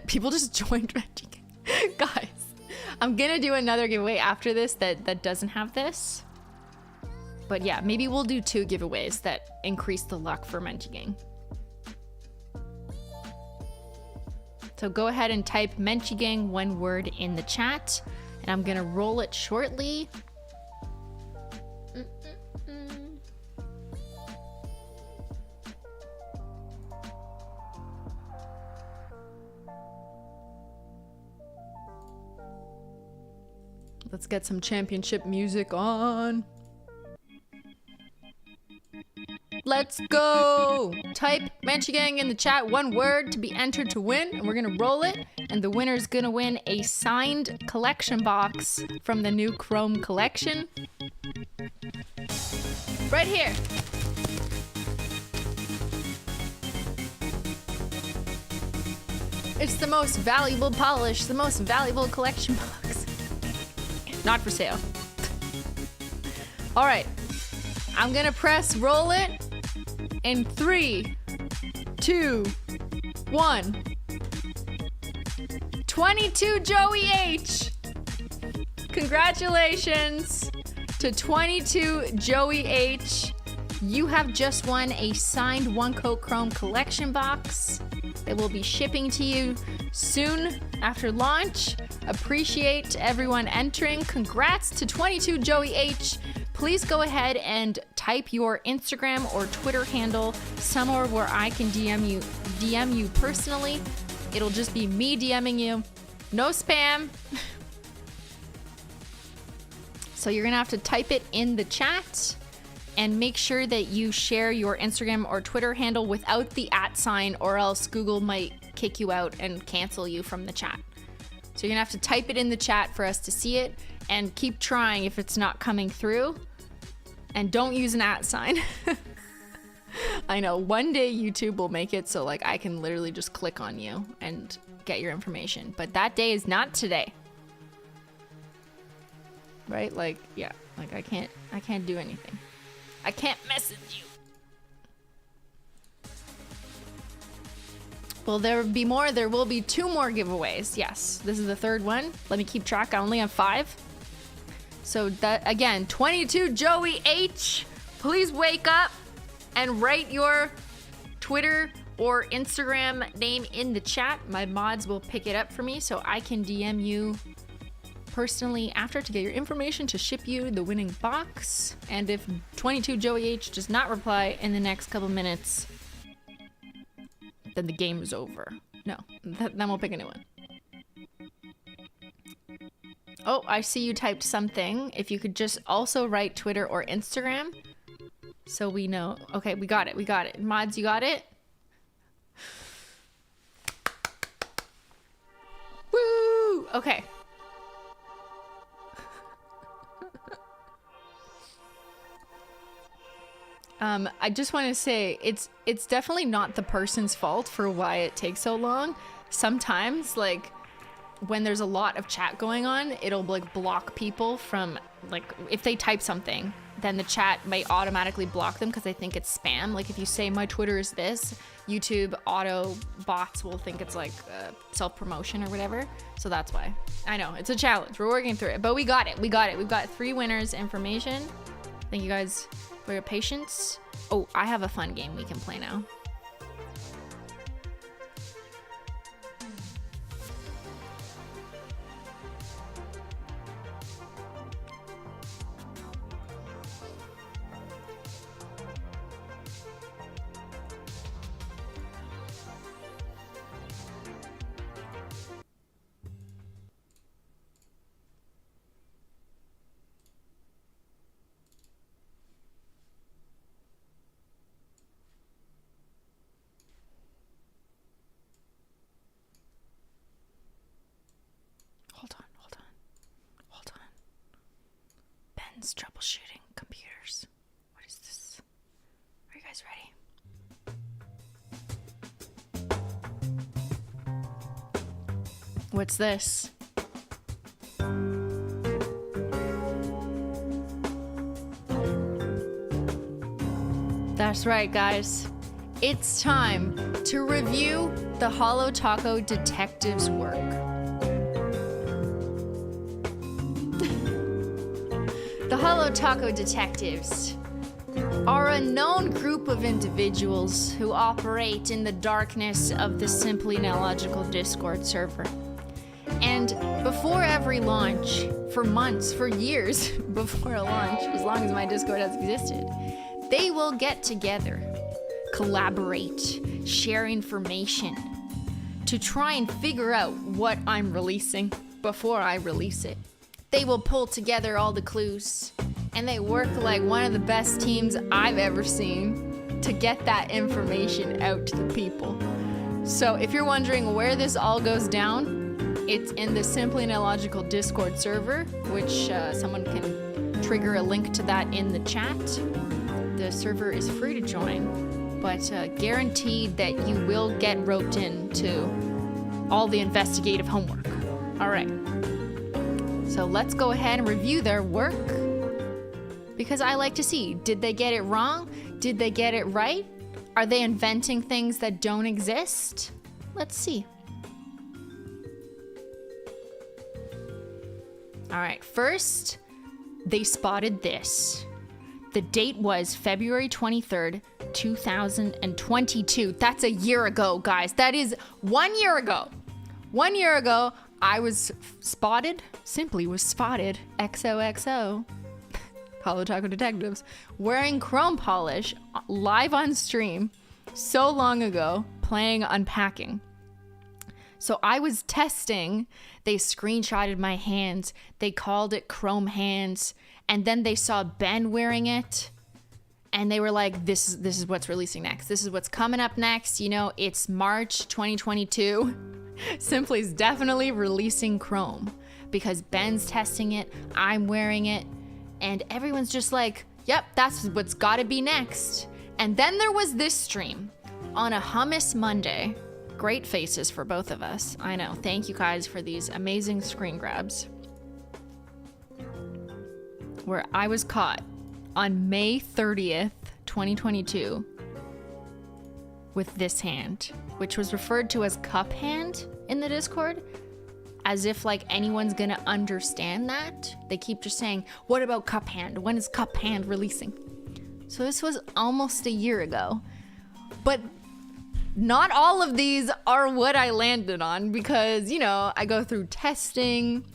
[SPEAKER 1] People just joined Menchie Gang. Guys, I'm gonna do another giveaway after this that doesn't have this. But yeah, maybe we'll do 2 giveaways that increase the luck for Menchie Gang. So go ahead and type Menchie Gang, one word in the chat, and I'm gonna roll it shortly. Let's get some championship music on. Let's go. Type Manchigang in the chat, one word to be entered to win, and we're gonna roll it. And the winner's gonna win a signed collection box from the new Chrome collection. Right here. It's the most valuable polish, the most valuable collection box. Not for sale. All right, I'm gonna press roll it in 3, 2, 1. 22 Joey H. Congratulations to 22 Joey H. You have just won a signed One Coat Chrome collection box that will be shipping to you soon after launch. Appreciate everyone entering. Congrats to 22 Joey H. Please go ahead and type your Instagram or Twitter handle somewhere where I can DM you personally. It'll just be me DMing you. No spam. So you're gonna have to type it in the chat and make sure that you share your Instagram or Twitter handle without the @ or else Google might kick you out and cancel you from the chat. So you're gonna have to type it in the chat for us to see it and keep trying if it's not coming through. And don't use an @. I know, one day YouTube will make it so like I can literally just click on you and get your information, but that day is not today. Right? Like, yeah, like I can't do anything. I can't message you. Will there be more? There will be 2 more giveaways. Yes, this is the 3rd one. Let me keep track. I only have 5. So that, again, 22 Joey H. Please wake up and write your Twitter or Instagram name in the chat. My mods will pick it up for me so I can DM you personally after to get your information to ship you the winning box. And if 22 Joey H does not reply in the next couple minutes, then the game is over. No, then we'll pick a new one. Oh, I see you typed something. If you could just also write Twitter or Instagram so we know. Okay, we got it. We got it. Mods, you got it? Woo! Okay. I just want to say it's definitely not the person's fault for why it takes so long. Sometimes, like, when there's a lot of chat going on, it'll like block people from, like, if they type something, then the chat might automatically block them because they think it's spam. Like if you say my Twitter is this, YouTube auto bots will think it's like self-promotion or whatever. So that's why. I know, it's a challenge. We're working through it, but we got it. We got it. We've got 3 winners information. Thank you guys for your patience. Oh, I have a fun game we can play now. Hold on. Ben's troubleshooting computers. What is this? Are you guys ready? What's this? That's right, guys. It's time to review the Holo Taco detective's work. The Holo Taco detectives are a known group of individuals who operate in the darkness of the Simplychromelogicaldebuts Discord server. And before every launch, for months, for years before a launch, as long as my Discord has existed, they will get together, collaborate, share information to try and figure out what I'm releasing before I release it. They will pull together all the clues, and they work like one of the best teams I've ever seen. to get that information out to the people. So if you're wondering where this all goes down, it's in the Simply Illogical Discord server, which someone can trigger a link to that in the chat. The server is free to join, but guaranteed that you will get roped into all the investigative homework. All right. So let's go ahead and review their work, because I like to see, did they get it wrong? Did they get it right? Are they inventing things that don't exist? Let's see. All right, first, they spotted this. The date was February 23rd, 2022. That's a year ago, guys. That is 1 year ago. 1 year ago, I was spotted, simply was spotted, XOXO, Holo Taco Detectives, wearing chrome polish live on stream so long ago, playing Unpacking. So I was testing, they screenshotted my hands, they called it chrome hands, and then they saw Ben wearing it, and they were like, this is what's releasing next. This is what's coming up next. You know, it's March 2022. Simply's definitely releasing chrome because Ben's testing it, I'm wearing it, and everyone's just like, yep, that's what's gotta be next. And then there was this stream on a Hummus Monday. Great faces for both of us. I know. Thank you guys for these amazing screen grabs. Where I was caught on May 30th, 2022 with this hand, which was referred to as cup hand in the Discord, as if like anyone's gonna understand that. They keep just saying, what about cup hand? When is cup hand releasing? So this was almost a year ago, but not all of these are what I landed on because, you know, I go through testing.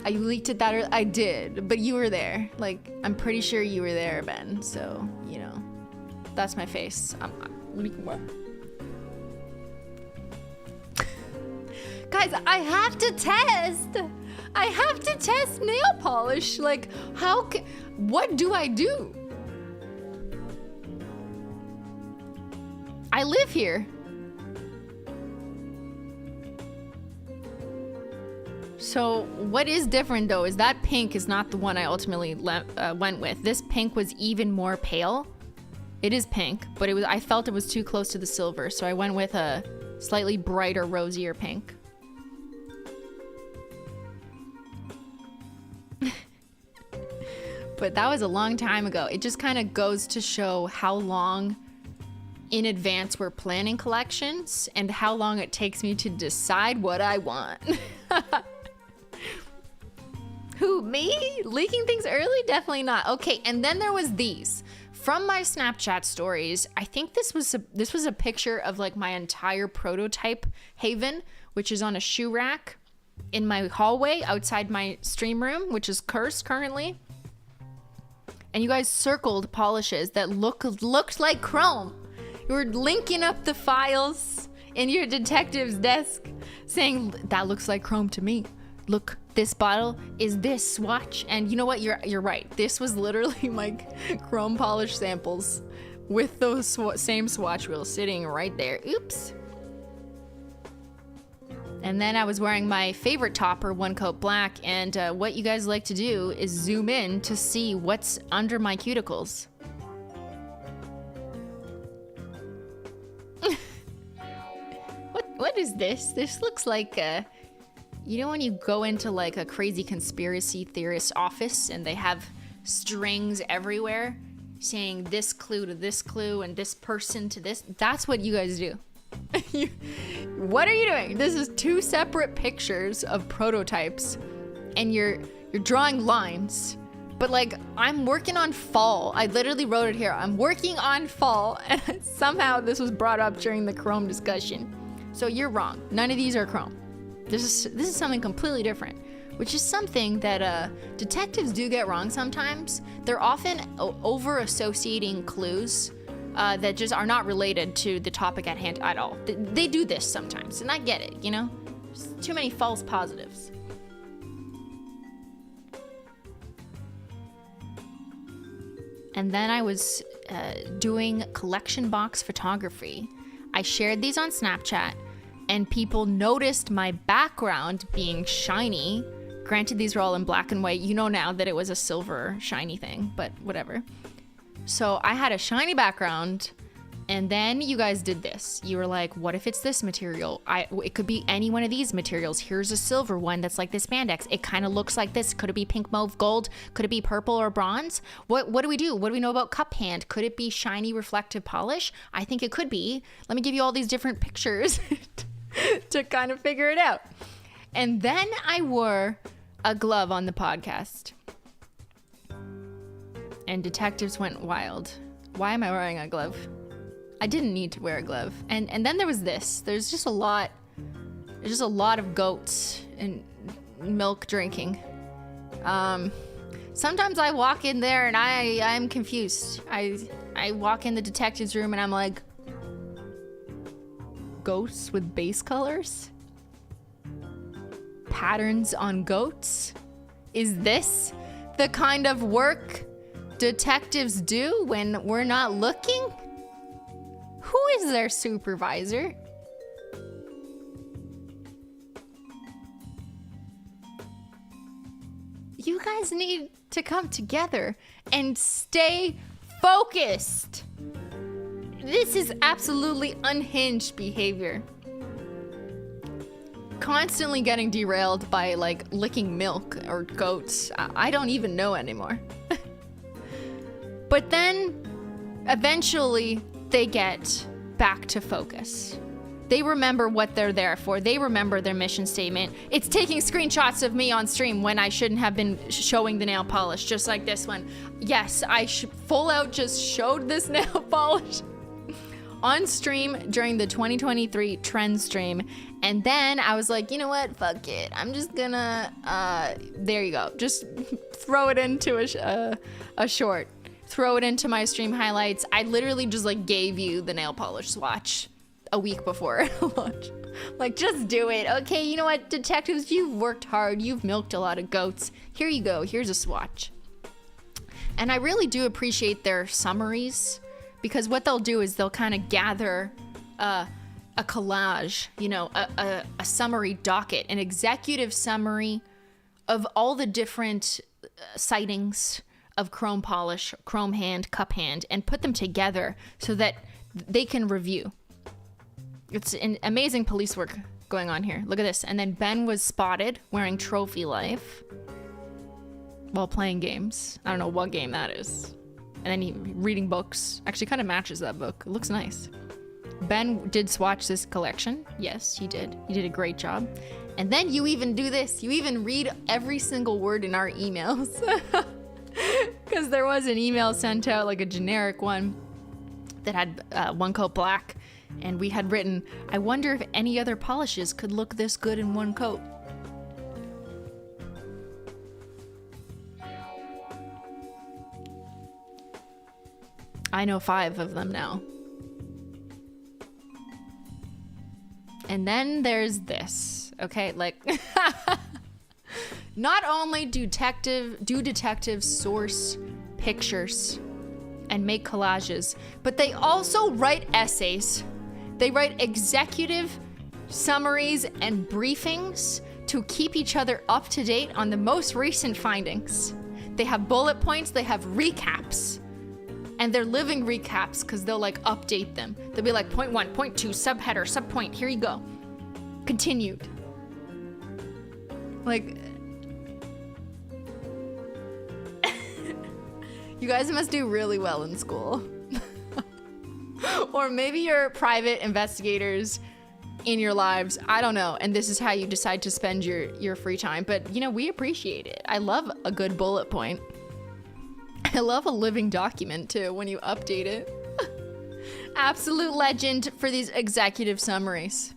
[SPEAKER 1] I leaked it that I did, but you were there. Like, I'm pretty sure you were there, Ben. So, you know, that's my face. What? Guys, I have to test. I have to test nail polish. Like, what do I do? I live here. So what is different though is that pink is not the one I ultimately went with. This pink was even more pale. It is pink, but I felt it was too close to the silver, so I went with a slightly brighter, rosier pink. But that was a long time ago. It just kind of goes to show how long in advance we're planning collections and how long it takes me to decide what I want. Who, me? Leaking things early? Definitely not. Okay, and then there was these. From my Snapchat stories, I think this was a picture of like my entire prototype haven, which is on a shoe rack in my hallway outside my stream room, which is cursed currently. And you guys circled polishes that looked like chrome. You were linking up the files in your detective's desk saying, that looks like chrome to me. Look, this bottle is this swatch. And you know what? You're right. This was literally my chrome polish samples with those same swatch wheels sitting right there. Oops. And then I was wearing my favorite topper, One Coat Black. And what you guys like to do is zoom in to see what's under my cuticles. What is this? This looks like, you know when you go into like a crazy conspiracy theorist office and they have strings everywhere saying this clue to this clue and this person to this? That's what you guys do. What are you doing? This is two separate pictures of prototypes and you're drawing lines. But like, I'm working on fall. I literally wrote it here. I'm working on fall, and somehow this was brought up during the chrome discussion. So you're wrong. None of these are chrome. This is something completely different, which is something that detectives do get wrong sometimes. They're often over-associating clues that just are not related to the topic at hand at all. They do this sometimes, and I get it, you know? There's too many false positives. And then I was doing collection box photography. I shared these on Snapchat, and people noticed my background being shiny. Granted, these were all in black and white. You know now that it was a silver shiny thing, but whatever. So I had a shiny background, and then you guys did this. You were like, what if it's this material? It could be any one of these materials. Here's a silver one that's like this spandex. It kind of looks like this. Could it be pink, mauve, gold? Could it be purple or bronze? What do we do? What do we know about cup hand? Could it be shiny reflective polish? I think it could be. Let me give you all these different pictures to kind of figure it out. And then I wore a glove on the podcast. And detectives went wild. Why am I wearing a glove? I didn't need to wear a glove. And then there was this. There's just a lot of goats and milk drinking. Sometimes I walk in there and I'm confused. I walk in the detective's room and I'm like, goats with base colors? Patterns on goats? Is this the kind of work detectives do when we're not looking? Who is their supervisor? You guys need to come together and stay focused. This is absolutely unhinged behavior. Constantly getting derailed by like licking milk or goats. I don't even know anymore. But then eventually they get back to focus. They remember what they're there for. They remember their mission statement. It's taking screenshots of me on stream when I shouldn't have been showing the nail polish, just like this one. Yes, I full out just showed this nail polish on stream during the 2023 trend stream. And then I was like, you know what? Fuck it. I'm just gonna, there you go. Just throw it into a short. Throw it into my stream highlights. I literally just like gave you the nail polish swatch a week before launch. Like, just do it. Okay, you know what, detectives, you've worked hard. You've milked a lot of goats. Here you go. Here's a swatch. And I really do appreciate their summaries, because what they'll do is they'll kind of gather a collage, you know, a summary docket, an executive summary of all the different sightings of chrome polish, chrome hand, cup hand, and put them together so that they can review. It's an amazing police work going on here. Look at this. And then Ben was spotted wearing trophy life while playing games. I don't know what game that is. And then he reading books. Actually kind of matches that book. It looks nice. Ben did swatch this collection. Yes, he did. He did a great job. And then you even do this. You even read every single word in our emails. Because there was an email sent out, like a generic one, that had one coat black. And we had written, I wonder if any other polishes could look this good in one coat. I know 5 of them now. And then there's this, okay? Like, not only do detectives source pictures and make collages, but they also write essays. They write executive summaries and briefings to keep each other up to date on the most recent findings. They have bullet points, they have recaps. And they're living recaps because they'll like update them. They'll be like point 1, point 2, subheader, subpoint, here you go. Continued. Like, you guys must do really well in school. Or maybe you're private investigators in your lives. I don't know. And this is how you decide to spend your free time. But, you know, we appreciate it. I love a good bullet point. I love a living document, too, when you update it. Absolute legend for these executive summaries.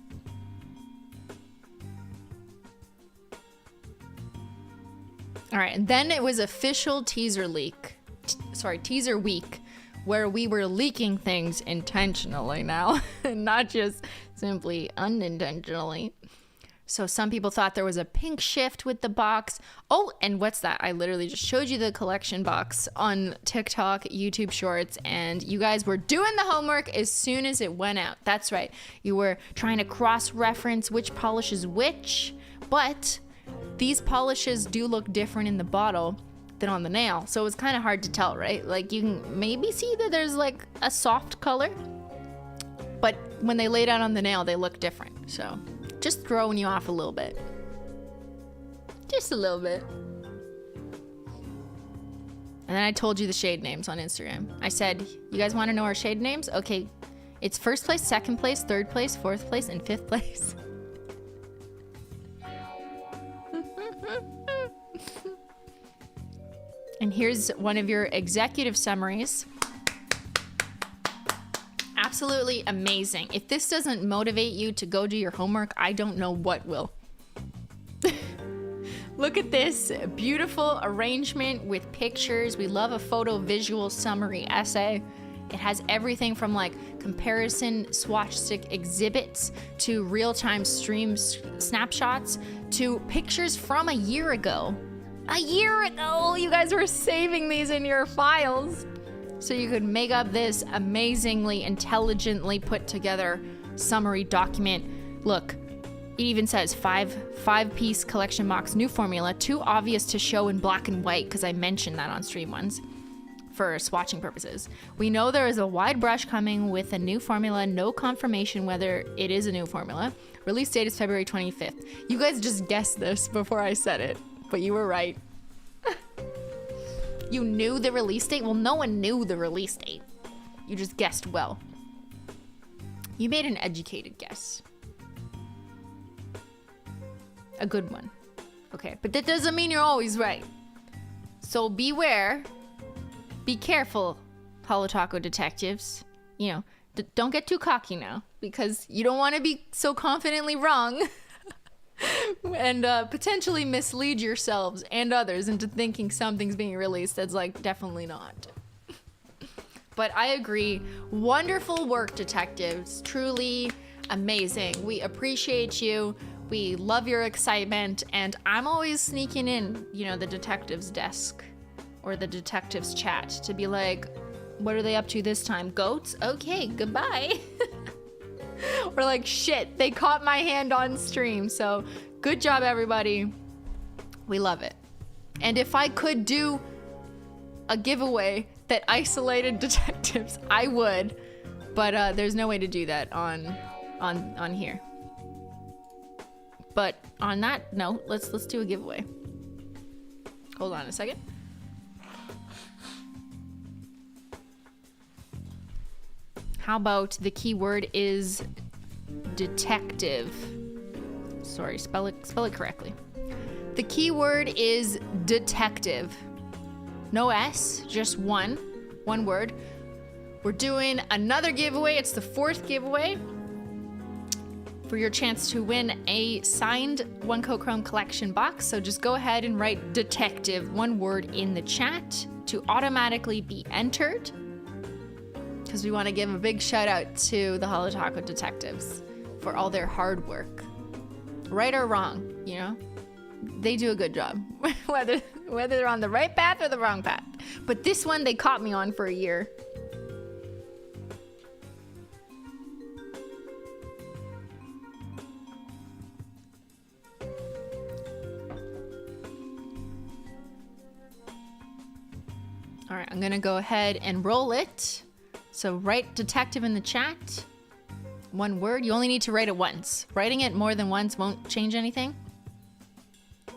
[SPEAKER 1] All right, and then it was official teaser week, where we were leaking things intentionally now, not just simply unintentionally. So some people thought there was a pink shift with the box. Oh, and what's that? I literally just showed you the collection box on TikTok, YouTube Shorts, and you guys were doing the homework as soon as it went out. That's right. You were trying to cross-reference which polish is which, but these polishes do look different in the bottle than on the nail. So it's kind of hard to tell, right? Like you can maybe see that there's like a soft color, but when they lay down on the nail, they look different. So just throwing you off a little bit. Just a little bit. And then I told you the shade names on Instagram. I said, you guys want to know our shade names? Okay, it's first place, second place, third place, fourth place, and fifth place. And here's one of your executive summaries. Absolutely amazing. If this doesn't motivate you to go do your homework, I don't know what will. Look at this beautiful arrangement with pictures. We love a photo visual summary essay. It has everything from like comparison swatch stick exhibits to real-time stream snapshots to pictures from a year ago. A year ago, you guys were saving these in your files so you could make up this amazingly intelligently put together summary document. Look, it even says five-piece collection box, new formula, too obvious to show in black and white because I mentioned that on stream once for swatching purposes. We know there is a wide brush coming with a new formula, no confirmation whether it is a new formula. Release date is February 25th. You guys just guessed this before I said it, but you were right. You knew the release date? Well, no one knew the release date. You just guessed well. You made an educated guess. A good one. Okay, but that doesn't mean you're always right. So beware. Be careful, Holo Taco detectives. You know, don't get too cocky now, because you don't want to be so confidently wrong and potentially mislead yourselves and others into thinking something's being released that's like definitely not. But I agree. Wonderful work, detectives. Truly amazing. We appreciate you. We love your excitement. And I'm always sneaking in, you know, the detective's desk or the detective's chat to be like, what are they up to this time? Goats? Okay, goodbye. Or like, shit, they caught my hand on stream. So good job, everybody. We love it. And if I could do a giveaway that isolated detectives, I would. But there's no way to do that on here. But on that note, let's do a giveaway. Hold on a second. How about the keyword is detective? Sorry, spell it correctly. The keyword is detective. No S, just one word. We're doing another giveaway. It's the 4th giveaway for your chance to win a signed One Coat Chrome collection box. So just go ahead and write detective, one word, in the chat to automatically be entered. Because we want to give a big shout out to the Holo Taco detectives for all their hard work. Right or wrong, you know? They do a good job. whether they're on the right path or the wrong path. But this one they caught me on for a year. All right, I'm gonna go ahead and roll it. So write detective in the chat. One word. You only need to write it once. Writing it more than once won't change anything. All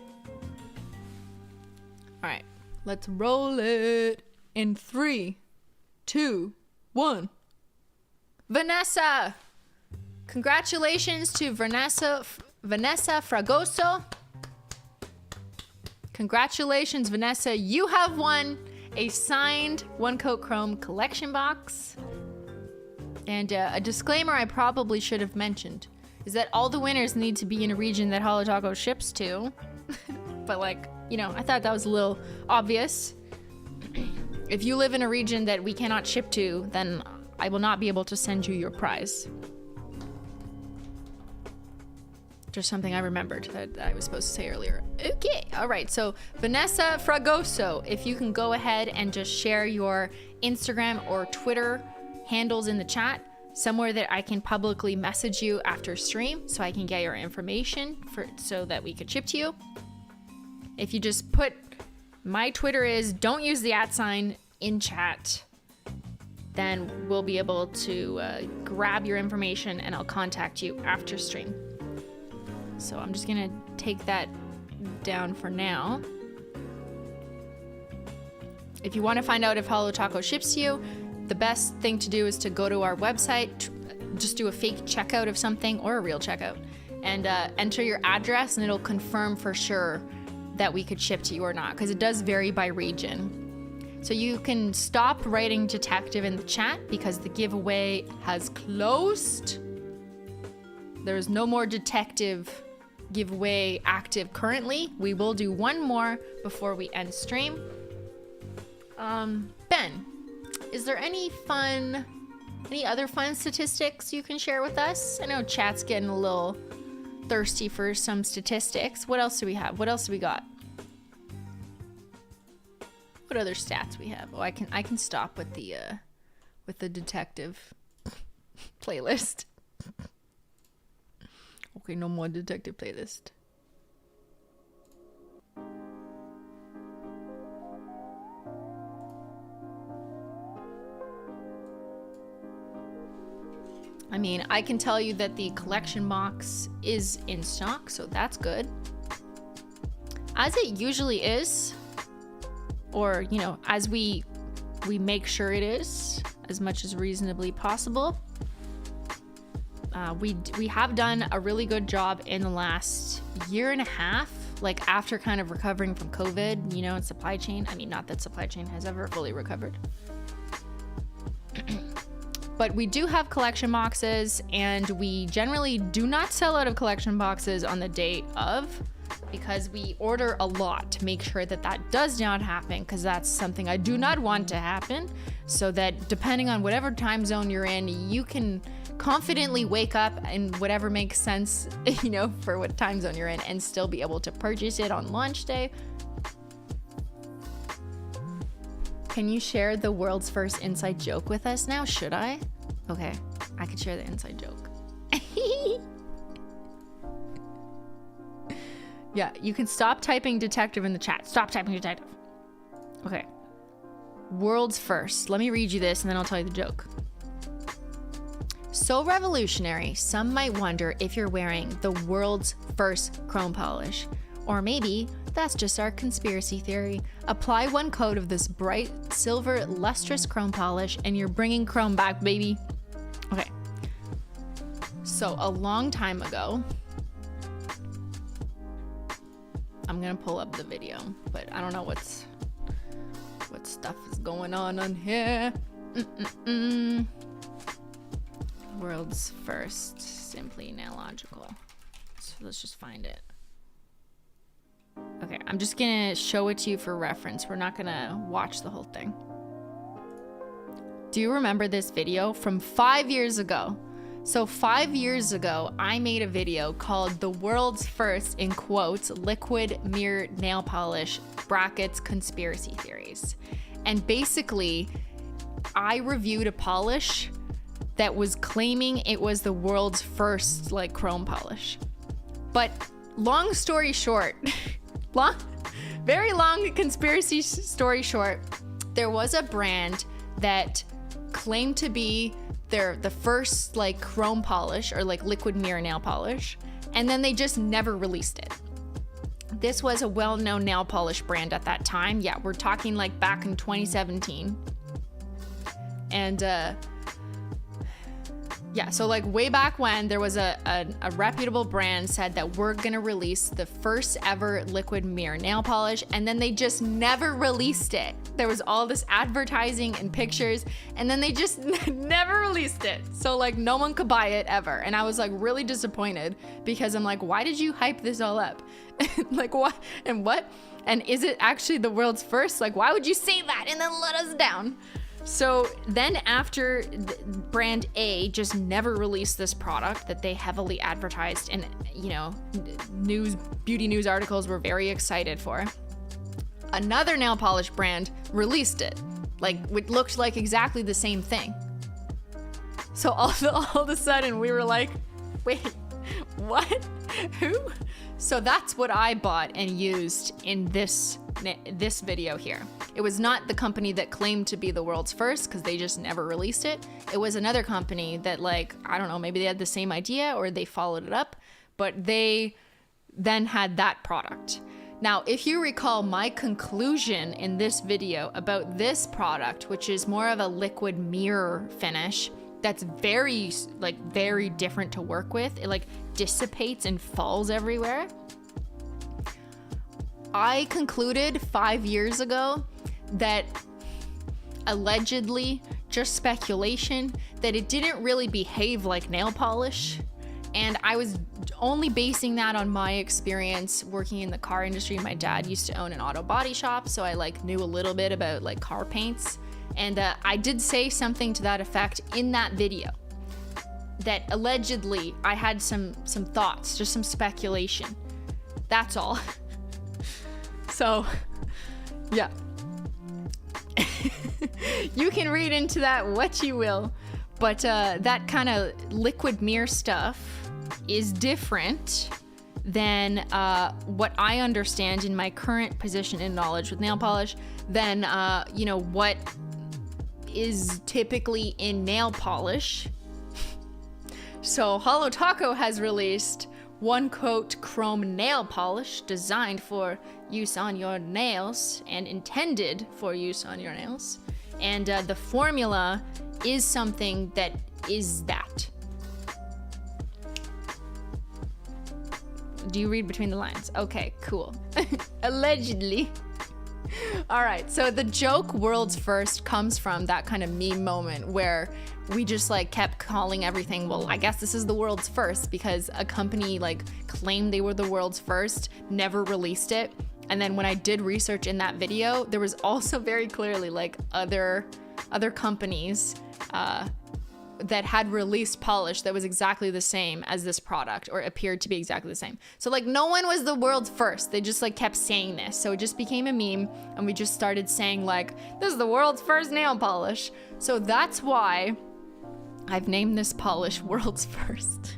[SPEAKER 1] right, let's roll it in 3, 2, 1. Vanessa! Congratulations to Vanessa Fragoso. Congratulations, Vanessa. You have won a signed One Coat Chrome collection box. And a disclaimer I probably should have mentioned is that all the winners need to be in a region that Holo Taco ships to. But like, you know, I thought that was a little obvious. If you live in a region that we cannot ship to, then I will not be able to send you your prize. after something I remembered that I was supposed to say earlier. Okay, all right. So Vanessa Fragoso, if you can go ahead and just share your Instagram or Twitter handles in the chat, somewhere that I can publicly message you after stream so I can get your information so that we could ship to you. If you just put my Twitter is, don't use the @ in chat, then we'll be able to grab your information and I'll contact you after stream. So I'm just gonna take that down for now. If you want to find out if Holo Taco ships to you, the best thing to do is to go to our website, just do a fake checkout of something or a real checkout, and enter your address, and it'll confirm for sure that we could ship to you or not, because it does vary by region. So you can stop writing detective in the chat because the giveaway has closed. There's no more detective giveaway active currently. We will do one more before we end stream. Ben, is there any other fun statistics you can share with us? I know chat's getting a little thirsty for some statistics. What else do we have? What else do we got? What other stats we have? Oh, I can stop with the detective playlist. Okay, no more detective playlist. I mean, I can tell you that the collection box is in stock, so that's good. As it usually is, or, you know, as we make sure it is, as much as reasonably possible. We have done a really good job in the last year and a half, like after kind of recovering from COVID, you know, and supply chain. I mean, not that supply chain has ever fully recovered. But we do have collection boxes, and we generally do not sell out of collection boxes on the date of, because we order a lot to make sure that that does not happen, because that's something I do not want to happen, so that depending on whatever time zone you're in, you can confidently wake up in whatever makes sense, you know, for what time zone you're in, and still be able to purchase it on launch day. Can you share the world's first inside joke with us now? Should I? Okay, I could share the inside joke. Yeah, you can stop typing detective in the chat. Stop typing detective. Okay. World's first. Let me read you this and then I'll tell you the joke. So revolutionary, some might wonder if you're wearing the world's first chrome polish. Or maybe that's just our conspiracy theory. Apply one coat of this bright silver lustrous chrome polish and you're bringing chrome back, baby. Okay. So a long time ago, I'm gonna pull up the video, but I don't know what stuff is going on here. World's first Simply Nailogical. So let's just find it. Okay, I'm just gonna show it to you for reference. We're not gonna watch the whole thing. Do you remember this video from 5 years ago? So 5 years ago, I made a video called the world's first, in quotes, liquid mirror nail polish, brackets, conspiracy theories. And basically, I reviewed a polish that was claiming it was the world's first, like, chrome polish. But long story short, very long conspiracy story short, there was a brand that claimed to be the first, like, chrome polish or like liquid mirror nail polish, and then they just never released it. This was a well-known nail polish brand at that time. Yeah, we're talking like back in 2017. And yeah, so like way back when, there was a reputable brand said that we're gonna release the first ever liquid mirror nail polish, and then they just never released it. There was all this advertising and pictures, and then they just never released it. So like no one could buy it ever. And I was like really disappointed, because I'm like, why did you hype this all up? Like what? And what? And is it actually the world's first? Like, why would you say that and then let us down? So then after brand A just never released this product that they heavily advertised and, you know, beauty news articles were very excited for, another nail polish brand released it. Like, it looked like exactly the same thing. So all of a sudden we were like, wait, what? Who? So that's what I bought and used in this video here. It was not the company that claimed to be the world's first, because they just never released it. It was another company that, like, I don't know, maybe they had the same idea or they followed it up, but they then had that product. Now, if you recall my conclusion in this video about this product, which is more of a liquid mirror finish, that's very different to work with. It like dissipates and falls everywhere. I concluded 5 years ago that, allegedly, just speculation, that it didn't really behave like nail polish. And I was only basing that on my experience working in the car industry. My dad used to own an auto body shop, so I like knew a little bit about like car paints. And I did say something to that effect in that video, that allegedly I had some thoughts, just some speculation. That's all. So, yeah. You can read into that what you will, but that kind of liquid mirror stuff is different than what I understand in my current position in knowledge with nail polish than, you know, what is typically in nail polish. So Holo Taco has released one coat chrome nail polish designed for use on your nails and intended for use on your nails. And the formula is something that is that. Do you read between the lines? Okay, cool. Allegedly. All right, so the joke world's first comes from that kind of meme moment where we just like kept calling everything, well, I guess this is the world's first, because a company like claimed they were the world's first, never released it. And then when I did research in that video, there was also very clearly like other companies that had released polish that was exactly the same as this product, or appeared to be exactly the same. So like no one was the world's first. They just like kept saying this. So it just became a meme, and we just started saying like, this is the world's first nail polish. So that's why I've named this polish world's first.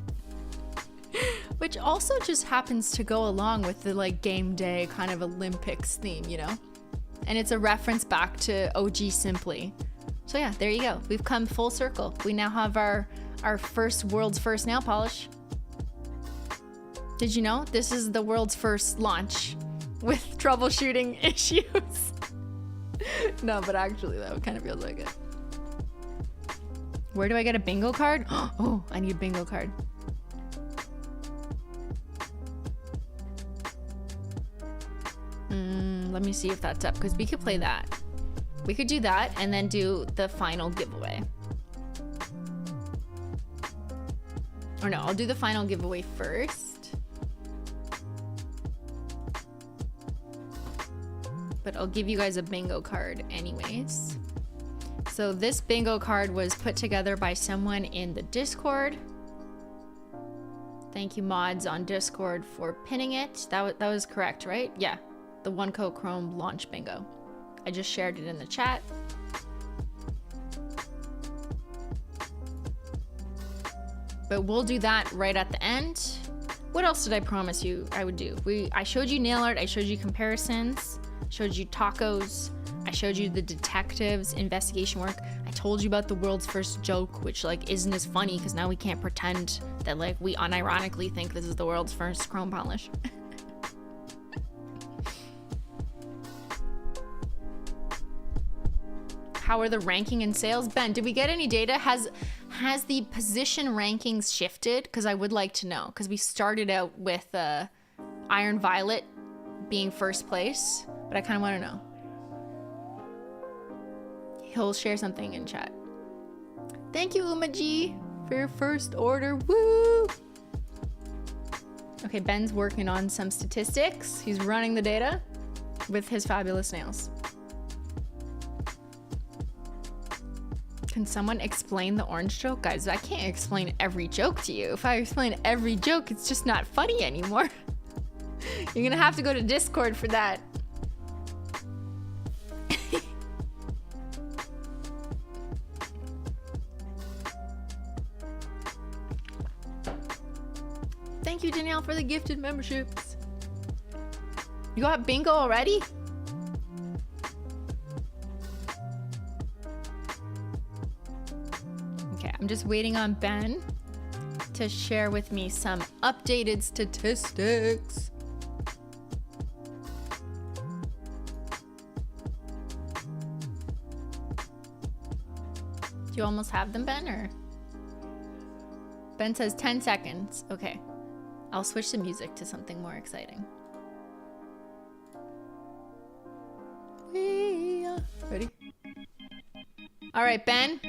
[SPEAKER 1] Which also just happens to go along with the like game day kind of Olympics theme, you know? And it's a reference back to OG Simply. So yeah, there you go. We've come full circle. We now have our first world's first nail polish. Did you know this is the world's first launch with troubleshooting issues? No, but actually though, it kind of feels like it. Where do I get a bingo card? Oh, I need a bingo card. Let me see if that's up, because we could play that. We could do that and then do the final giveaway. Or no, I'll do the final giveaway first. But I'll give you guys a bingo card anyways. So this bingo card was put together by someone in the Discord. Thank you mods on Discord for pinning it. That was correct, right? Yeah, the one coat chrome launch bingo. I just shared it in the chat. But we'll do that right at the end. What else did I promise you I would do? I showed you nail art, I showed you comparisons, showed you tacos, I showed you the detectives investigation work. I told you about the world's first joke, which like isn't as funny because now we can't pretend that like we unironically think this is the world's first chrome polish. How are the ranking and sales? Ben, did we get any data? Has the position rankings shifted? Because I would like to know. Because we started out with Iron Violet being first place, but I kind of want to know. He'll share something in chat. Thank you, Umaji, for your first order. Woo! Okay, Ben's working on some statistics. He's running the data with his fabulous nails. Can someone explain the orange joke? Guys, I can't explain every joke to you. If I explain every joke, it's just not funny anymore. You're gonna have to go to Discord for that. Thank you, Danielle, for the gifted memberships. You got bingo already? Okay, I'm just waiting on Ben to share with me some updated statistics. Do you almost have them, Ben, or? Ben says 10 seconds. Okay. I'll switch the music to something more exciting. Ready? All right, Ben.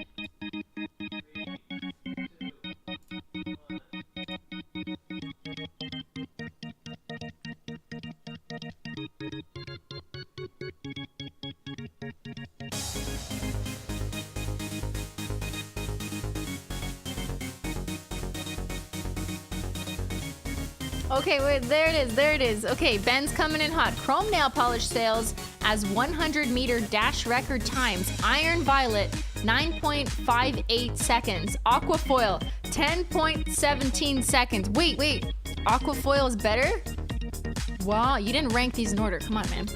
[SPEAKER 1] Okay, wait, there it is. Okay, Ben's coming in hot. Chrome nail polish sales as 100-meter dash record times. Iron Violet, 9.58 seconds. Aquafoil, 10.17 seconds. Wait. Aquafoil is better? Wow, you didn't rank these in order. Come on, man.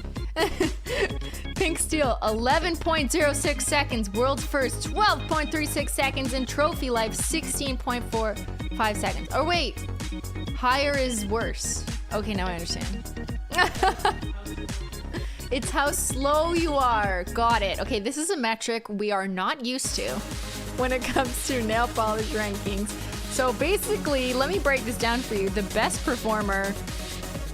[SPEAKER 1] Pink Steel, 11.06 seconds. World's First, 12.36 seconds. And Trophy Life, 16.45 seconds. Or wait. Higher is worse. Okay, now I understand. It's how slow you are. Got it. Okay, this is a metric we are not used to when it comes to nail polish rankings. So basically, let me break this down for you. The best performer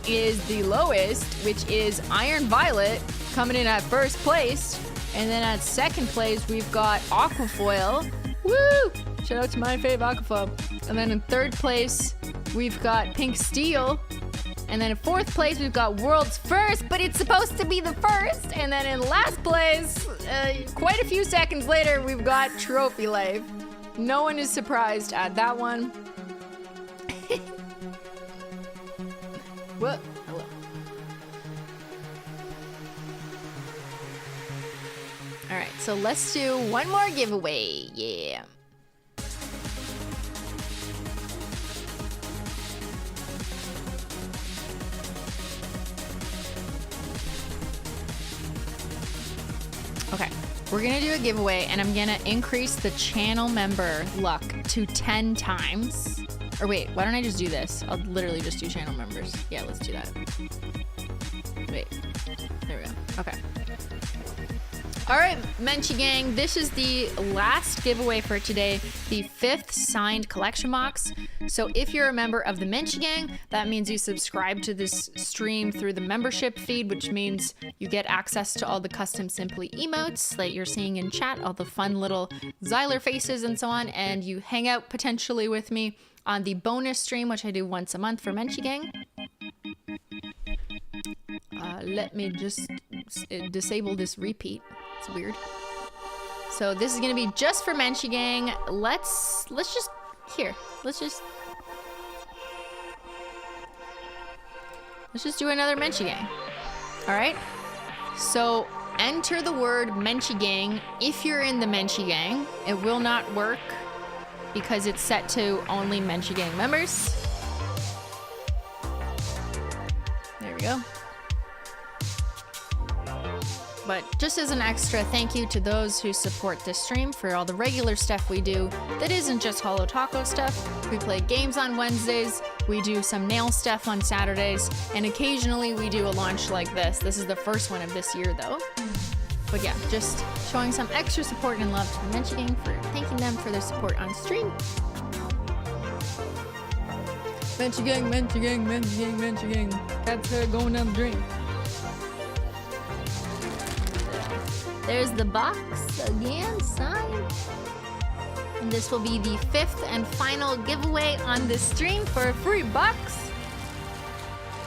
[SPEAKER 1] is the lowest, which is Iron Violet, coming in at first place. And then at second place, we've got Aquafoil. Woo! Shout out to my fave, Aquafoil. And then in third place, we've got Pink Steel. And then in fourth place, we've got World's First, but it's supposed to be the first. And then in last place, quite a few seconds later, we've got Trophy Life. No one is surprised at that one. What? Hello. All right, so let's do one more giveaway. Yeah. Okay, we're gonna do a giveaway and I'm gonna increase the channel member luck to 10 times. Or wait, why don't I just do this? I'll literally just do channel members. Yeah, let's do that. Wait, there we go. Okay. All right, Menchie Gang, this is the last giveaway for today, the 5th signed collection box. So if you're a member of the Menchie Gang, that means you subscribe to this stream through the membership feed, which means you get access to all the custom Simply emotes that you're seeing in chat, all the fun little Xyler faces and so on, and you hang out potentially with me on the bonus stream, which I do once a month for Menchie Gang. Let me just disable this repeat. It's weird. So this is gonna be just for Menchie Gang. Let's just do another Menchie Gang. All right. So enter the word Menchie Gang if you're in the Menchie Gang. It will not work because it's set to only Menchie Gang members. There we go. But just as an extra thank you to those who support this stream for all the regular stuff we do that isn't just Holo Taco stuff. We play games on Wednesdays, we do some nail stuff on Saturdays, and occasionally we do a launch like this. This is the first one of this year though. But yeah, just showing some extra support and love to the Menchie Gang for thanking them for their support on stream. Menchie Gang, Menchie Gang, Menchie Gang, Menchie Gang. Cat's hair going down the drain. There's the box again, signed. And this will be the 5th and final giveaway on this stream for a free box.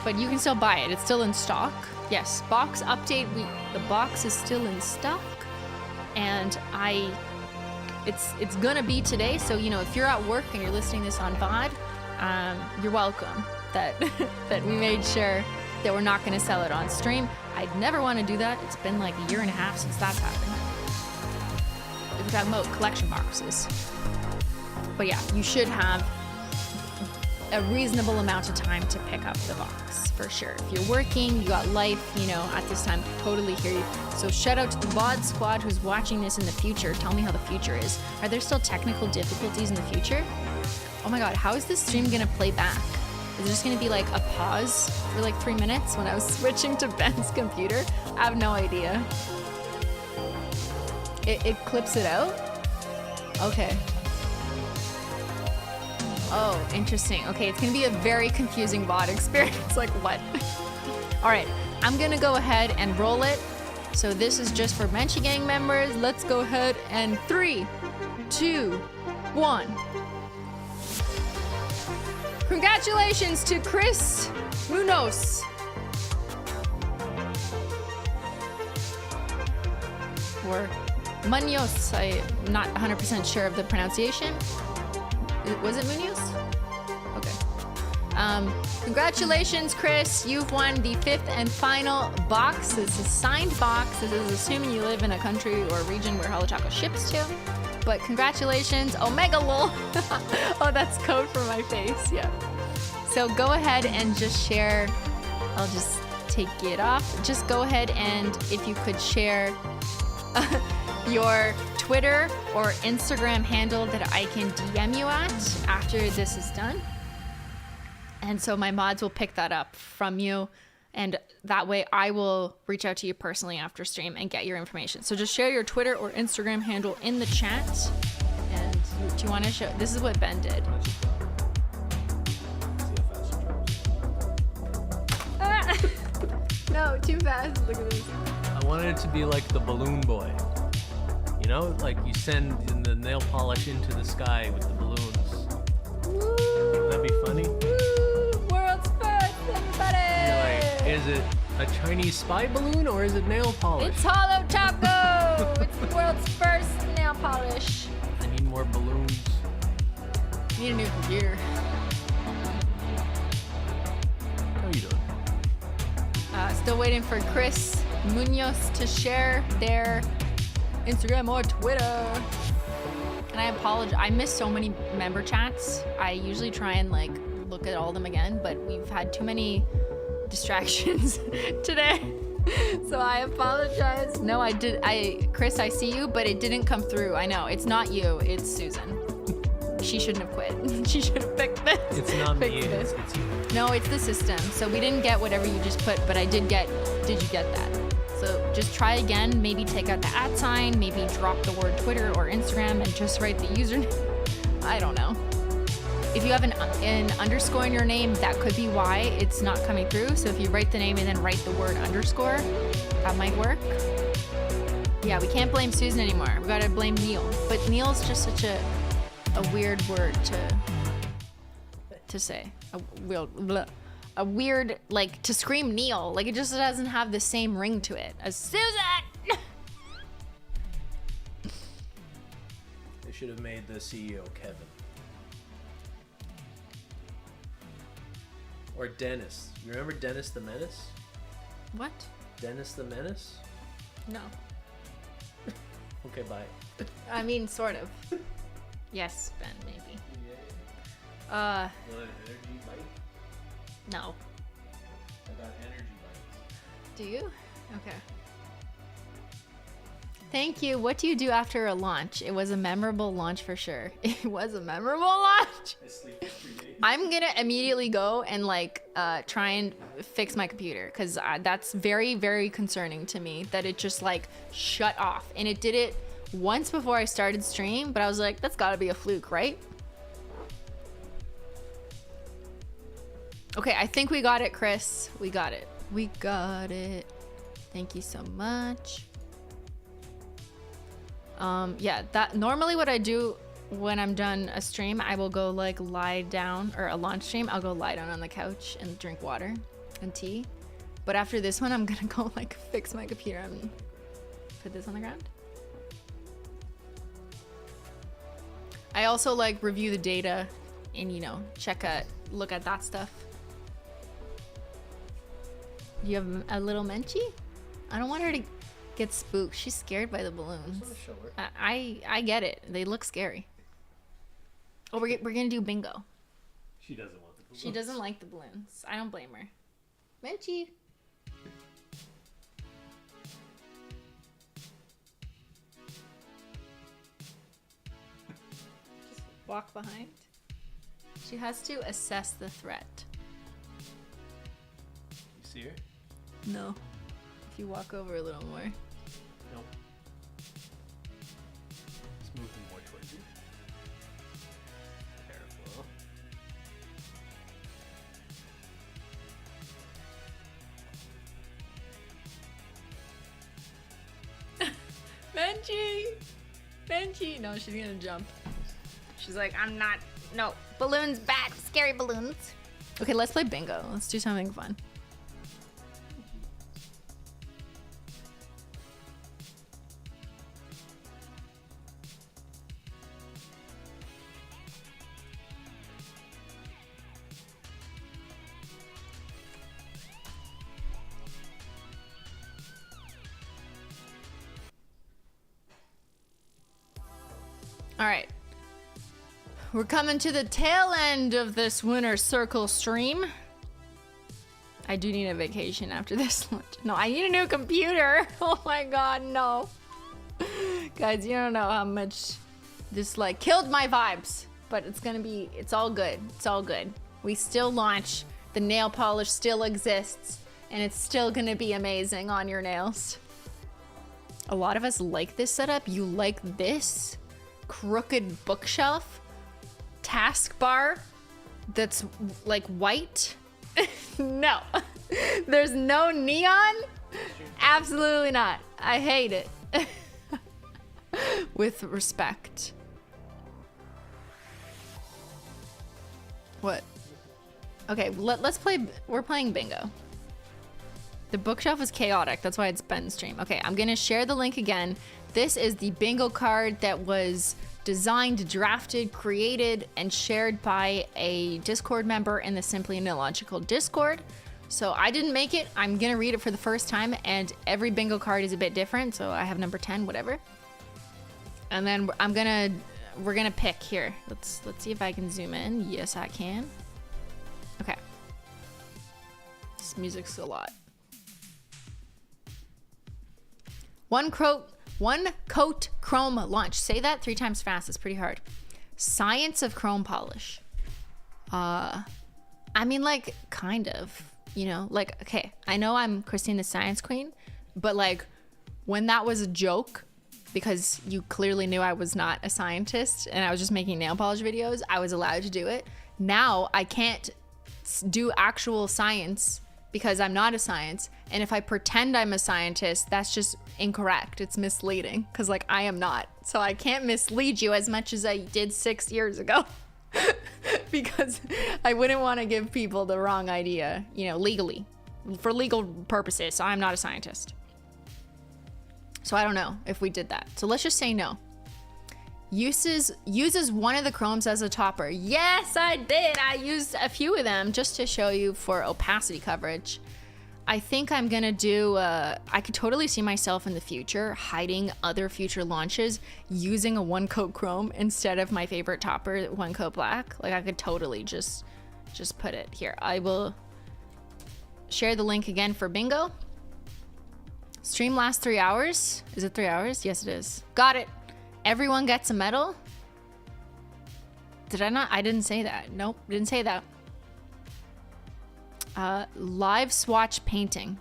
[SPEAKER 1] But you can still buy it, it's still in stock. Yes, box update, the box is still in stock. And I it's gonna be today. So, you know, if you're at work and you're listening this on VOD, you're welcome that that we made sure that we're not gonna sell it on stream. I'd never want to do that. It's been like a year and a half since that's happened. We're talking about collection boxes. But yeah, you should have a reasonable amount of time to pick up the box, for sure. If you're working, you got life, you know, at this time, totally hear you. So shout out to the VOD squad who's watching this in the future. Tell me how the future is. Are there still technical difficulties in the future? Oh my God, how is this stream gonna play back? Is it just gonna be like a pause for like 3 minutes when I was switching to Ben's computer? I have no idea. It clips it out? Okay. Oh, interesting. Okay, it's gonna be a very confusing VOD experience. Like, what? All right, I'm gonna go ahead and roll it. So this is just for Menchie Gang members. Let's go ahead and 3, 2, 1. Congratulations to Chris Munoz. Or Munoz, I'm not 100% sure of the pronunciation. Was it Munoz? Okay. Congratulations, Chris. You've won the 5th and final box. This is a signed box. This is assuming you live in a country or region where Holo Taco ships to. But congratulations, Omega Lol. Oh, that's code for my face, yeah. So go ahead and just share. I'll just take it off. Just go ahead and if you could share your Twitter or Instagram handle that I can DM you at after this is done. And so my mods will pick that up from you. And that way I will reach out to you personally after stream and get your information. So just share your Twitter or Instagram handle in the chat. And do you want to show? This is what Ben did. No, too fast. Look at this.
[SPEAKER 2] I wanted it to be like the balloon boy. You know, like you send the nail polish into the sky with the balloons.
[SPEAKER 1] Woo!
[SPEAKER 2] That'd be funny.
[SPEAKER 1] Woo! World's first, everybody!
[SPEAKER 2] You're like, is it a Chinese spy balloon or is it nail polish?
[SPEAKER 1] It's Holo Taco! It's the world's first nail polish.
[SPEAKER 2] I need more balloons.
[SPEAKER 1] Need a new computer.
[SPEAKER 2] How you doing?
[SPEAKER 1] Still waiting for Chris Munoz to share their Instagram or Twitter. And I apologize. I missed so many member chats. I usually try and like look at all of them again, but we've had too many distractions today. So I apologize. No, Chris, I see you, but it didn't come through. I know. It's not you. It's Susan. She shouldn't have quit. She should have picked this.
[SPEAKER 2] It's not me. It's you.
[SPEAKER 1] No, it's the system. So we didn't get whatever you just put, but I did get. Did you get that? So just try again. Maybe take out the @ maybe drop the word Twitter or Instagram and just write the username. I don't know. If you have an underscore in your name, that could be why it's not coming through. So if you write the name and then write the word underscore, that might work. Yeah, we can't blame Susan anymore. We gotta blame Neil. But Neil's just such a weird word to say. A weird, like, to scream Neil. Like, it just doesn't have the same ring to it as Susan!
[SPEAKER 2] They should have made the CEO Kevin. Or Dennis. You remember Dennis the Menace?
[SPEAKER 1] What?
[SPEAKER 2] Dennis the Menace?
[SPEAKER 1] No.
[SPEAKER 2] Okay, bye.
[SPEAKER 1] I mean, sort of. Yes, Ben, maybe.
[SPEAKER 2] Want an energy bite?
[SPEAKER 1] No.
[SPEAKER 2] I got energy bites.
[SPEAKER 1] Do you? Okay. Thank you. What do you do after a launch? It was a memorable launch for sure. It was a memorable launch.
[SPEAKER 2] I sleep for 3 days.
[SPEAKER 1] I'm gonna immediately go and like try and fix my computer because that's very, very concerning to me that it just like shut off. And it did it once before I started stream, but I was like, that's gotta be a fluke, right? Okay, I think we got it, Chris. We got it. We got it. Thank you so much. Yeah, that normally what I do when I'm done a stream, I will go like lie down, or a launch stream, I'll go lie down on the couch and drink water and tea. But after this one, I'm gonna go like fix my computer and put this on the ground. I also like review the data and, you know, look at that stuff. Do you have a little Menchie? I don't want her to get spooked. She's scared by the balloons. I get it. They look scary. Oh, we're gonna do bingo.
[SPEAKER 2] She doesn't want the balloons.
[SPEAKER 1] She doesn't like the balloons. I don't blame her. Menchie. Just walk behind. She has to assess the threat.
[SPEAKER 2] You see her?
[SPEAKER 1] No. If you walk over a little more.
[SPEAKER 2] Nope. Just move them more towards you. Careful.
[SPEAKER 1] Benji! Benji! No, she's gonna jump. She's like, I'm not. No. Balloons bad. Scary balloons. Okay, let's play bingo. Let's do something fun. All right. We're coming to the tail end of this winter circle stream. I do need a vacation after this lunch. No, I need a new computer. Oh my god, no. Guys, you don't know how much this like killed my vibes. But it's all good. It's all good. We still launch. The nail polish still exists. And it's still gonna be amazing on your nails. A lot of us like this setup. You like this crooked bookshelf taskbar that's like white. No. There's no neon. Absolutely not. I hate it. With respect. What? Okay, let's play. We're playing bingo. The bookshelf is chaotic. That's why it's Ben's stream. Okay, I'm gonna share the link again. This is the bingo card that was designed, drafted, created, and shared by a Discord member in the Simply Illogical Discord. So I didn't make it. I'm gonna read it for the first time, and every bingo card is a bit different. So I have number 10, whatever. And then we're gonna pick here. Let's see if I can zoom in. Yes, I can. Okay. This music's a lot. One coat chrome launch. Say that 3 times fast. It's pretty hard. Science of chrome polish. I mean, like, kind of, you know, like, okay, I know I'm Christine the Science Queen, but like, when that was a joke, because you clearly knew I was not a scientist and I was just making nail polish videos, I was allowed to do it. Now I can't do actual science because I'm not a science. And if I pretend I'm a scientist, that's just incorrect. It's misleading because like I am not. So I can't mislead you as much as I did 6 years ago because I wouldn't want to give people the wrong idea, you know, legally, for legal purposes. So I'm not a scientist. So I don't know if we did that. So let's just say no. Uses one of the chromes as a topper. Yes, I did. I used a few of them just to show you for opacity coverage. I think I'm gonna do, I could totally see myself in the future hiding other future launches using a 1 coat chrome instead of my favorite topper, 1 coat black. Like I could totally just put it here. I will share the link again for bingo. Stream lasts 3 hours. Is it 3 hours? Yes, it is. Got it. Everyone gets a medal. Did I not? I didn't say that. Nope, didn't say that. Live swatch painting.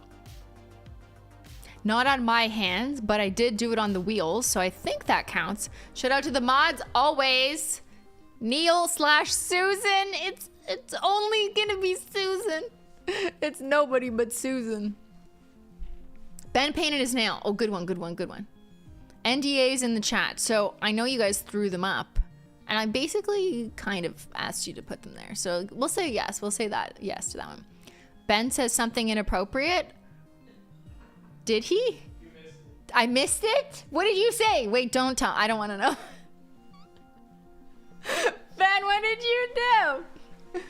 [SPEAKER 1] Not on my hands, but I did do it on the wheels, so I think that counts. Shout out to the mods always. Neil/Susan. It's only gonna be Susan. It's nobody but Susan. Ben painted his nail. Oh, good one, good one, good one. NDAs in the chat. So I know you guys threw them up, and I basically kind of asked you to put them there. So we'll say yes. We'll say that yes to that one. Ben says something inappropriate. Did he? You missed it. I missed it? What did you say? Wait, don't tell. I don't want to know. did you do?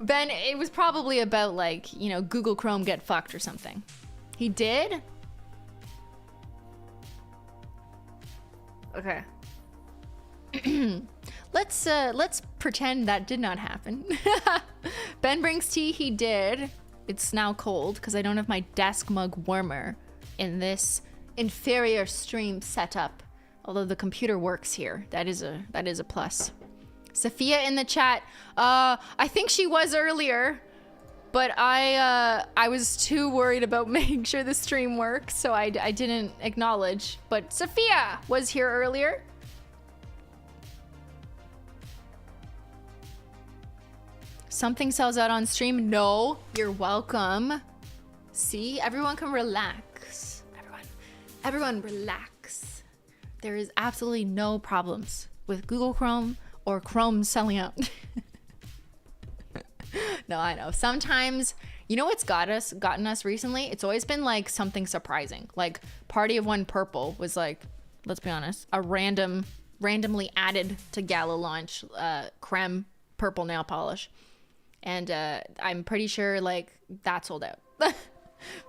[SPEAKER 1] Ben, it was probably about like, you know, Google Chrome get fucked or something. He did? Okay. Let's pretend that did not happen. Ben brings tea, he did. It's now cold because I don't have my desk mug warmer in this inferior stream setup. Although the computer works here. That is a plus. Sophia in the chat. I think she was earlier, but I was too worried about making sure the stream works, so I didn't acknowledge. But Sophia was here earlier. Something sells out on stream. No, you're welcome. See, everyone can relax. Everyone relax. There is absolutely no problems with Google Chrome or Chrome selling out. No, I know. Sometimes, you know what's gotten us recently? It's always been like something surprising. Like Party of One Purple was like, let's be honest, a randomly added to Gala launch creme purple nail polish. And I'm pretty sure like that sold out,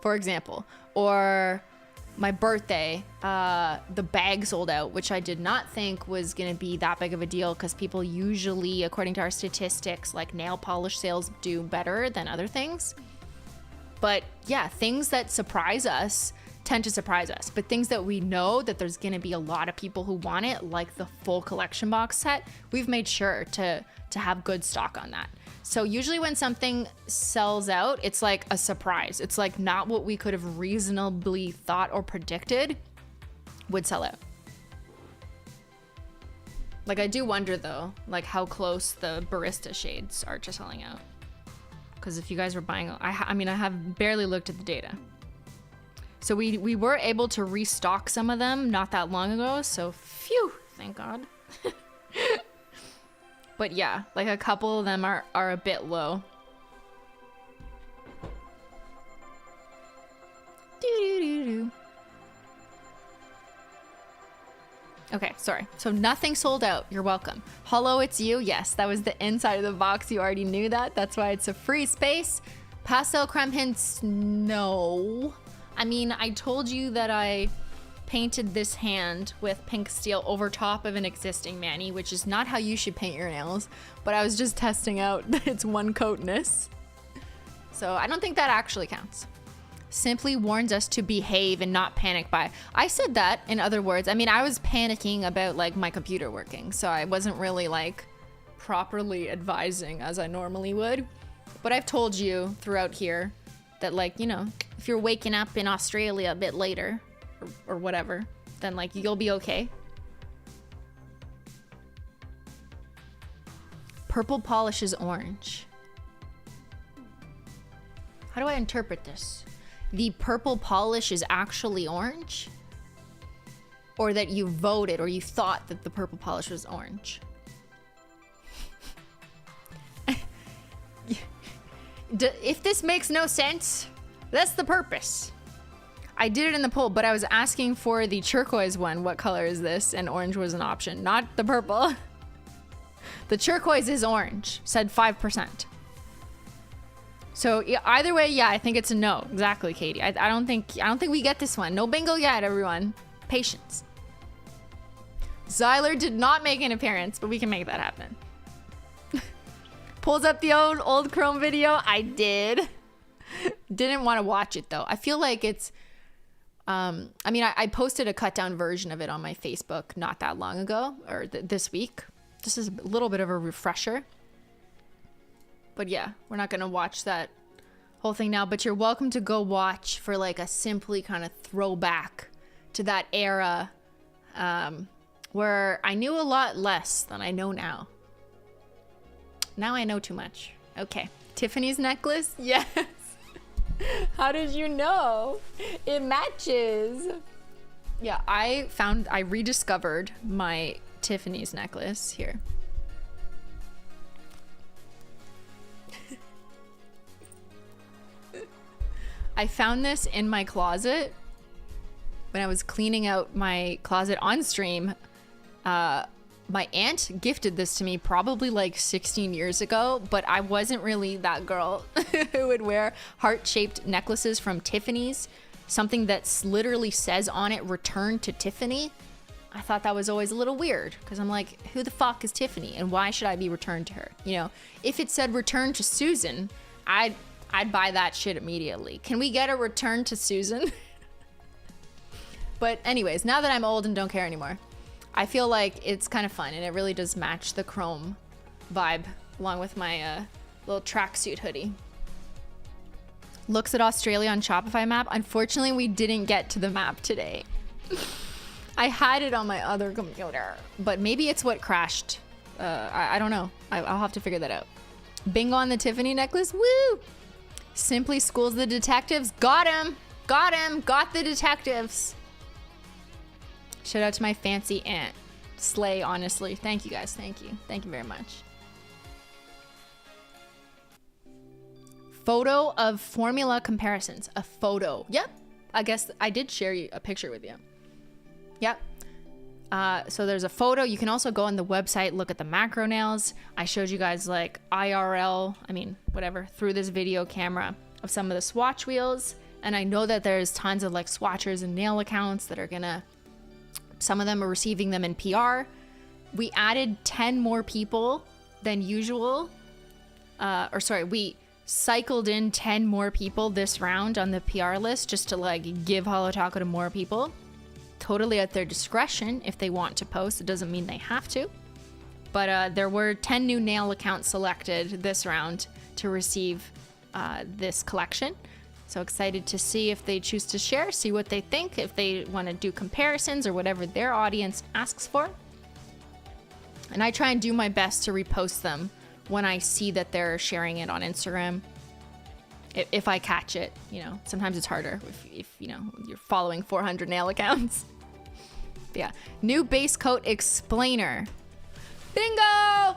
[SPEAKER 1] for example. Or my birthday, the bag sold out, which I did not think was gonna be that big of a deal because people usually, according to our statistics, like nail polish sales do better than other things. But yeah, things that surprise us tend to surprise us. But things that we know that there's gonna be a lot of people who want it, like the full collection box set, we've made sure to have good stock on that. So usually when something sells out, it's like a surprise. It's like not what we could have reasonably thought or predicted would sell out. Like I do wonder though, like how close the barista shades are to selling out. Because if you guys were buying, I mean, I have barely looked at the data. So we were able to restock some of them not that long ago. So phew, thank God. But yeah, like a couple of them are a bit low. Doo-doo-doo-doo. Okay, sorry. So nothing sold out. You're welcome. Holo, it's you. Yes, that was the inside of the box. You already knew that. That's why it's a free space. Pastel creme hints, no. I mean, I told you that I painted this hand with pink steel over top of an existing mani, which is not how you should paint your nails, but I was just testing out its one coatness. So I don't think that actually counts. Simply warns us to behave and not panic buy. I said that in other words. I mean, I was panicking about like my computer working, so I wasn't really like properly advising as I normally would. But I've told you throughout here that like, you know, if you're waking up in Australia a bit later, or whatever, then like you'll be okay. Purple polish is orange. How do I interpret this? The purple polish is actually orange? Or that you voted or you thought that the purple polish was orange? If this makes no sense, that's the purpose. I did it in the poll, but I was asking for the turquoise one. What color is this? And orange was an option, not the purple. The turquoise is orange, said 5%. So either way, yeah, I think it's a no. Exactly, Katie. I don't think we get this one. No bingo yet, everyone. Patience. Zyler did not make an appearance, but we can make that happen. Pulls up the old Chrome video. I did. Didn't want to watch it though. I feel like it's I mean, I posted a cut down version of it on my Facebook not that long ago, or this week. This is a little bit of a refresher. But yeah, we're not going to watch that whole thing now, but you're welcome to go watch for like a simply kind of throwback to that era where I knew a lot less than I know now. Now I know too much. Okay. Tiffany's necklace? Yes. How did you know? It matches. Yeah, I rediscovered my Tiffany's necklace here. I found this in my closet when I was cleaning out my closet on stream My aunt gifted this to me probably like 16 years ago, but I wasn't really that girl who would wear heart-shaped necklaces from Tiffany's, something that literally says on it, "Return to Tiffany." I thought that was always a little weird because I'm like, who the fuck is Tiffany and why should I be returned to her? You know, if it said "Return to Susan," I'd buy that shit immediately. Can we get a "Return to Susan"? But anyways, now that I'm old and don't care anymore, I feel like it's kind of fun and it really does match the chrome vibe along with my little tracksuit hoodie. Looks at Australia on Shopify map. Unfortunately, we didn't get to the map today. I had it on my other computer, but maybe it's what crashed. I don't know. I'll have to figure that out. Bingo on the Tiffany necklace. Woo! Simply schools the detectives. Got him. Got him. Got the detectives. Shout out to my fancy aunt. Slay, honestly. Thank you guys. Thank you. Thank you very much. Photo of formula comparisons. A photo. Yep. I guess I did share a picture with you. Yep. So there's a photo. You can also go on the website, look at the macro nails. I showed you guys like IRL, whatever, through this video camera of some of the swatch wheels. And I know that there's tons of like swatchers and nail accounts that are gonna, some of them are receiving them in PR. We added 10 more people than usual. We cycled in 10 more people this round on the PR list just to like give Holo Taco to more people. Totally at their discretion if they want to post. It doesn't mean they have to. But there were 10 new nail accounts selected this round to receive this collection. So excited to see if they choose to share, see what they think, if they want to do comparisons or whatever their audience asks for. And I try and do my best to repost them when I see that they're sharing it on Instagram. If I catch it, sometimes it's harder if you're following 400 nail accounts. But yeah, new base coat explainer. Bingo!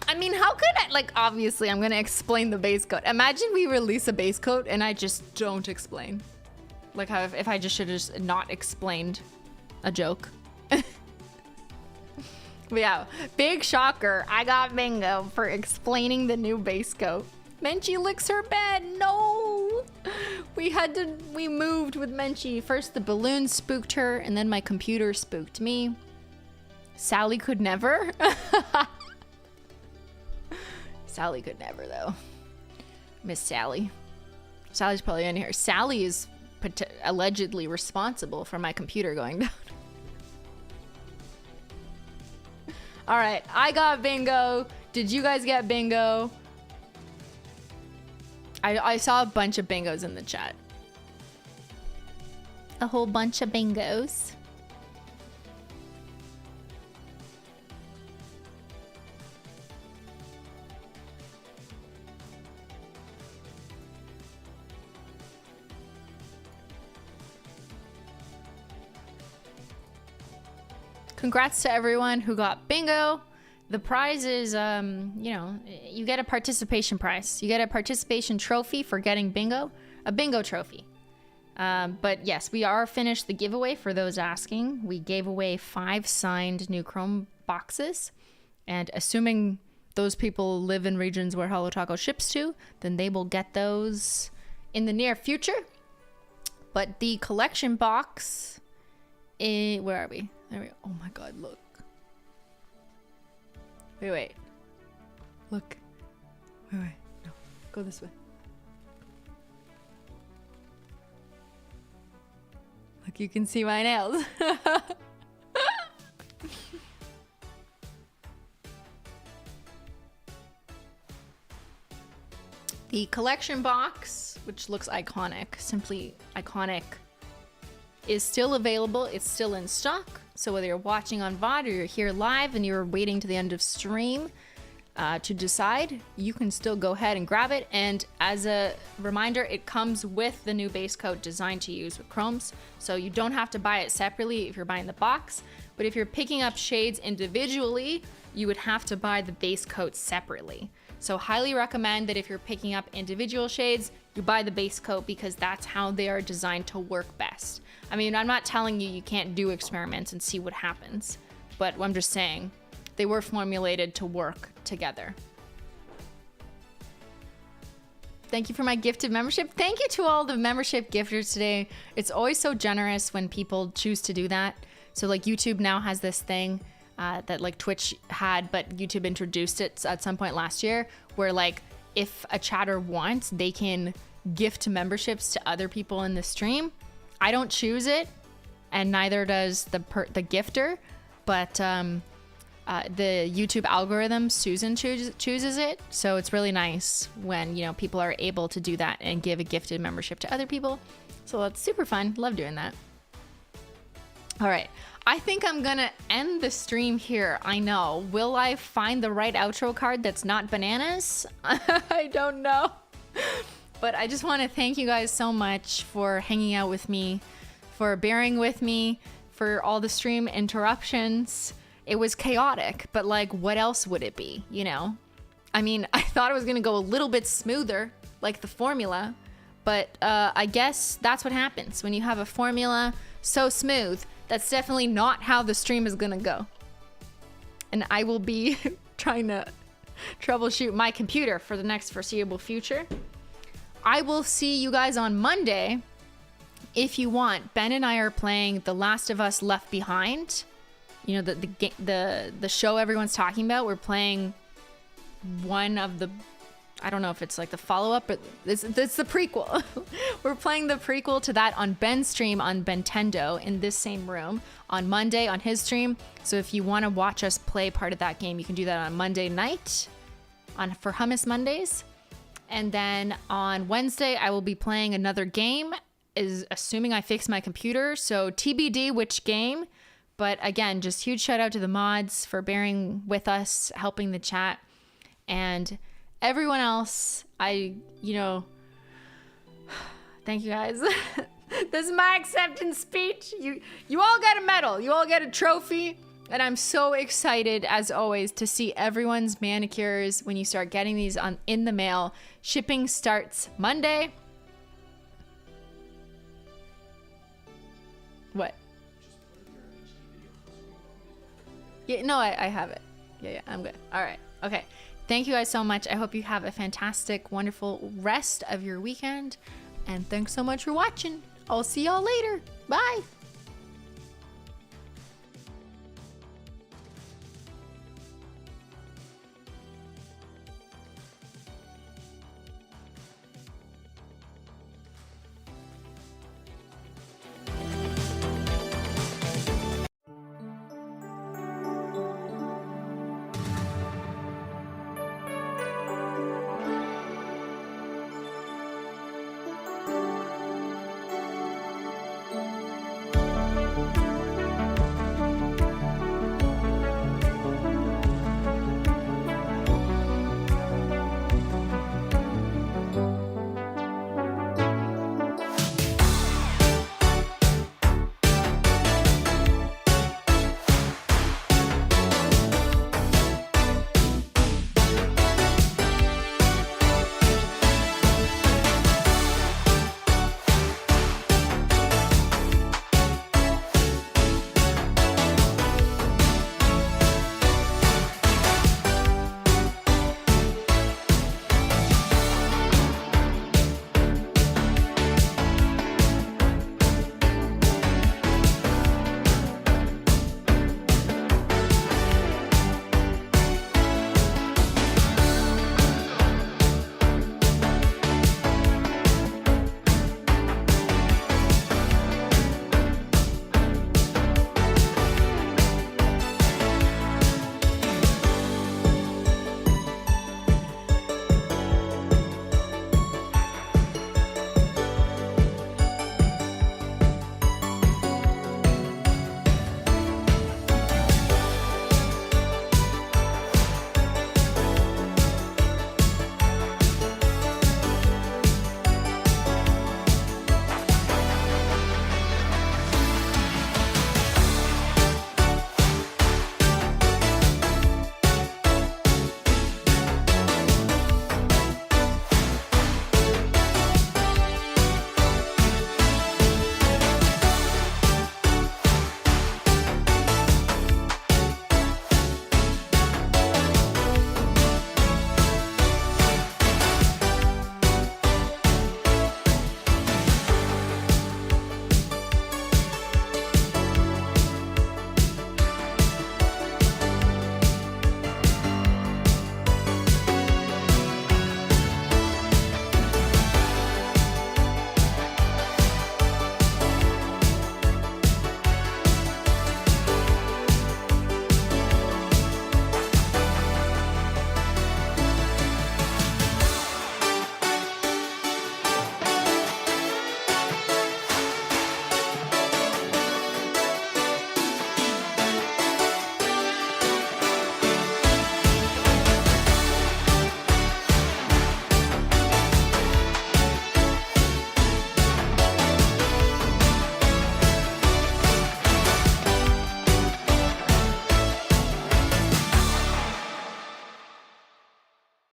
[SPEAKER 1] How could I, obviously I'm gonna explain the base coat. Imagine we release a base coat and I just don't explain. Like how if I just should have just not explained a joke. But yeah, big shocker. I got bingo for explaining the new base coat. Menchie licks her bed. No! We moved with Menchie. First the balloon spooked her and then my computer spooked me. Sally could never. Sally could never, though. Miss Sally. Sally's probably in here. Sally is allegedly responsible for my computer going down. All right, I got bingo. Did you guys get bingo? I saw a bunch of bingos in the chat. A whole bunch of bingos. Congrats to everyone who got bingo. The prize is, you get a participation prize. You get a participation trophy for getting bingo, a bingo trophy. But yes, we are finished the giveaway for those asking. We gave away 5 signed new Chrome boxes. And assuming those people live in regions where Holo Taco ships to, then they will get those in the near future. But the collection box, where are we? There we go. Oh my God, look. Wait. Look. Wait. No. Go this way. Look, you can see my nails. The collection box, which looks iconic, simply iconic, is still available. It's still in stock. So whether you're watching on VOD or you're here live and you're waiting to the end of stream to decide, you can still go ahead and grab it. And as a reminder, it comes with the new base coat designed to use with chromes. So you don't have to buy it separately if you're buying the box. But if you're picking up shades individually, you would have to buy the base coat separately. So highly recommend that if you're picking up individual shades, you buy the base coat because that's how they are designed to work best. I'm not telling you can't do experiments and see what happens, but I'm just saying they were formulated to work together. Thank you for my gifted membership. Thank you to all the membership gifters today. It's always so generous when people choose to do that. So like YouTube now has this thing that like Twitch had, but YouTube introduced it at some point last year, where like if a chatter wants, they can gift memberships to other people in the stream. I don't choose it, and neither does the gifter, but the YouTube algorithm, Susan chooses it. So it's really nice when, you know, people are able to do that and give a gifted membership to other people. So that's super fun. Love doing that. All right. I think I'm gonna end the stream here. I know. Will I find the right outro card that's not bananas? I don't know. But I just want to thank you guys so much for hanging out with me, for bearing with me, for all the stream interruptions. It was chaotic, but like, what else would it be, you know? I mean, I thought it was gonna go a little bit smoother, like the formula, but I guess that's what happens when you have a formula so smooth. That's definitely not how the stream is gonna go. And I will be trying to troubleshoot my computer for the next foreseeable future. I will see you guys on Monday if you want. Ben and I are playing The Last of Us Left Behind. You know, the show everyone's talking about. We're playing one of the, I don't know if it's like the follow-up, but it's the prequel. We're playing the prequel to that on Ben's stream on Bentendo in this same room on Monday on his stream. So if you want to watch us play part of that game, you can do that on Monday night for Hummus Mondays. And then on Wednesday, I will be playing another game, assuming I fix my computer. So TBD which game. But again, just huge shout out to the mods for bearing with us, helping the chat. And everyone else, thank you guys. This is my acceptance speech. You all get a medal. You all get a trophy. And I'm so excited, as always, to see everyone's manicures when you start getting these in the mail. Shipping starts Monday. What? Yeah, no, I have it. Yeah, I'm good. All right. Okay. Thank you guys so much. I hope you have a fantastic, wonderful rest of your weekend. And thanks so much for watching. I'll see y'all later. Bye.